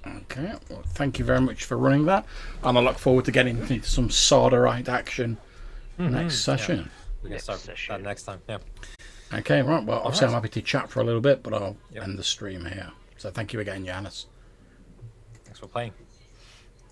B: Okay, well, thank you very much for running that. And I look forward to getting into some Sardarite action next session.
A: Yeah. We can start that next time. Yeah.
B: Okay, right. Well, obviously I'm happy to chat for a little bit, but I'll
A: Yep.
B: end the stream here. So thank you again, Johannes.
A: Thanks for playing.